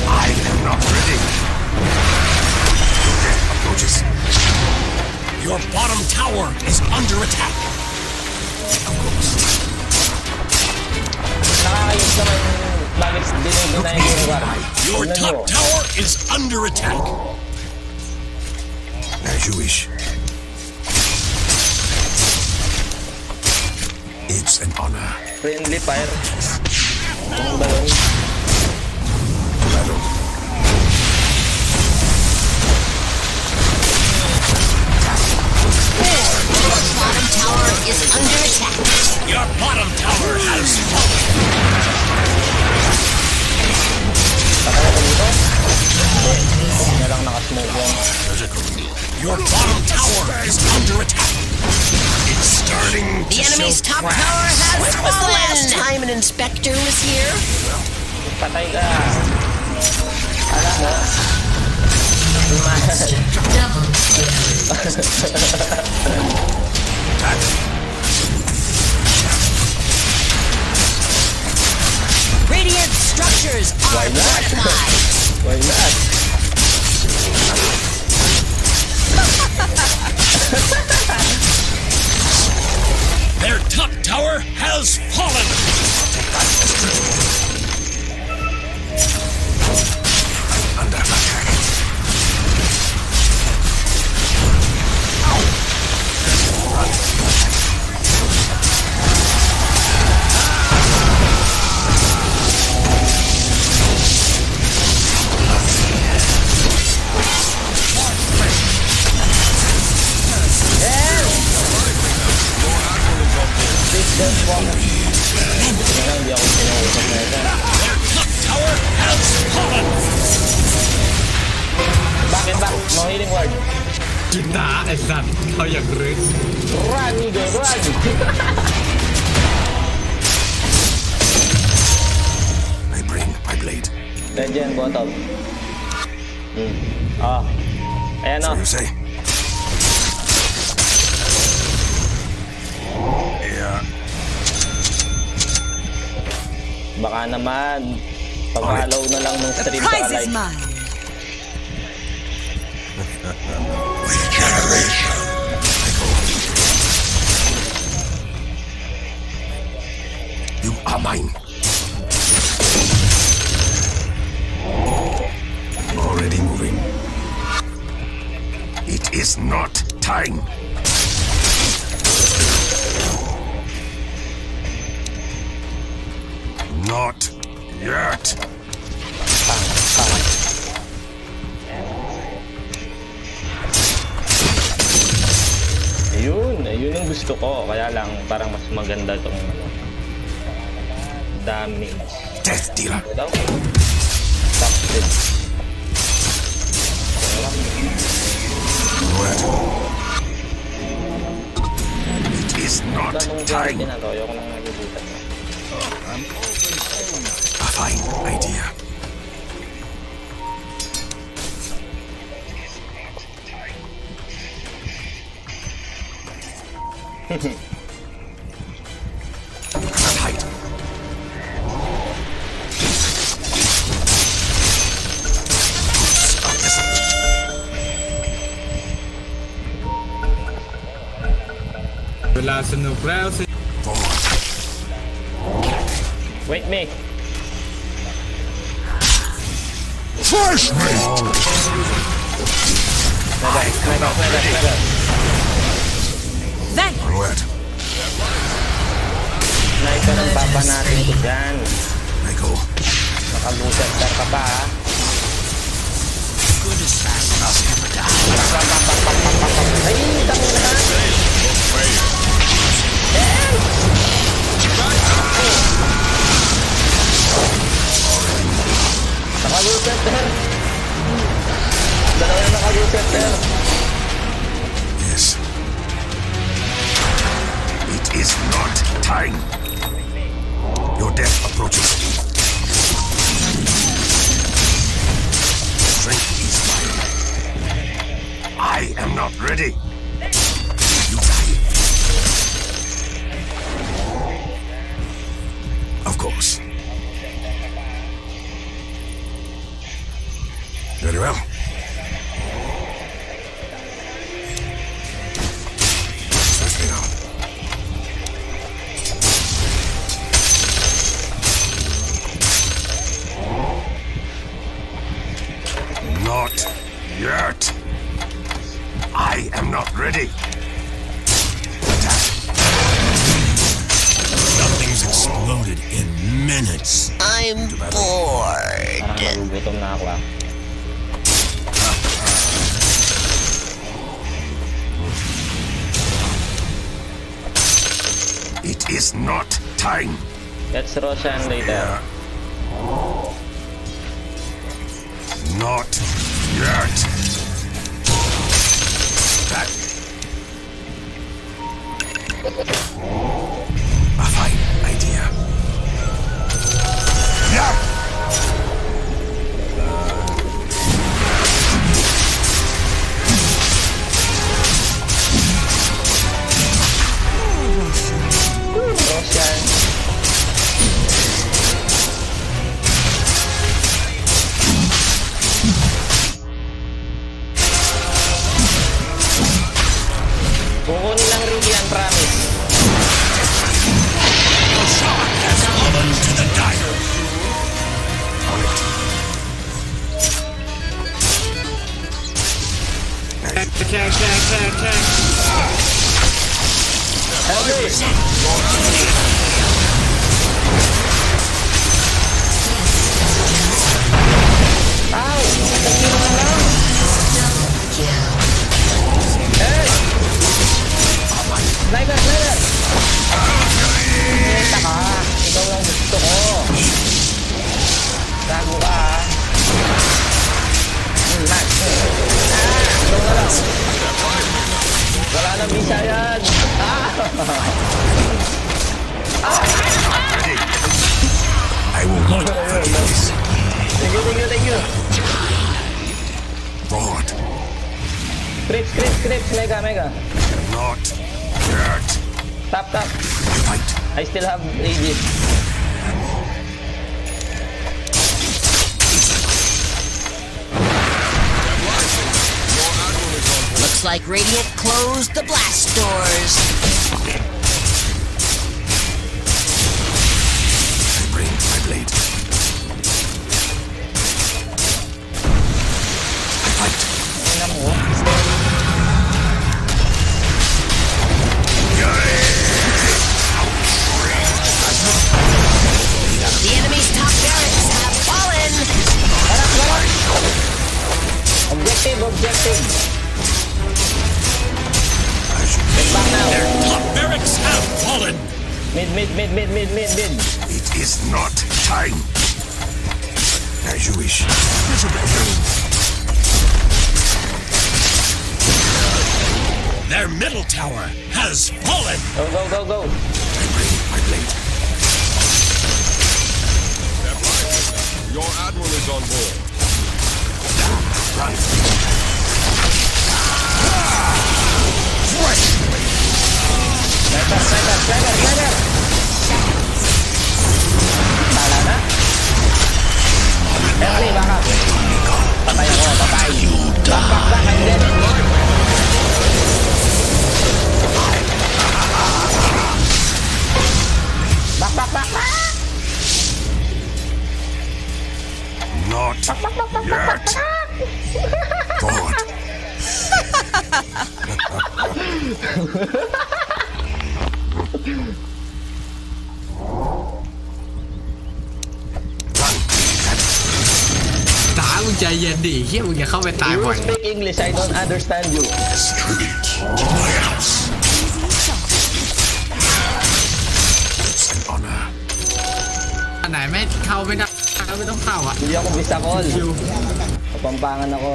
I am not ready. Death approaches. Your bottom tower is under attack. Of course. Nakakayos naman lagi dinigin na yung lugar. Your top tower is under attack. As you wish. It's an honor. Friendly fire. Yung balon. Battle. Bottom tower is under attack. Your bottom tower has fallen. Patay ko dito. Hindi na lang nakasmoke yan. Your bottom tower is under attack. It's starting The enemy's top tower has fallen. When was the last time an inspector was here? Patay ka. Alam mo. Radiant structures are fortified. Why not? Their top tower has fallen. under attack. ako. Hindi ako pinausap na ito. Tower has fallen. Bakit ba? No healing word. Kitaไอ้สัตว์เขาอยากรึก Run, nigga, run! I bring my blade. Legend, bottom. Ah. Ayan o. So you say? Yeah. Baka naman, pag-follow na lang ng The stream prize sa is live. mine. Regeneration. You are mine. Already moving. It is not time. Not yet. Yun yung gusto ko. Kaya lang, parang mas maganda tong damage. Death dealer. Daw. Toxic. What? It is not time. Ayoko nang nagugutan. A fine idea. Hide.เวลาสนุกแล้วสิ Forward. Wait me. Flash me! Thank Onward. Sniper ang papa natin ito dyan. I go. Nakaluset ka pa ha. Ay, tango na ha. Nakaluset sir. Dalawa na nakaluset sir. Yes. It is not time. Your death approaches. Strength is mine. I am not ready. You die. Of course. Very well. Search me now. Not yet. I am not ready. Attack. Nothing's exploded in minutes. I'm bored. Parang nagugutom na ako ah. It is not time. Let's Roshan later. Not yet. That. A fine idea. Yeah. Roshan. Kukunin lang rin yan, promise. Fallen to the dire. On it. Check. Heavy. Ow! Nagkino na lang. Hey! Sniper! nabisa yan. I will not forget this. Thank you. Forward. Creeps, mega. Not yet. Tap. Fight. I still have Aegis. Looks like Radiant closed the blast doors. I bring my blade. I fight. The enemy's top barracks have fallen. Objective. Their top barracks have fallen. Mid. It is not time. As you wish. Their middle tower has fallen. Go. I bring my blade. Your admiral is on board. Run. Sniper. Tala na. Henry, baka. Patay ako. Back. I'm dead. Back. Not yet. Forward.ตามึงใจเย็นดิเฮียมึงอย่าเข้าไปตาย You บ่อย speak English, I don't understand you. Street to my house. It's an honor. อันไหนไม่เข้าไม่ได้ไม่ต้องเข้าอ่ะ Hindi ako bisa call. ชิว Kapampangan ako.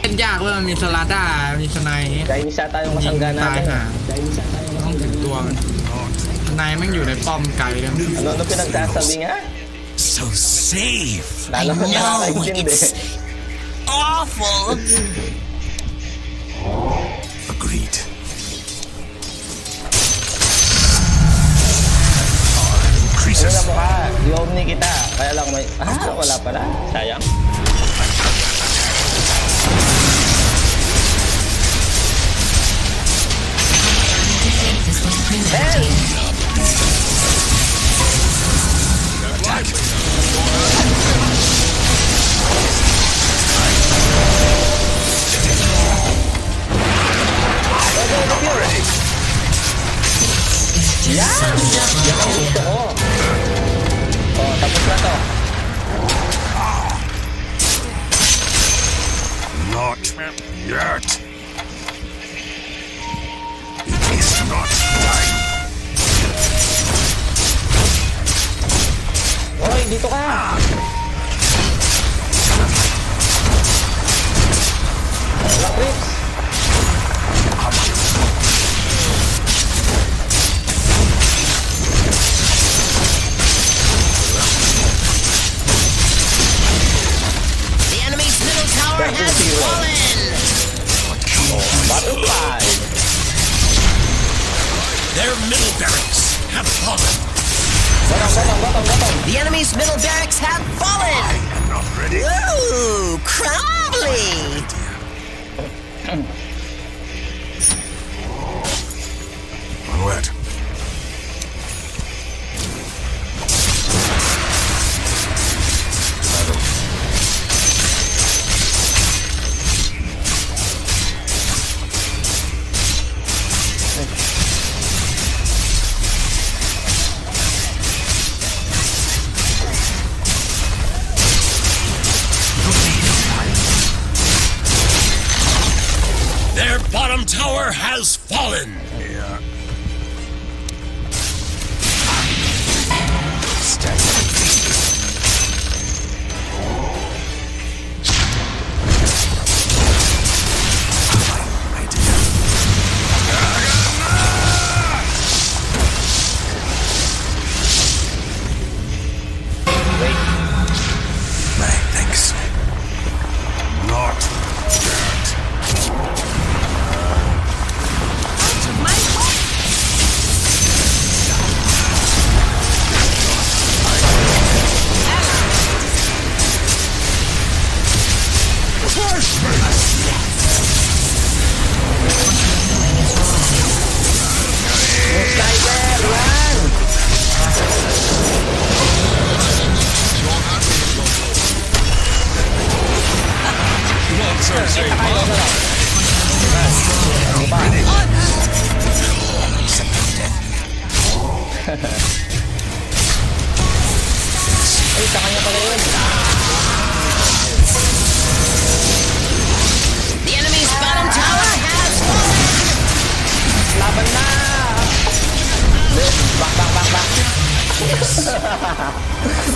เป็นยากเลยมันมีสลาด้ามีสไน Chinese yata yung ยิง kasangga ตาย natin. ห่าต้องถึงตัวมันสไนแม่งอยู่ในป้อมไกลเลย Ano pinagsasabi nga? So safe. Lalo ko know, nakakaintindi. it's awful. Agreed. Ano Increases. na mukha? I-omni kita. Kaya lang may... wala pala. Sayang. Gusto ko. Tapos na to. Not yet. It is not time. Hoy, dito ka! Wala, Crips. The enemy's middle tower has fallen. Battle 5. Their middle barracks have fallen. Bottom. The enemy's middle barracks have fallen. I'm not ready. Ooh, crumbly. Onward. Their bottom tower has fallen. Yeah.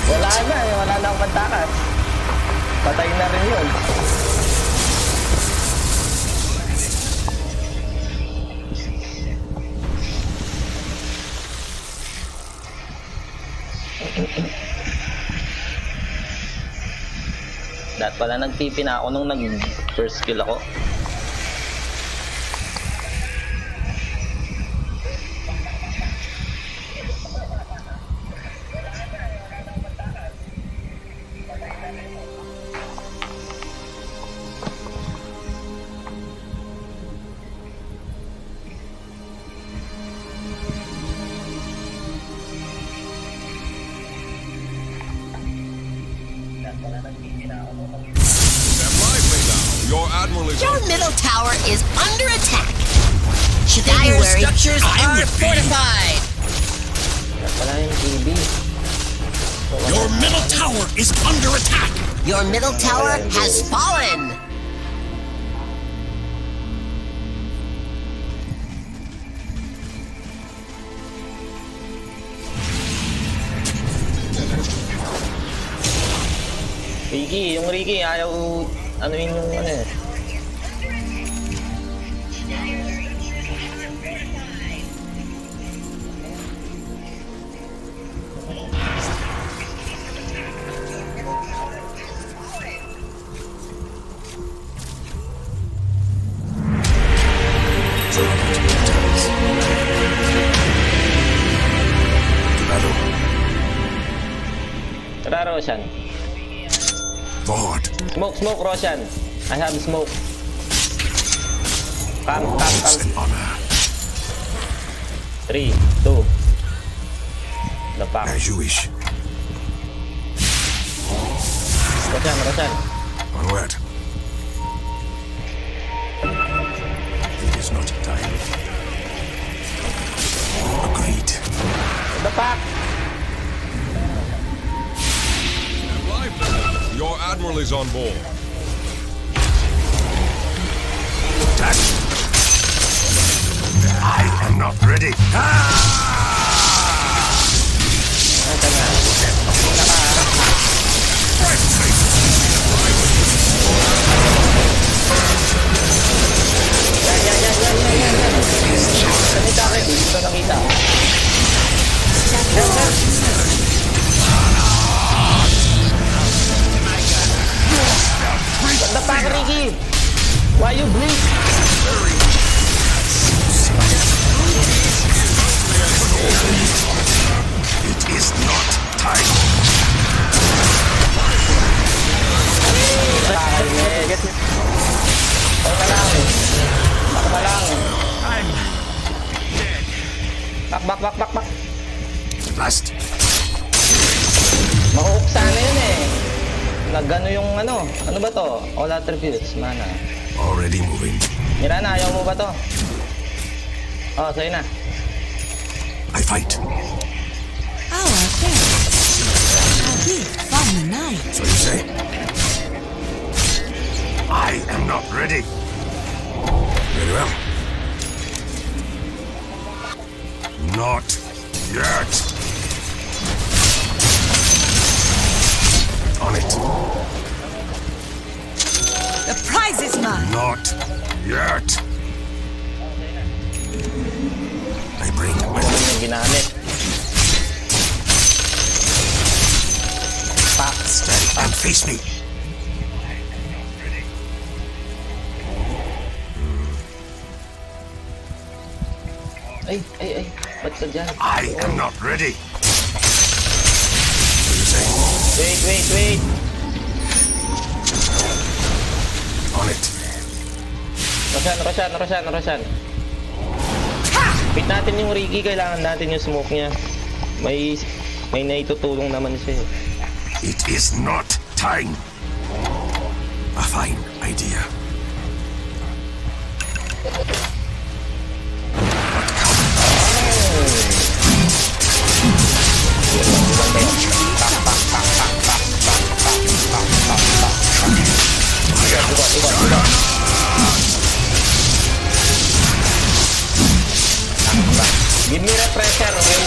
Wala na akong pantakas. Patay na rin yun. Dapat pala nagpipina ako nung nag-first kill ako. Your admiral is Your middle tower is under attack. Don't Dire worry, structures I'm are with you. fortified. Wala yung TV. Your middle tower is under attack. Your middle tower has fallen. Yung Ricky, ayaw, ano yung ano eh. Tara, Roshan. Forward. Smoke, Roshan. I have smoke. Come. It's an honor. 3, 2. The pack. As you wish. Roshan. Onward. It is not time. Agreed. The pack. Your admiral is on board. Attack. I am not ready. Dito nakita. What the fuck, Ricky? Why you bleed? It is not time. Bak. Blast. Mauksa na yun eh. Nagano yung ano ba to? All attributes, mana. Already moving. Mirana, ayaw mo ba to? Oh, sa'yo na. I fight. Our parents. A gift from the night. So you say? I am not ready. Very well. Not yet. On it. The prize is mine. Not yet. I bring weapons. Yung ginamit. Stand and face me. Ay. Ba't ka dyan? I am not ready. So you say? Wait. On it. Roshan. Pit natin yung Ricky, kailangan natin yung smoke niya. May naitutulong naman siya eh. It is not time. A fine idea. Give me refresher, okay?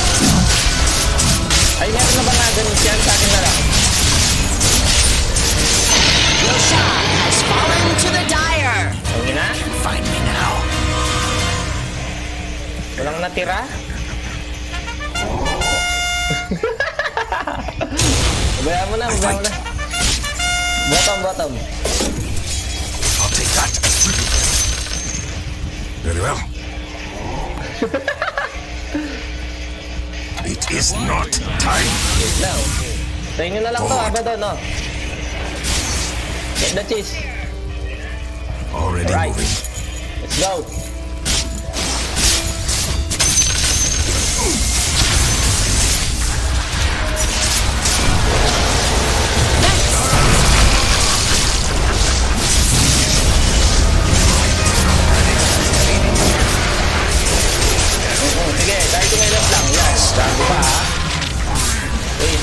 natira? Bayaan mo na. Bottom. I'll take that. Very well. It is not time. Wait lang. Sa inyo na lang to, Abaddon, no? Get the cheese. Already Right. moving. Let's go. Sige, dahil tumilap lang. Yes, bago pa ha. Wait.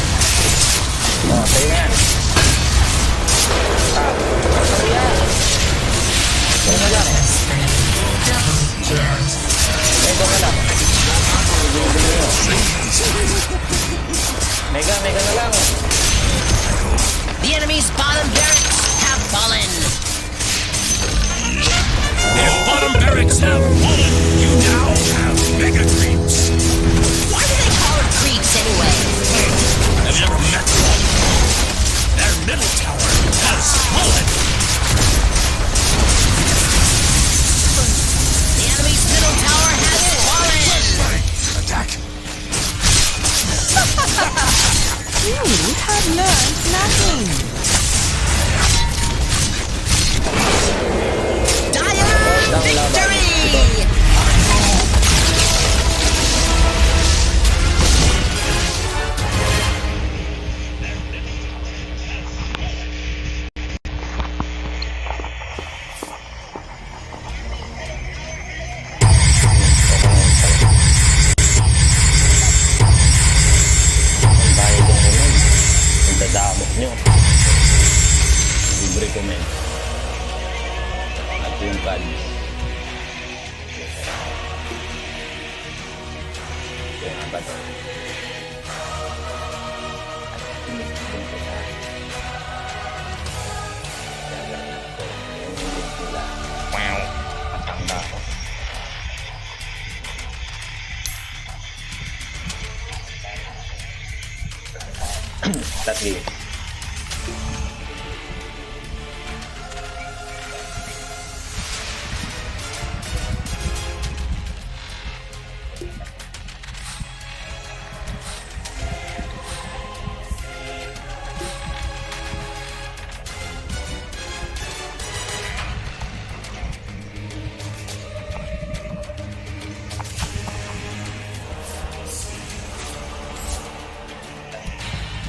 Sa'yo na yan. Sa'yo yan. Sa'yo na lang. Mega na lang. Mega na lang. The enemy's bottom barracks have fallen. Their bottom barracks have fallen. You now have mega creeps. Why do they call them creeps anyway? Have you ever met one? Their middle tower has fallen. The enemy's middle tower has fallen. Attack. You have learned nothing. Dire victory! Dadamot nyo. Libre comment. At yung cards. Kaya nga ba ito? Matanda ako. That game.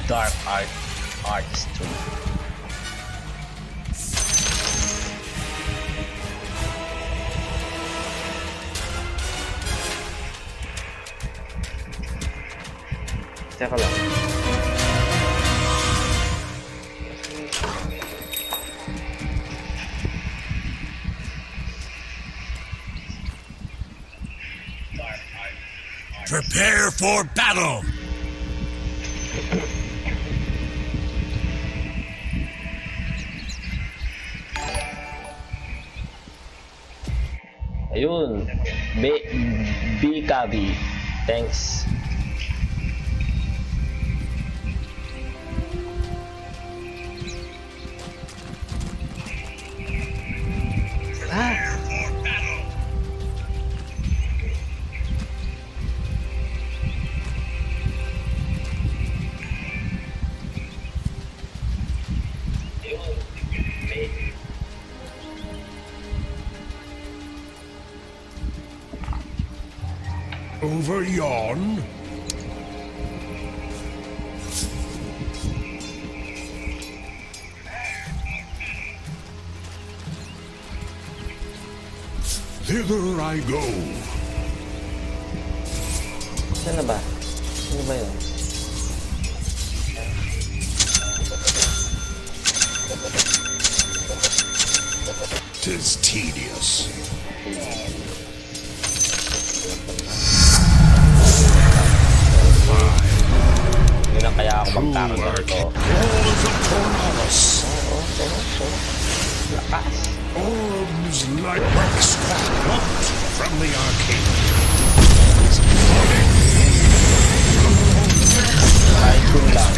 Dark artistry. Teka lang. Prepare for battle. Ayun. BKB. Thanks. Over yon. Thither I go. Saan na ba? Ano ba yun? Tis tedious. Hindi na kaya ako magkaroon na ito. Lakas. Orbs like wax plucked from the arcane. Tycoon lang.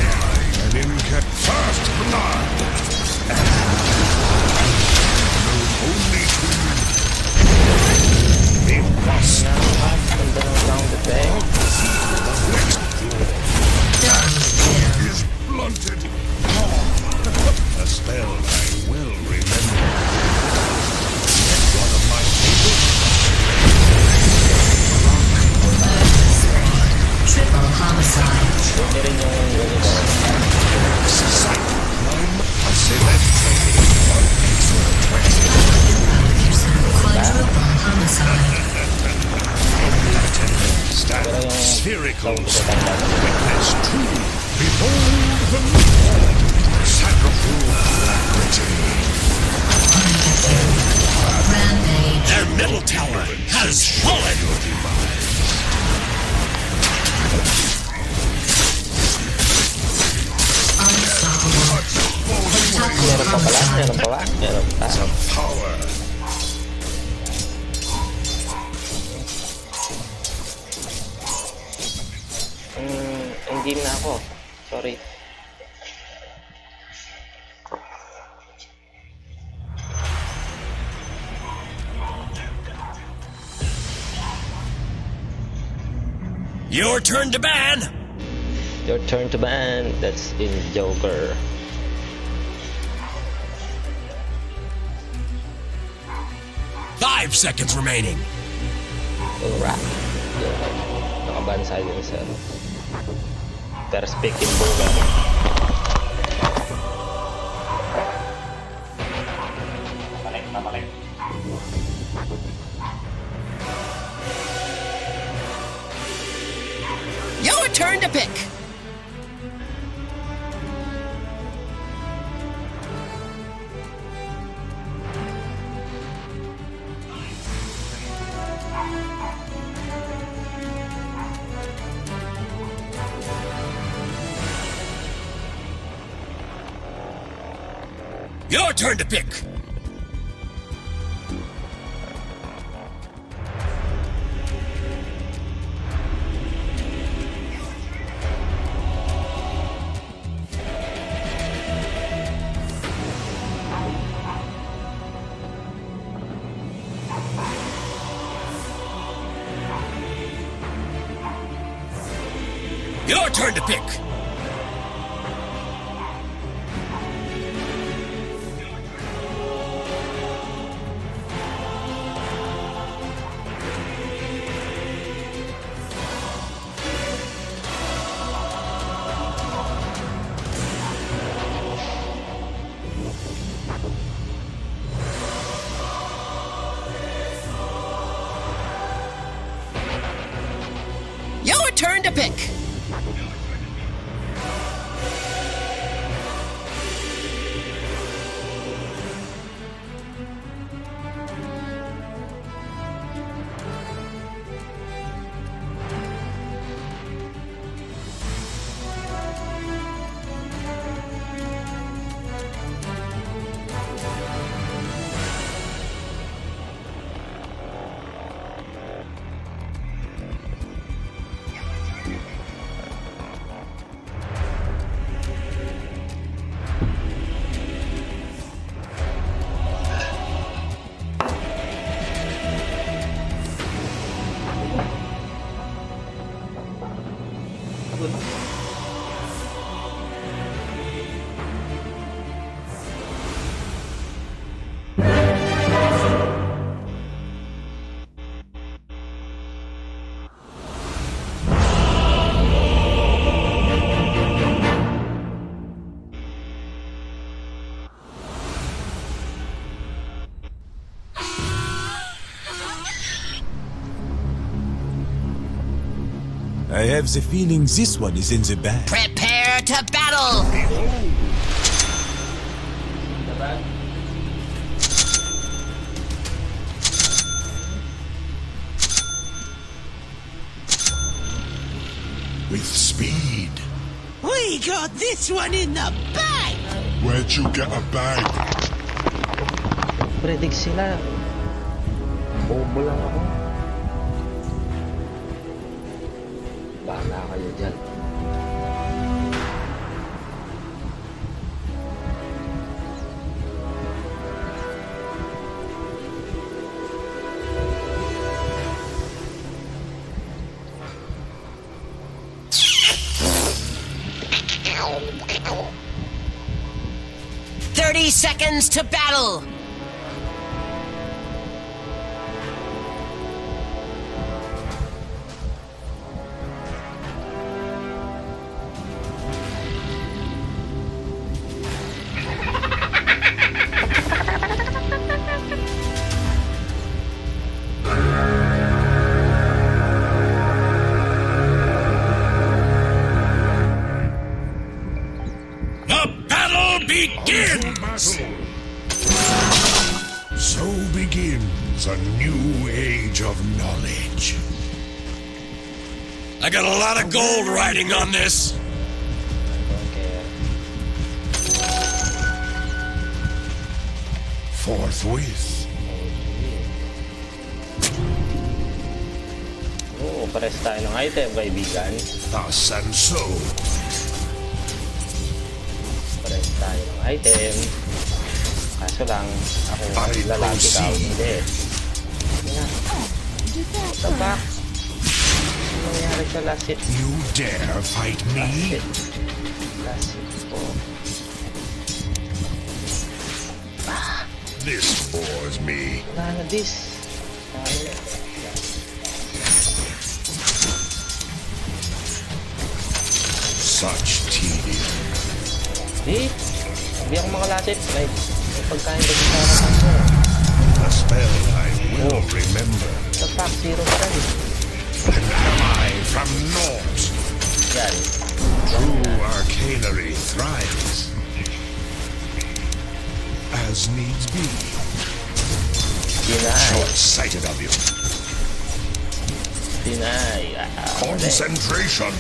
An incat first blood. Known only to you. It was Ganda ng sound effect. is blunted. A spell I will remember. One of my Triple homicide. Pwede rin yung ganito. Quadruple homicide. Spherical witness true. Behold the moon. Sacral alacrity. Rampage. Their middle tower has fallen. Unstoppable. Meron pa pala? Meron pa ba? Meron pa. Power. Hindi na ako. Sorry. Your turn to ban. Your turn to ban. That's in Joker. Five seconds remaining. Alright. Nakaban silencer. Perspective Boga. Namalik. Your turn to pick. Your turn to pick. Your turn to pick. Your turn to pick. I have the feeling this one is in the bag. Prepare to battle. With speed. We got this one in the bag! Where'd you get a bag? Predict sila. Bobo lang ako. Bahala kayo dyan. Seconds to battle. So begins a new age of knowledge. I got a lot of gold riding on this. Forthwith. Oo, pares tayo ng item, kaibigan. Thus and so. Pares tayo ng item. Kaso lang, ako lalaki ka, hindi. What the fuck? Ano nangyari sa last hit? You dare fight me? Last hit po. This bores me. Wala na this. Such tedium. Hindi ako makalapit. May pagkain ba dito ako? A spell I will remember. The fact, zero strike. And am I from naught? Yan. True arcanery thrives. As needs be. Short-sighted of you. Deny. Concentration.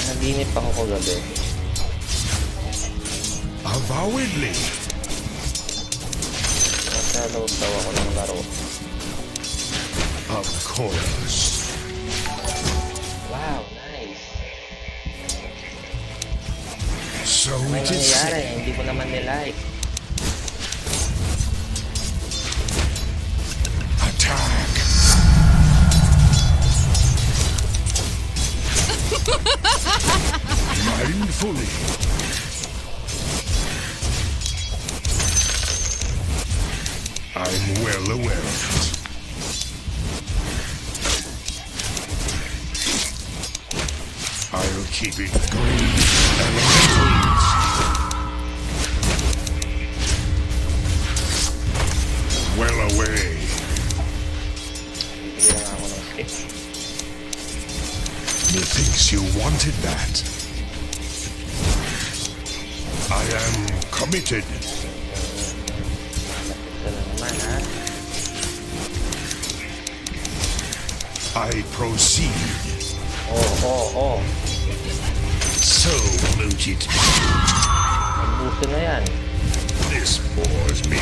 Naginip ako kagabi. Avowedly. Nasalaw daw ako ng laro. Of course. Wow, nice. So Ano it is nangyayari? said. Hindi ko naman nilike. Attack. Mindfully. I'm well aware of it. I'll keep it green elementals. Well away. Bigyan ako ng skip. Methinks you wanted that. I am committed. Ito na naman, ha? I proceed. Oh. So mooted. Ang buso na yan. This bores me.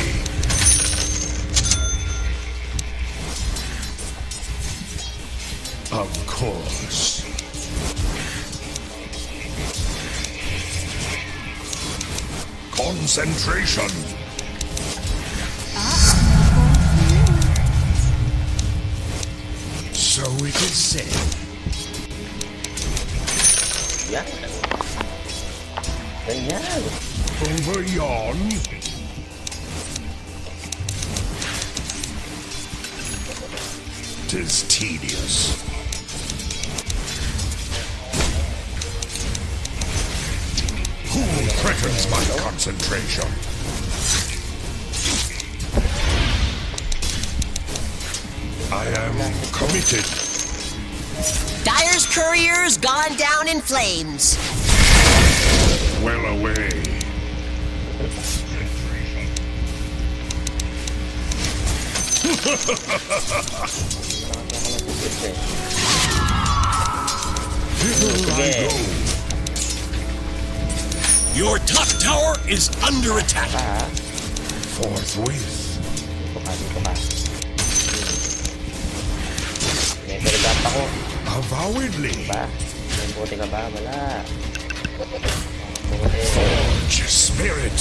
Of course. Concentration. So it is said. Yan. Ganyan. Over yon. Tis tedious. Who threatens my concentration? I am committed. Dyer's courier's gone down in flames. Well away. Hither I go. Your top tower is under attack. Forthwith. Dito ka. May kargat ako. Avowedly. Ba? May buti ka ba? Wala. Forge spirit.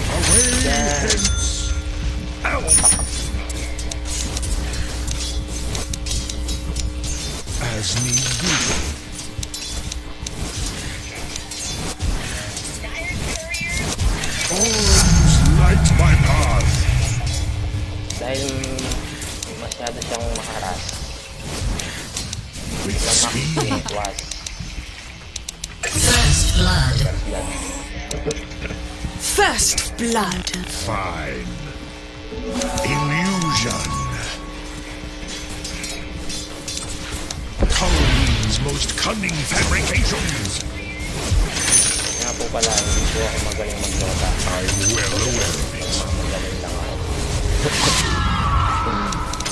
Away hence. As need be. Arms light my path. Dahil masyado siyang makaras. With speed. Was. First blood. First blood. Fine. Illusion. Halloween's most cunning fabrications. Nga po pala, hindi po ako magaling mag-Dota. I'm well aware of it. Magaling lang ako.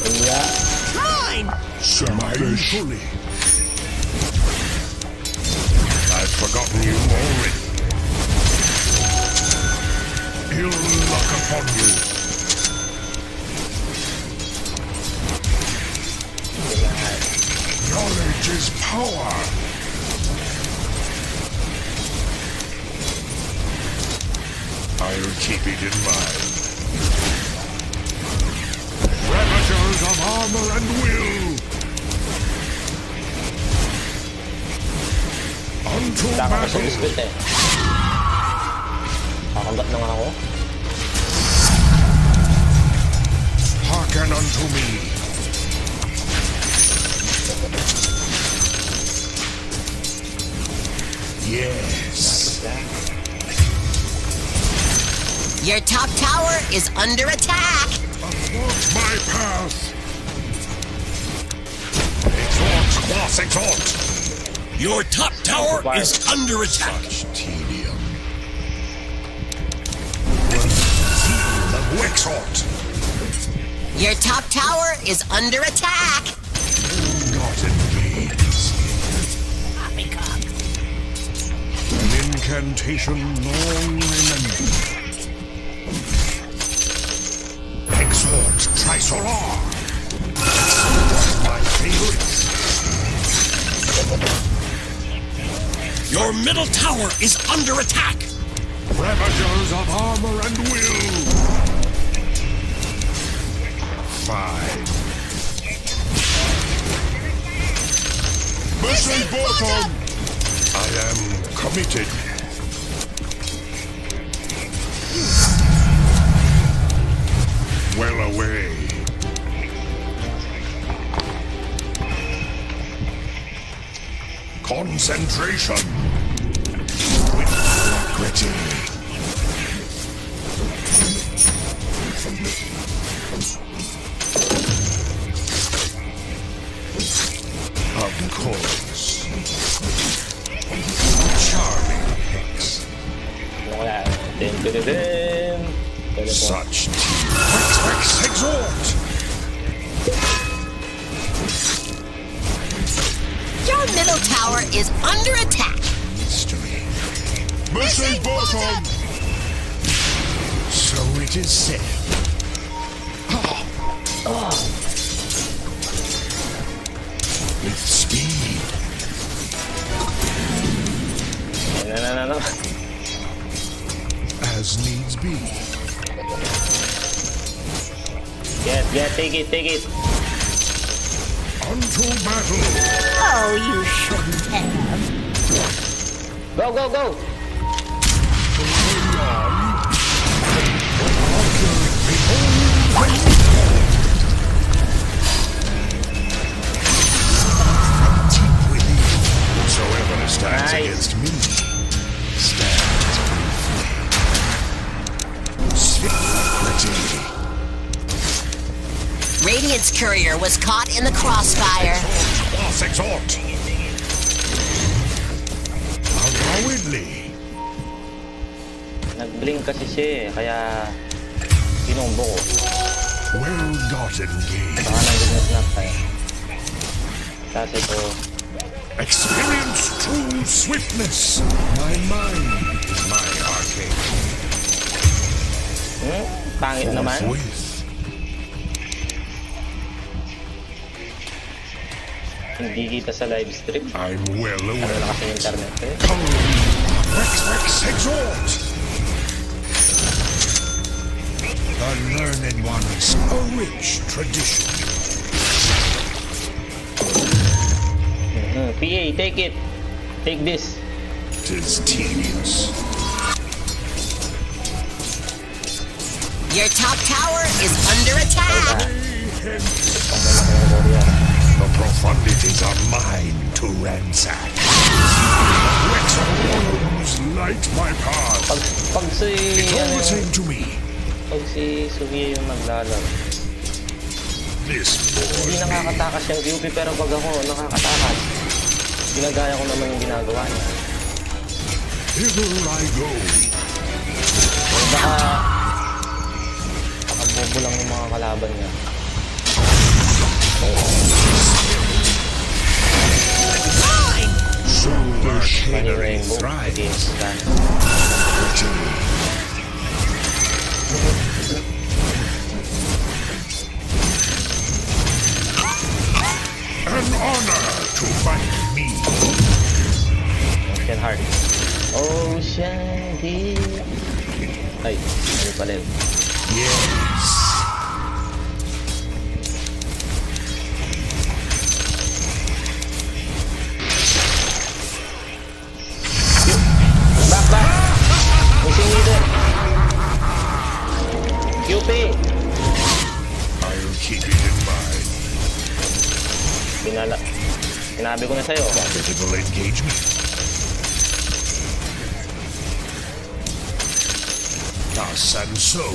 Kaya, Surmise fully. I've forgotten you already. Ill luck upon you. Knowledge is power. I'll keep it in mind. Ravagers of armor and will. Unto wala ka pa sa battle. biscuit eh. Kakagat na nga ako. Hearken unto me. Yes. Your top tower is under attack. Athwart my path. Exhort, quas exhort. Your top tower is under attack. Such tedium. Zeal of exhort. Your top tower is under attack. Forgotten gains. An incantation long remembered. Exhort Trisolar. My favorites. Your middle tower is under attack. Ravagers of armor and will. Fine. Mission bottom. I am committed. Well away. Concentration. With alacrity. Of course. Charming hex. Wala. Din. Such Vex exhort. Your middle tower is under attack. Mystery. Mission bottom. So it is said. With speed. No. As needs be. Get, take it. Unto battle. Oh, you shouldn't have. Go! Whosoever stands Nice. against me stands briefly. Alacrity. Radiant's courier was caught in the crossfire. Quas exhort. Avowedly. Nag-blink kasi siya eh, kaya pinumbo ko. Well-gotten gains. Baka nag-snap pa eh. Tapos ito, Experience true swiftness. My mind is my arcane. pangit naman. Forthwith. Hindi kita sa live stream. I'm well Ano aware. na kasi yung internet ko eh. Rex exhort! The learned ones, a rich tradition. PA, take it. Take this. Tis tedious. Your top tower is under attack. The profundities are mine to ransack. Rex worms light my path. Pag si... It's all the same to me. Pag si Sugi yung naglalaro. This Hindi board nakakatakas yung QP pero pag ako nakakatakas, ginagaya ko naman yung ginagawa niya. hither I go. Baka bobo lang yung mga kalaban niya. So the Funny chivalry rainbow thrives. against that. An honor to fight me. Ocean Heart. Ocean Deep. Ay, ano pala yun? Yes. Back! Missing leader. QP. I'll keep it in mind. Sinabi ko na sa'yo. Profitable engagement. Thus and so.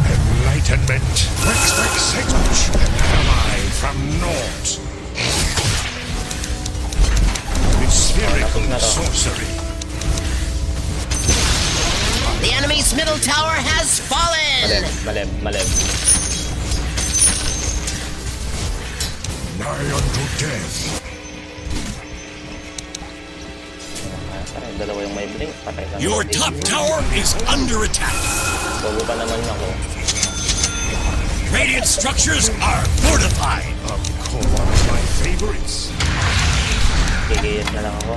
Enlightenment. Rex Exhort. An ally from North. With spherical sorcery. The enemy's middle tower has fallen. Maleb. Nigh unto death. Dalawa yung may blink. Patay na. Your top tower is under attack. Bobo pa naman ako. Radiant structures are fortified. One of my favorites. Gigayat na lang ako.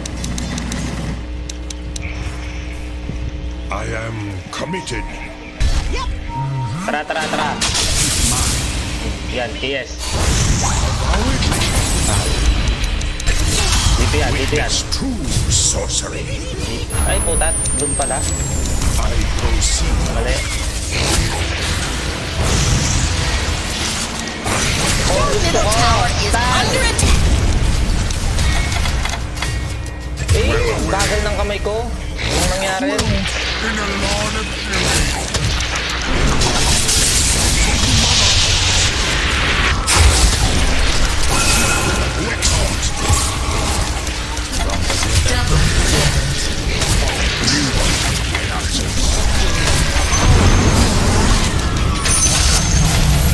I am committed. Tara. Yan, KS. Dito yan. Witness true sorcery. Ay, putat. Doon pala. I proceed. Mali. Your middle tower is under attack. Bagal ng kamay ko. Anong nangyari? In a lawn of fury.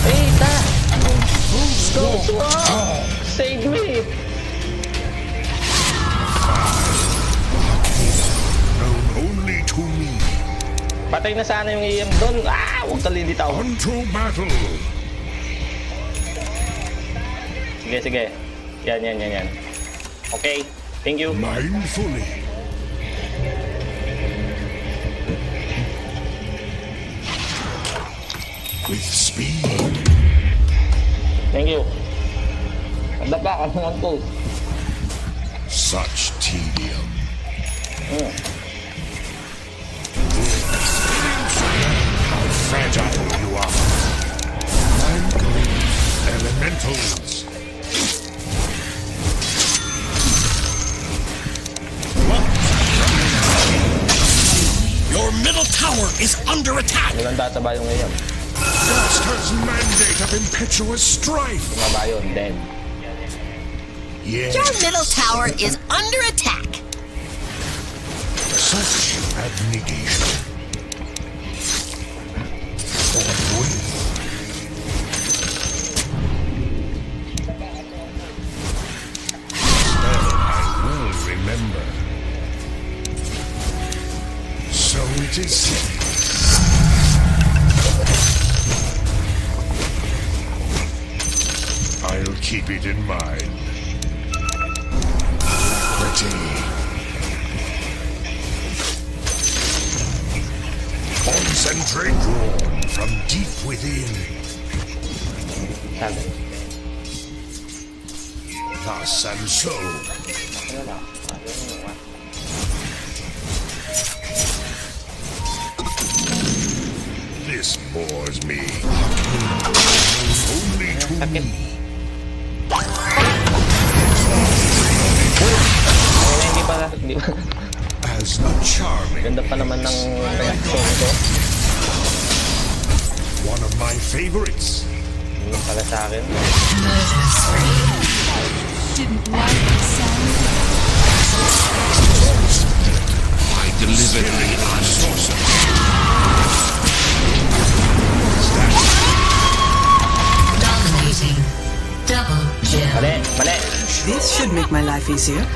Hey, ta! Go! Save me! Known only to me. Patay na sana yung EM doon. Huwag ka lilitaw. Unto battle. Sige. Yan. Okay, thank you. Mindfully. With speed. Thank you. Nadapa ka naman po. Such tedium. How fragile you are. Elementals. Your middle tower is under attack. Maganda sa bayo ngayon. Master's mandate of impetuous strife. Mga bayo, dead. Yes. Your middle tower is under attack. Such abnegation. Forthwith. I will remember. So it is said. I'll keep Keep it in mind. Pretty. Concentrate drawn from deep within. Thus and so. This bores me. Only to me. As a charming. Ganda pa naman ng reaction ko. One of my favorites. Hindi pala sa akin. Didn't like the sound. I delivered the answers. Dominating. Double kill. Mali. This should make my life easier.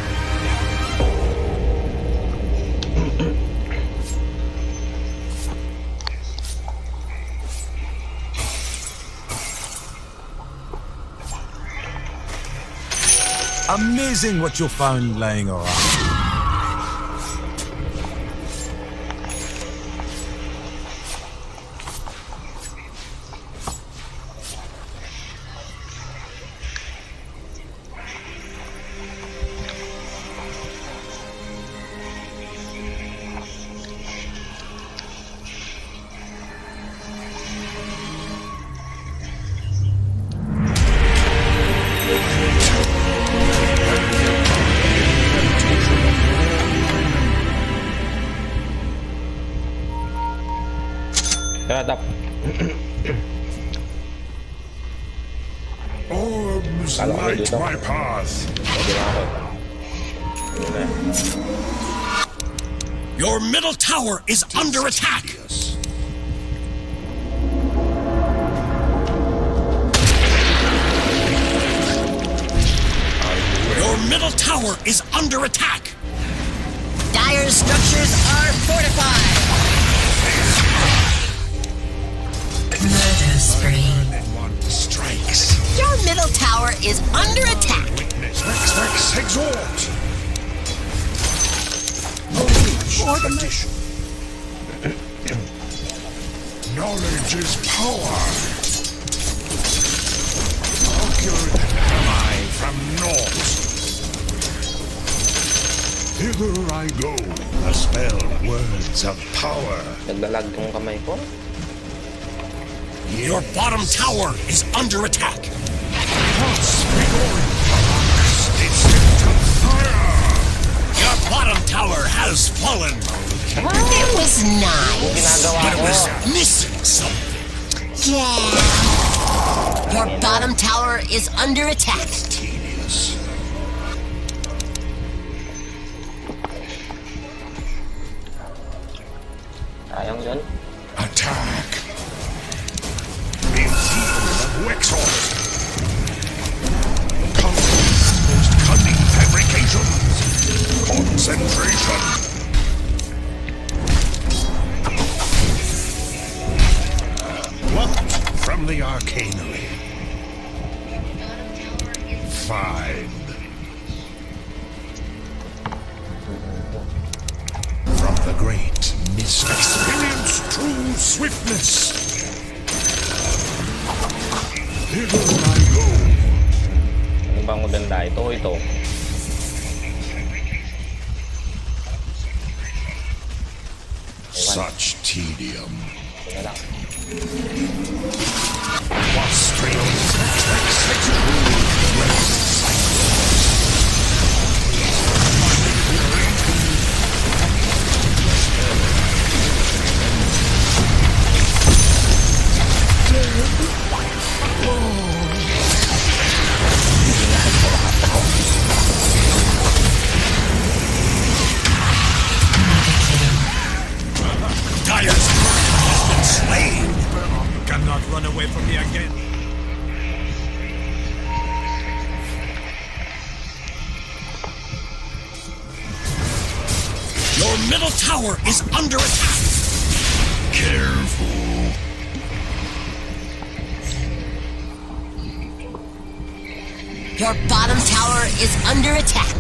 Amazing what you found lying around. Shut up. Orbs light my path. Your middle tower is under attack. Your middle tower is under attack. Dire's structures are fortified. Murder spree. Strikes. Your middle tower is under attack. Vex exhort. Addition. Knowledge is power. Conquered am I from naught. Hither I go. A spell, words of power. Naglalag tong kamay ko. Your bottom tower is under attack. Your bottom tower has fallen. It was nice, but it was missing something. Yeah. Your bottom tower is under attack. Tedious. Sayang yun. Attack. Wexhort. Most cunning fabrications. Concentration. Plucked from the arcanery. Fine. From the great mist. Experience true swiftness. Hither I go. Ano bang maganda? Ito. Such tedium. Ito na lang. Dire's has been slain. You cannot run away from me again. Your middle tower is under attack. Careful. Your bottom tower is under attack.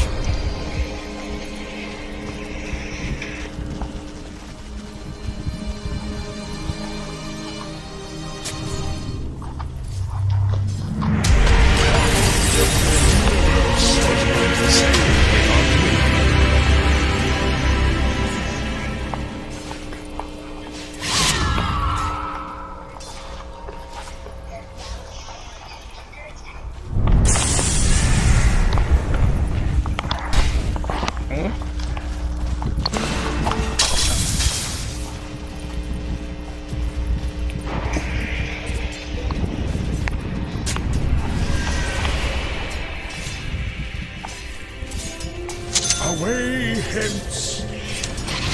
Away hence!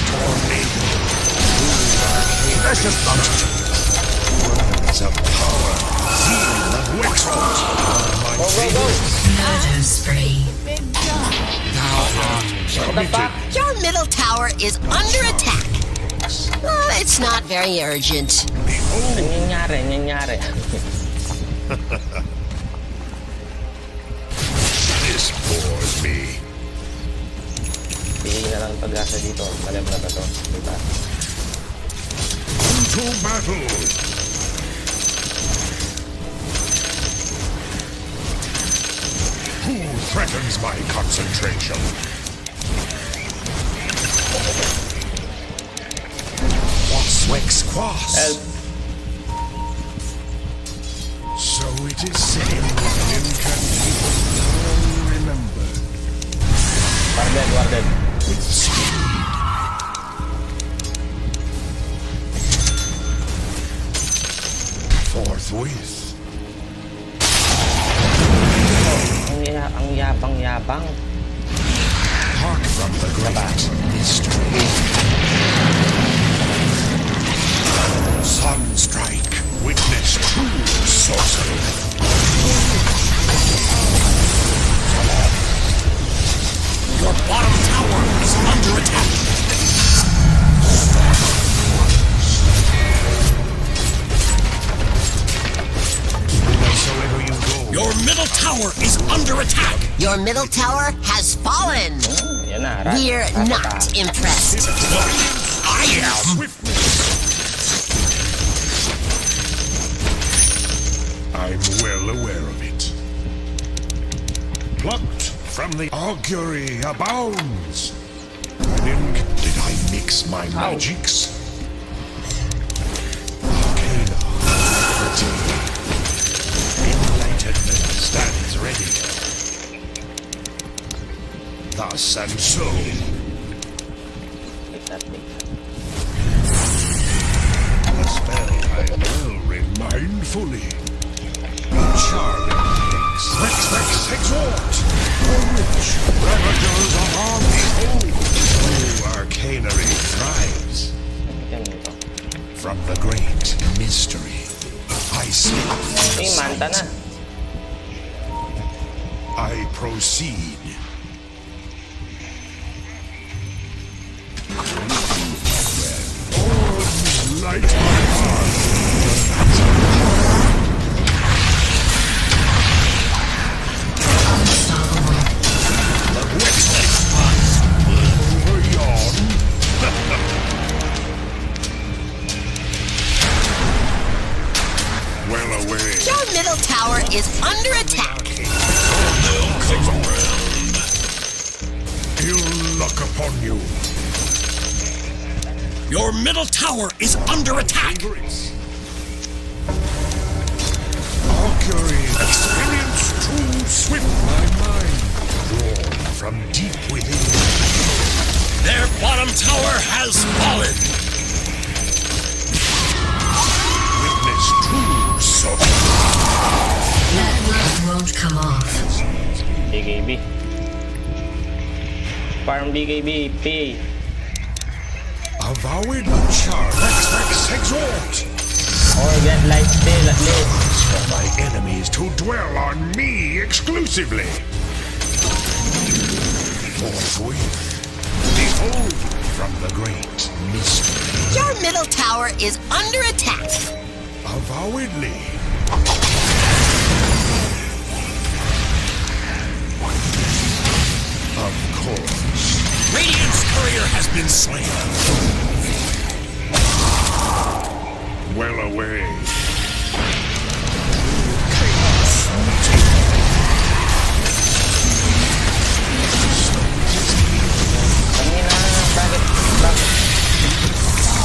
Tornado! Precious thunder! Words of power! Zeal of Wexford! My Murder spree. Thou art permitted! Your middle tower is under attack. It's not very urgent. Nangyayari. This bores me. Pili na lang pag-asa dito. Malab na ba to? Diba? Into battle! Who threatens my concentration? Wex quas. Help. So it is said with an incantation remembered. Warded. With speed. Forthwith. Ang yabang. Hark from the great mystery. Sunstrike. Witness true sorcery. Your bottom tower is under attack. Wheresoever you go. Your middle tower is under attack. Your middle tower has fallen. We're not impressed. I am. I'm well aware of it. Plucked from the augury abounds. Within did I mix my magics? Arcana, enlightenment stands ready. Thus and so. The spell I will remind fully. Charming things. Rex, exhort! For which ravagers of our behold, who arcanery thrives. From the great mystery, I speak from sight. I proceed. Oh, light my heart. Well away. Your middle tower is under attack. They'll come around. Ill luck upon you. Your middle tower is under attack. Augury, experience too swift my mind, drawn from deep within. Their bottom tower has fallen. Witness true sorcery. That blood won't come off. BKB. Farm BKB, P. Avowed charge. Rex, exhort. Or get light still at least. For my enemies to dwell on me exclusively. Forthwith. Behold from the great mystery. Your middle tower is under attack. Avowedly. warrior has been slain. Well away. Bakit?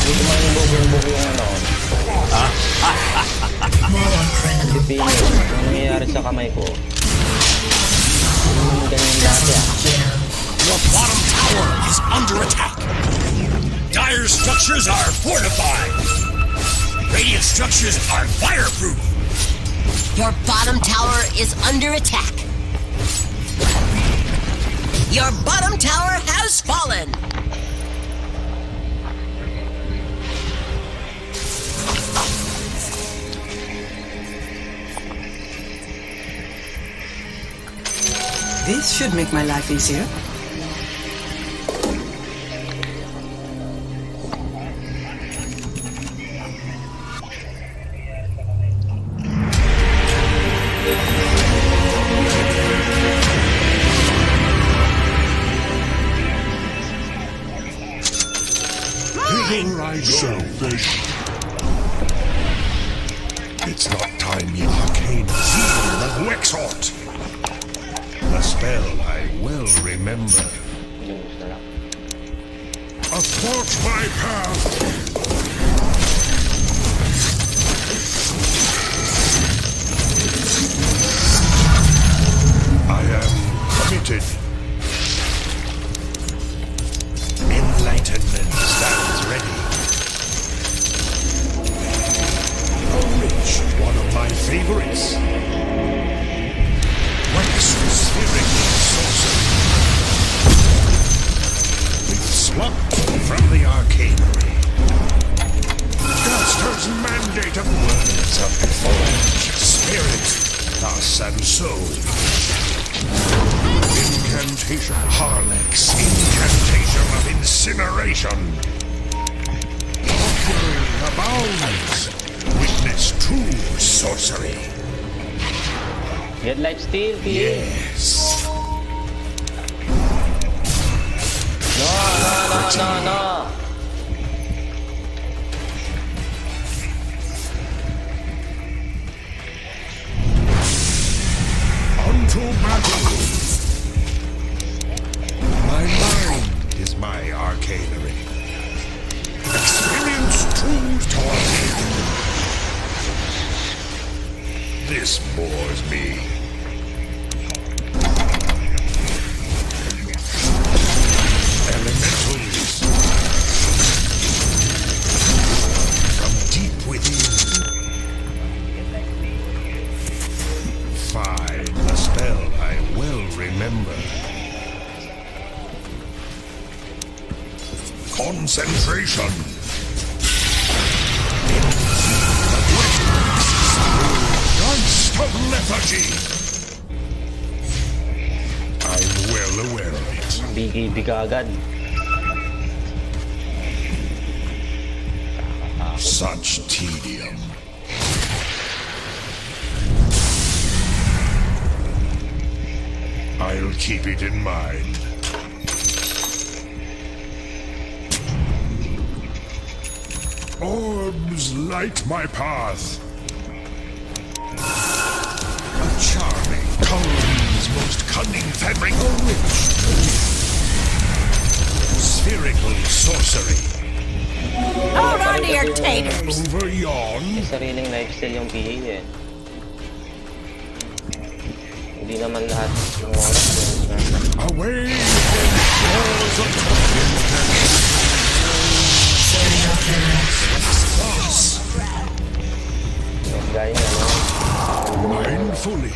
Hindi ko manibog yung ano. Si Pino, ano nangyayari sa kamay ko? Ganyan dati Your bottom tower is under attack. Dire structures are fortified. Radiant structures are fireproof. Your bottom tower is under attack. Your bottom tower has fallen. This should make my life easier. Here I go, fish. It's not time yet. Arcane Zeal of Wexort. A spell I well remember. Athwart my path. I am committed. Enlightenment stands ready. A witch, one of my favorites. Spheric sorcery. We've swapped from the arcanery. Gaster's mandate of words of forge, spirit, thus and so. Incantation, Harlex, incantation of incineration. Offering abounds. Witness true sorcery. Get life steal, PA. Yes. No. Unto battle. My mind is my arcanery. Experience true torment. This bores me. Elementals. From deep within. Fine, a spell I well remember. Concentration. Geist of lethargy. I'm well aware of it. BKB ka agad. Such tedium. I'll keep it in mind. Orbs light my path. A charming, Tolkien's most cunning fabric, a witch. Spherical sorcery. Hold on to your taters. Over yon. May sariling lifestyle yung PA eh. Hindi naman lahat ng oras. Away from shores of Tolkien. Gaya nga, no? Mindfully.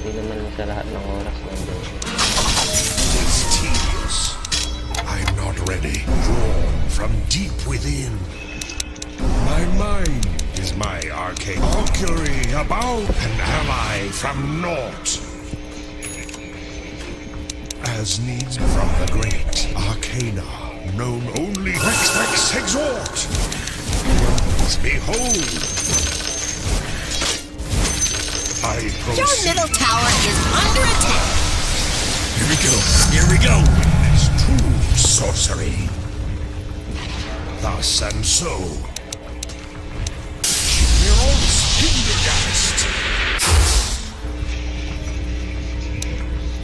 Hindi naman sa lahat ng oras nandun. It's tedious. I'm not ready. Drawn from deep within. My mind is my arcane. Augury about an ally from naught. As needs from the great arcana, known only Vex exhort. Behold! I Your proceed. middle tower is under attack. Here we go. It's true sorcery. Thus and so. We're all Hindergast.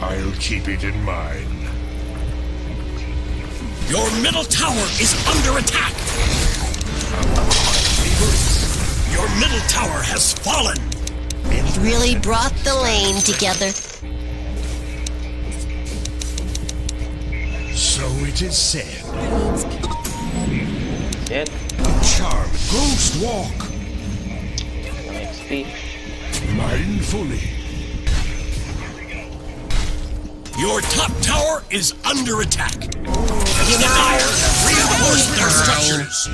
I'll keep it in mind. Your middle tower is under attack. Your middle tower has fallen. It really brought the lane together. So it is said. Shit. Charm, ghost walk. XP. Mindfully. Your top tower is under attack. The Dire have reinforced their structures.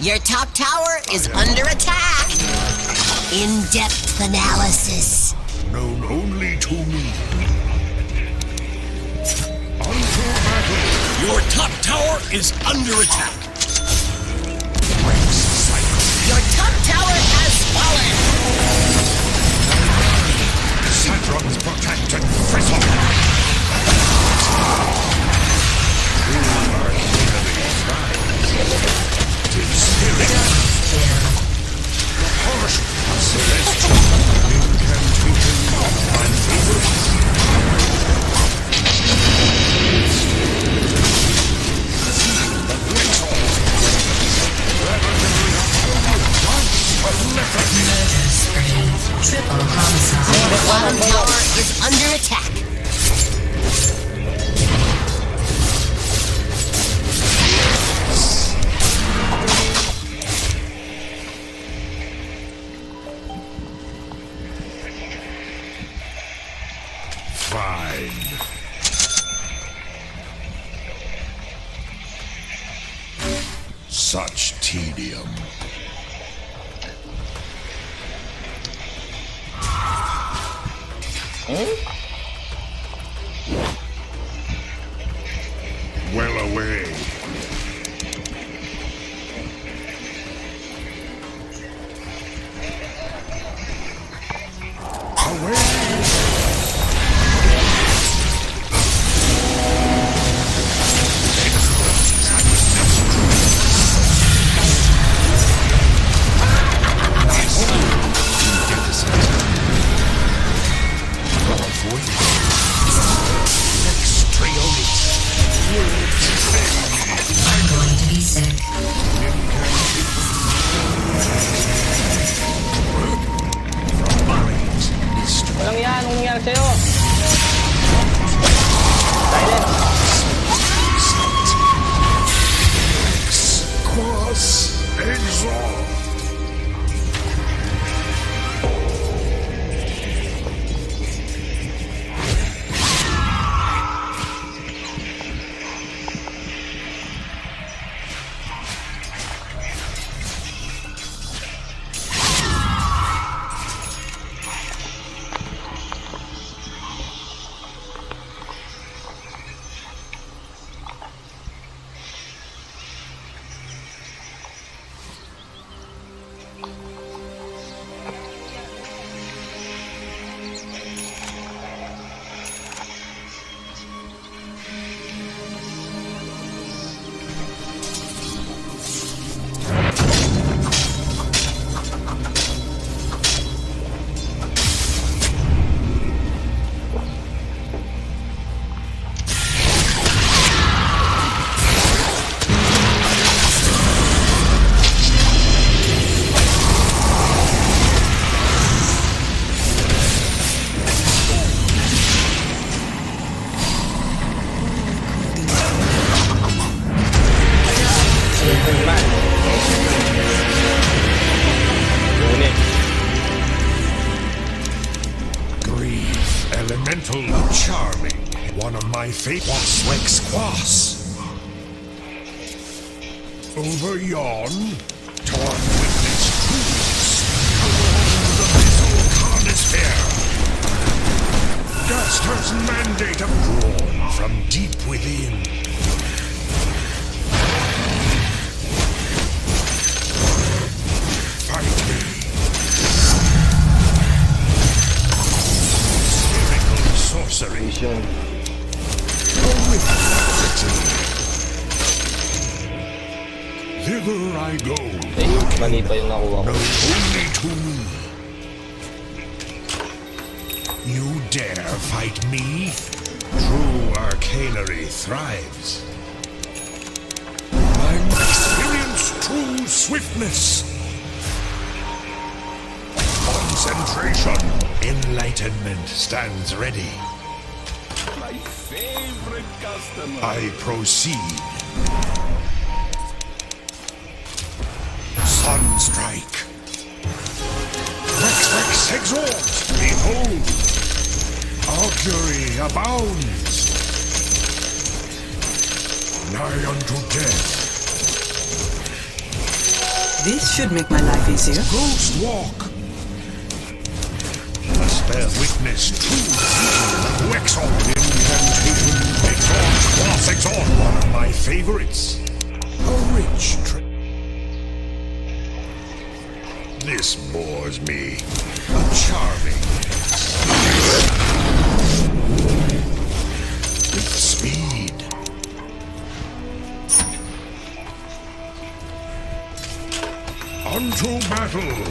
Your top tower is under attack. In-depth analysis. Known only to me. Unto battle. Your top tower is under attack. Your top tower has fallen. Satrons protect and frizzle. Spirit. The harsh celestial incantation of my Triple homicide. Your bottom tower is under attack. Fine. Such tedium. Well away. I'm going to be sick. Walang yan, anong nangyari sa'yo? Silent. Quas exalt. Elemental charming. One of my favorites. Wex Quas. Over yon, torn witness cruise. Along the abyssal carnisphere. Gaster's mandate drawn from deep within. Fight me. Thither I go. Mali pa yung nakuha ko. Only to me. You dare fight me? True arcanery thrives. I'm experienced true swiftness. Concentration. Enlightenment stands ready. My favorite customer. I proceed. Sunstrike. Rex exalt. Behold. Augury abounds. Nigh unto death. This should make my life easier. Ghost walk. A spell witness true evil. Exalt. Incantation. Exalt. Boss exalt. One of my favorites. A rich This bores me. A charming with speed. Unto battle.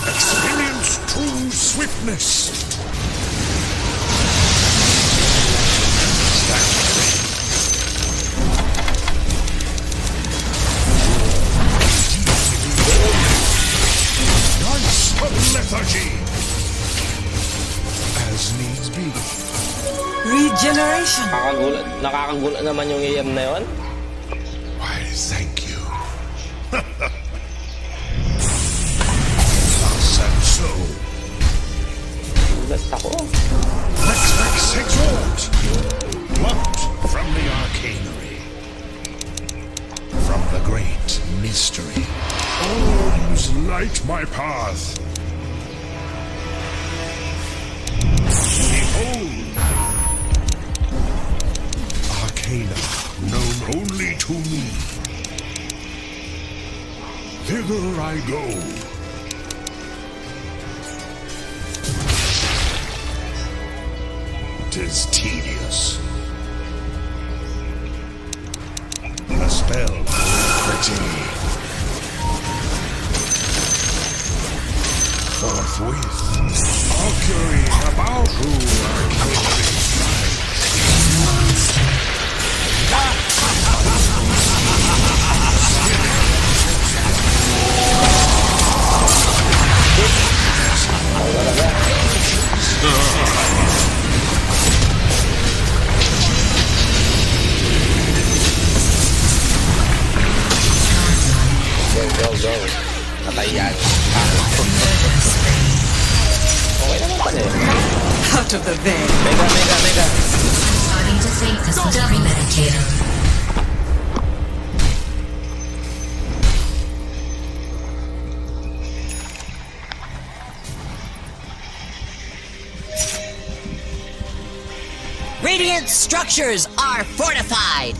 Experience true swiftness. Stand ready. Lethargy. As needs be. Regeneration. Nakakagulat naman yung AM na yun. Why, thank you. Thus and so. Gulat ako. Rex exalt. Plucked from the arcanery. From the great mystery. Arms light my path. Behold! Arcana, known only to me. Thither I go. 'Tis tedious. A spell pretty. Forthwith, Augury about who arcanery Go. Natayan. Okay naman pala eh. Out of the vein. Mega. Starting to think this is premeditated. Radiant structures are fortified.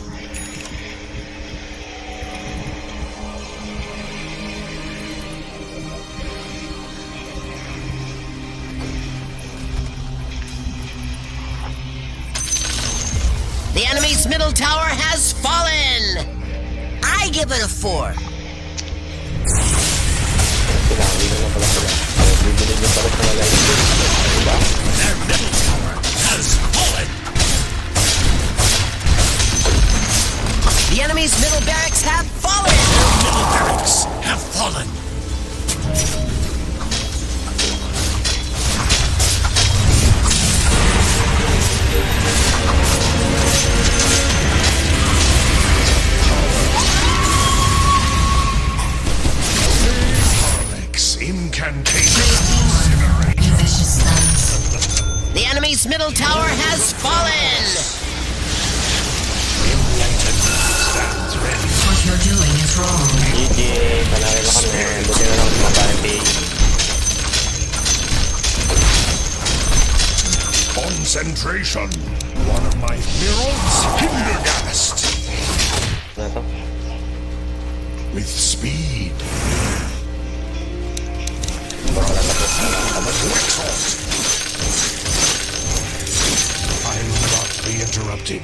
The enemy's middle tower has fallen! I give it a 4. Their middle tower has fallen! The enemy's middle barracks have fallen! Their middle barracks have fallen! Incantation. The enemy's middle tower has fallen! Stands ready. What you're doing is wrong. GG, panalo na kami. Buti na lang mabati. Concentration. One of my mirrors, Hindergast. Ano to? With speed. I'll not be interrupted.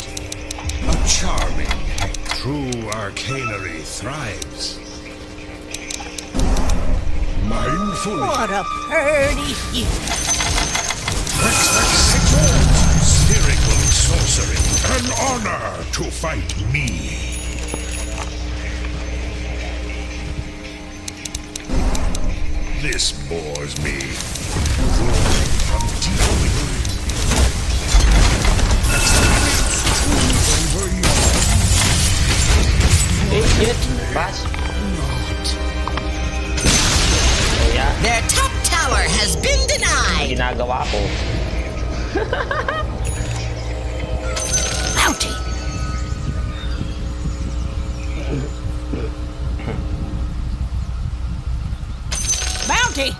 A charming hex. true arcanery thrives. Mindfully. What a purdy you. Spherical sorcery. An honor to fight me. This bores me. From deep within. Bash. Their top tower has been denied. Ginagawa ko. Bounty. Bounty.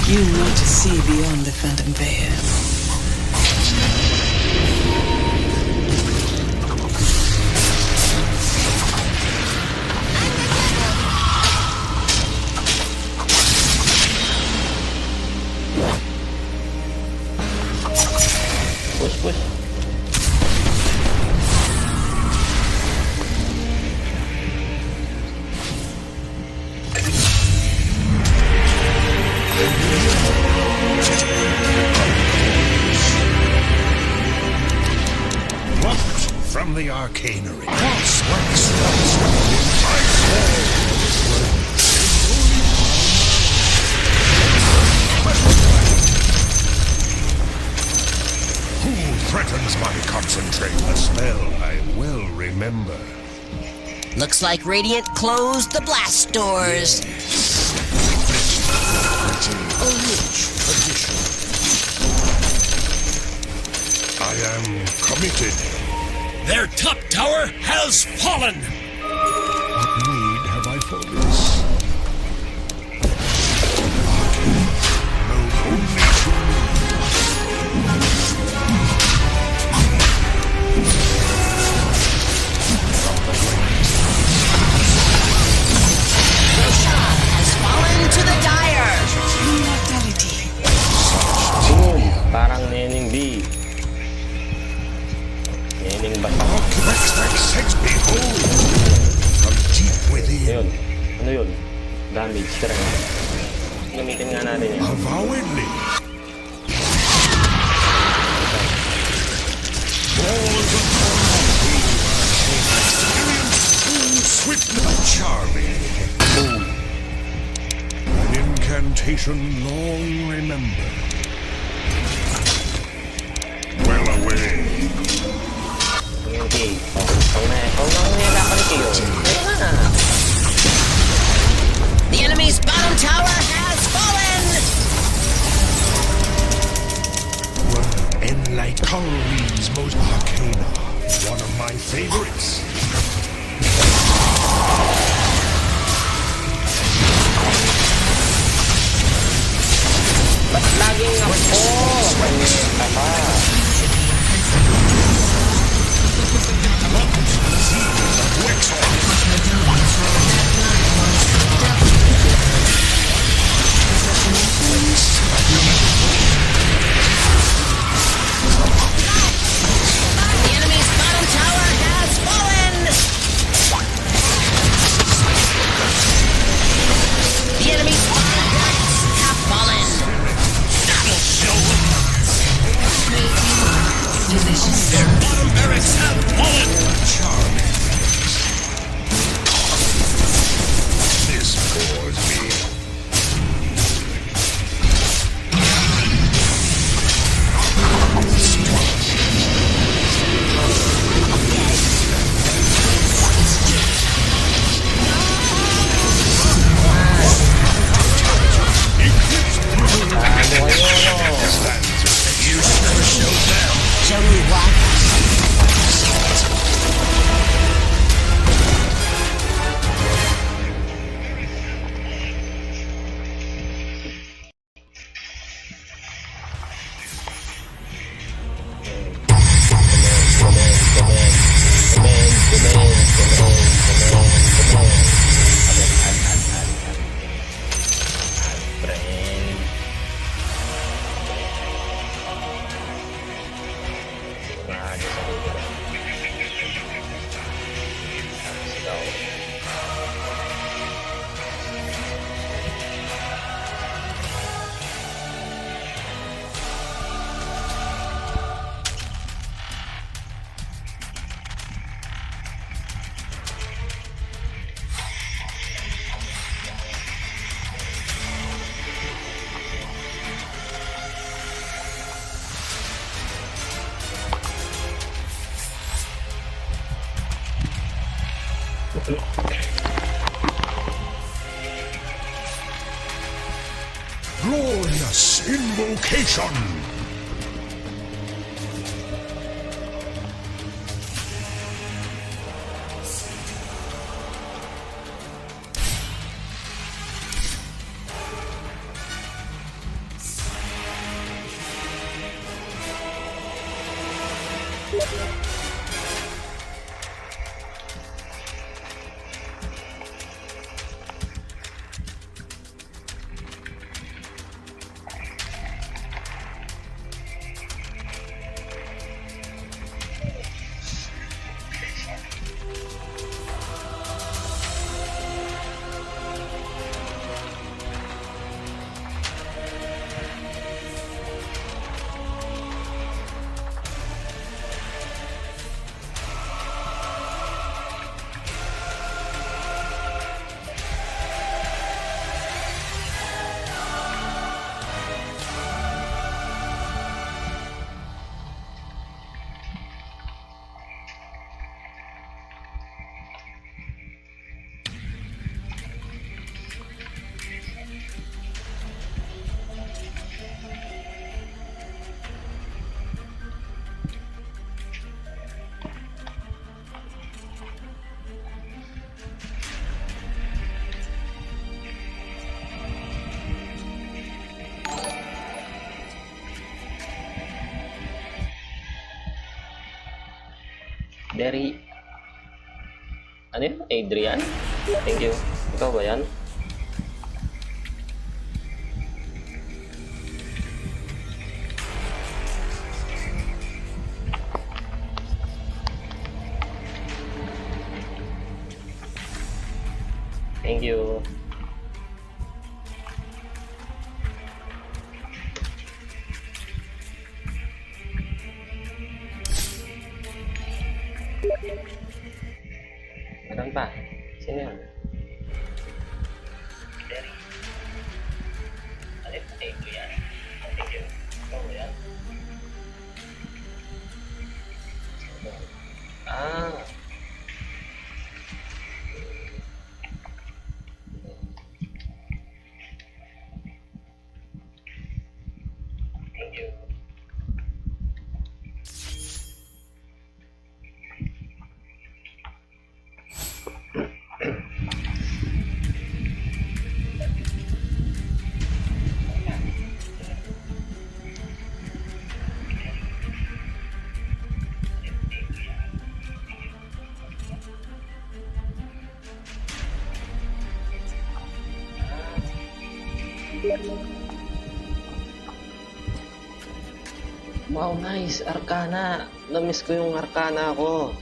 You need to see beyond the phantom veil. Push. From the arcanery. Who threatens my concentrate? A spell I well remember. Looks like Radiant closed the blast doors. A rich tradition. I am committed. Their top tower has fallen! What need have I for this? Known only to Has fallen to the dire. Immortality. Boom! Parang Nening B. Nening ba? behold from deep within. Ayun. Ano yun? Damage. Tara nga. Gamitin nga natin yun. Avowedly. Balls upon swift charming. Boom. An incantation long remembered. Well away. Okay. Ikaw na nahihirapan ni Kiyo. Ayun na. The enemy's bottom tower has fallen. Enlight Halloween's most arcana. One of my favorites. Ba't laging ako? Tapa. The enemy's bottom tower has fallen. The enemy's bottom barracks have fallen. That'll show them! Their bottom barracks have fallen! Charming. This bores me. Glorious invocation! Derry. Ano yun? Adrian? Thank you. Ikaw ba yan? Thank you. Meron pa. Sino yun? Derry. Alip, thank you yan. Thank you. Ikaw ba yan? Ah. Thank you. Wow, nice. Arcana. Na-miss ko yung Arcana ko.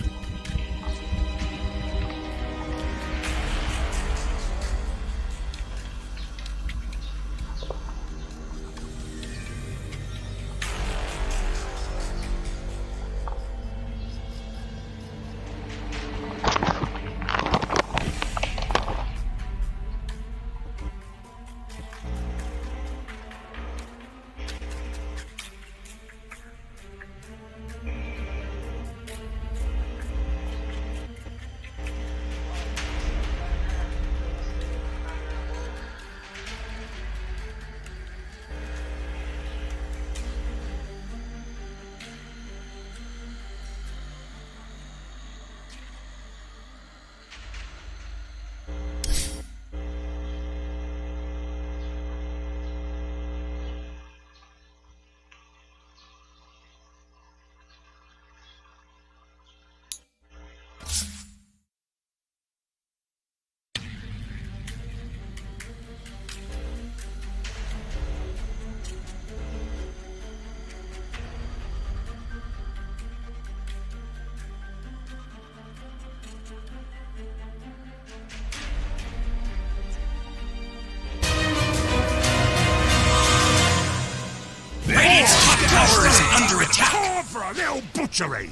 Tower is under attack! Time for a little butchery!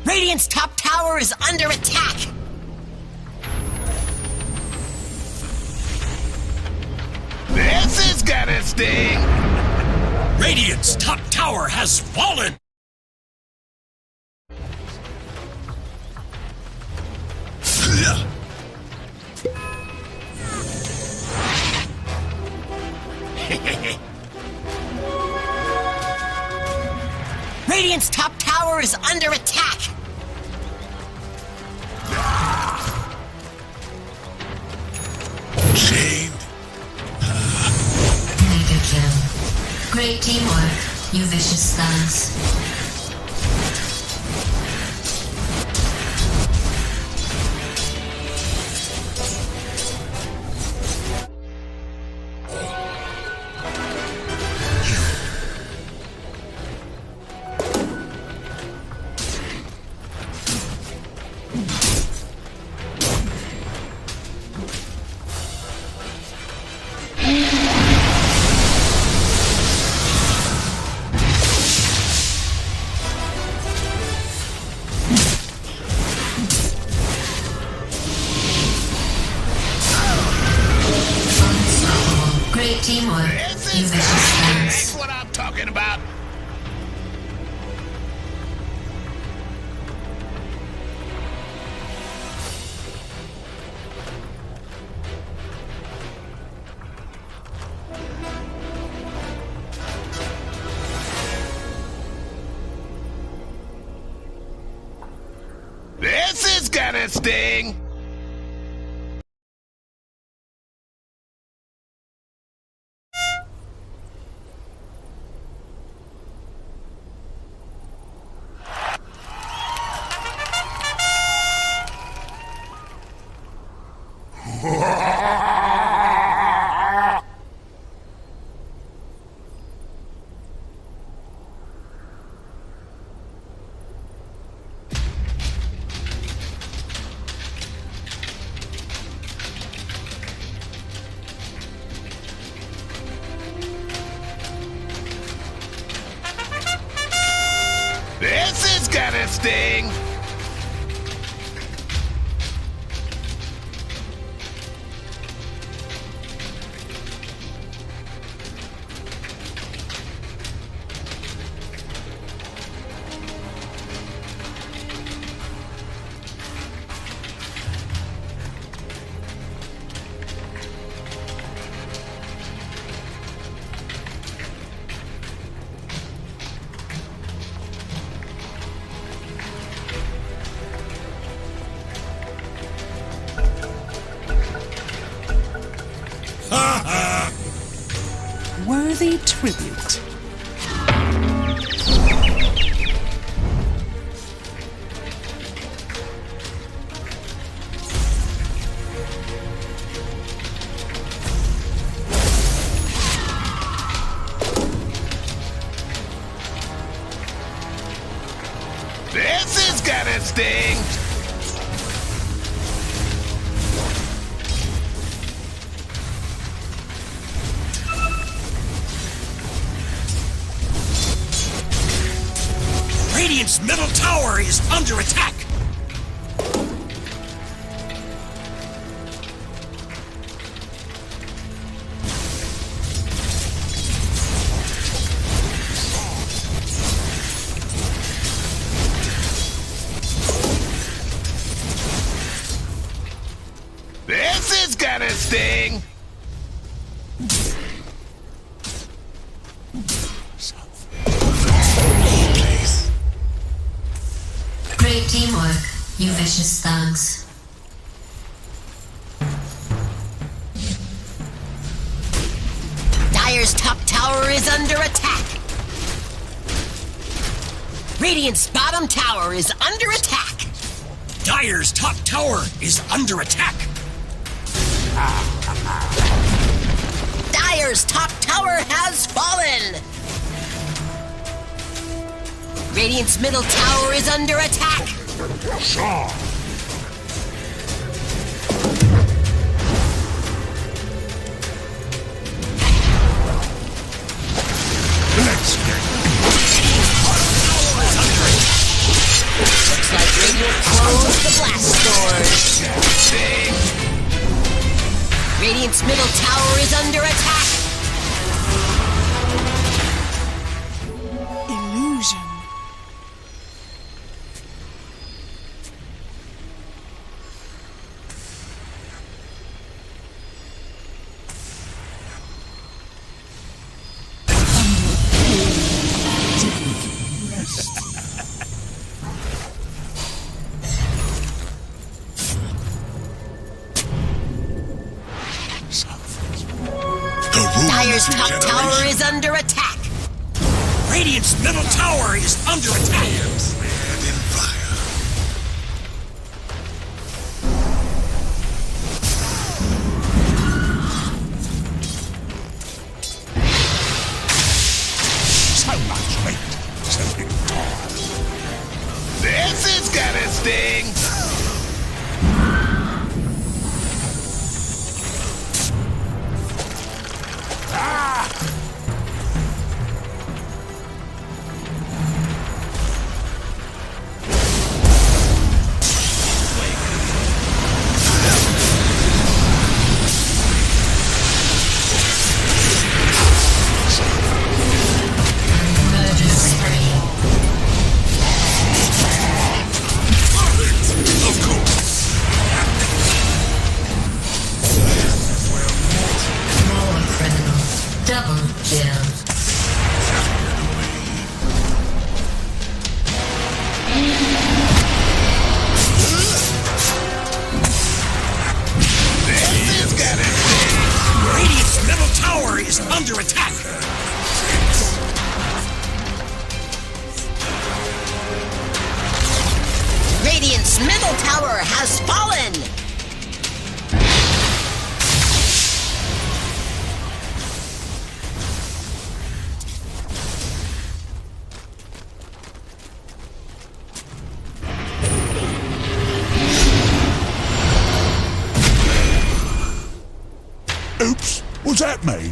Radiant's top tower is under attack! This is gonna sting! Radiant's top tower has fallen! Radiant's top tower is under attack. Saved. Mega kill. Great teamwork, you vicious thugs. Great teamwork, you vicious thugs. That's what I'm talking about. This is gonna sting. This is gonna sting. Worthy tribute. This is gonna sting. Radiant's middle tower is under attack. This is gonna sting. Great teamwork, you vicious thugs. Dire's top tower is under attack. Radiant's bottom tower is under attack. Dire's top tower is under attack. Dire's top tower has fallen. Radiant's middle tower is under attack. Let's get Looks like Radiant closed the blast doors. Radiant's middle tower is under attack. Illusion. Dire's top tower is under attack. Radiant's middle tower is under attack. So much weight to endure. This is gonna sting. Double kill. Radiant's middle tower is under attack. Radiant's middle tower has fallen. Oops, was that me?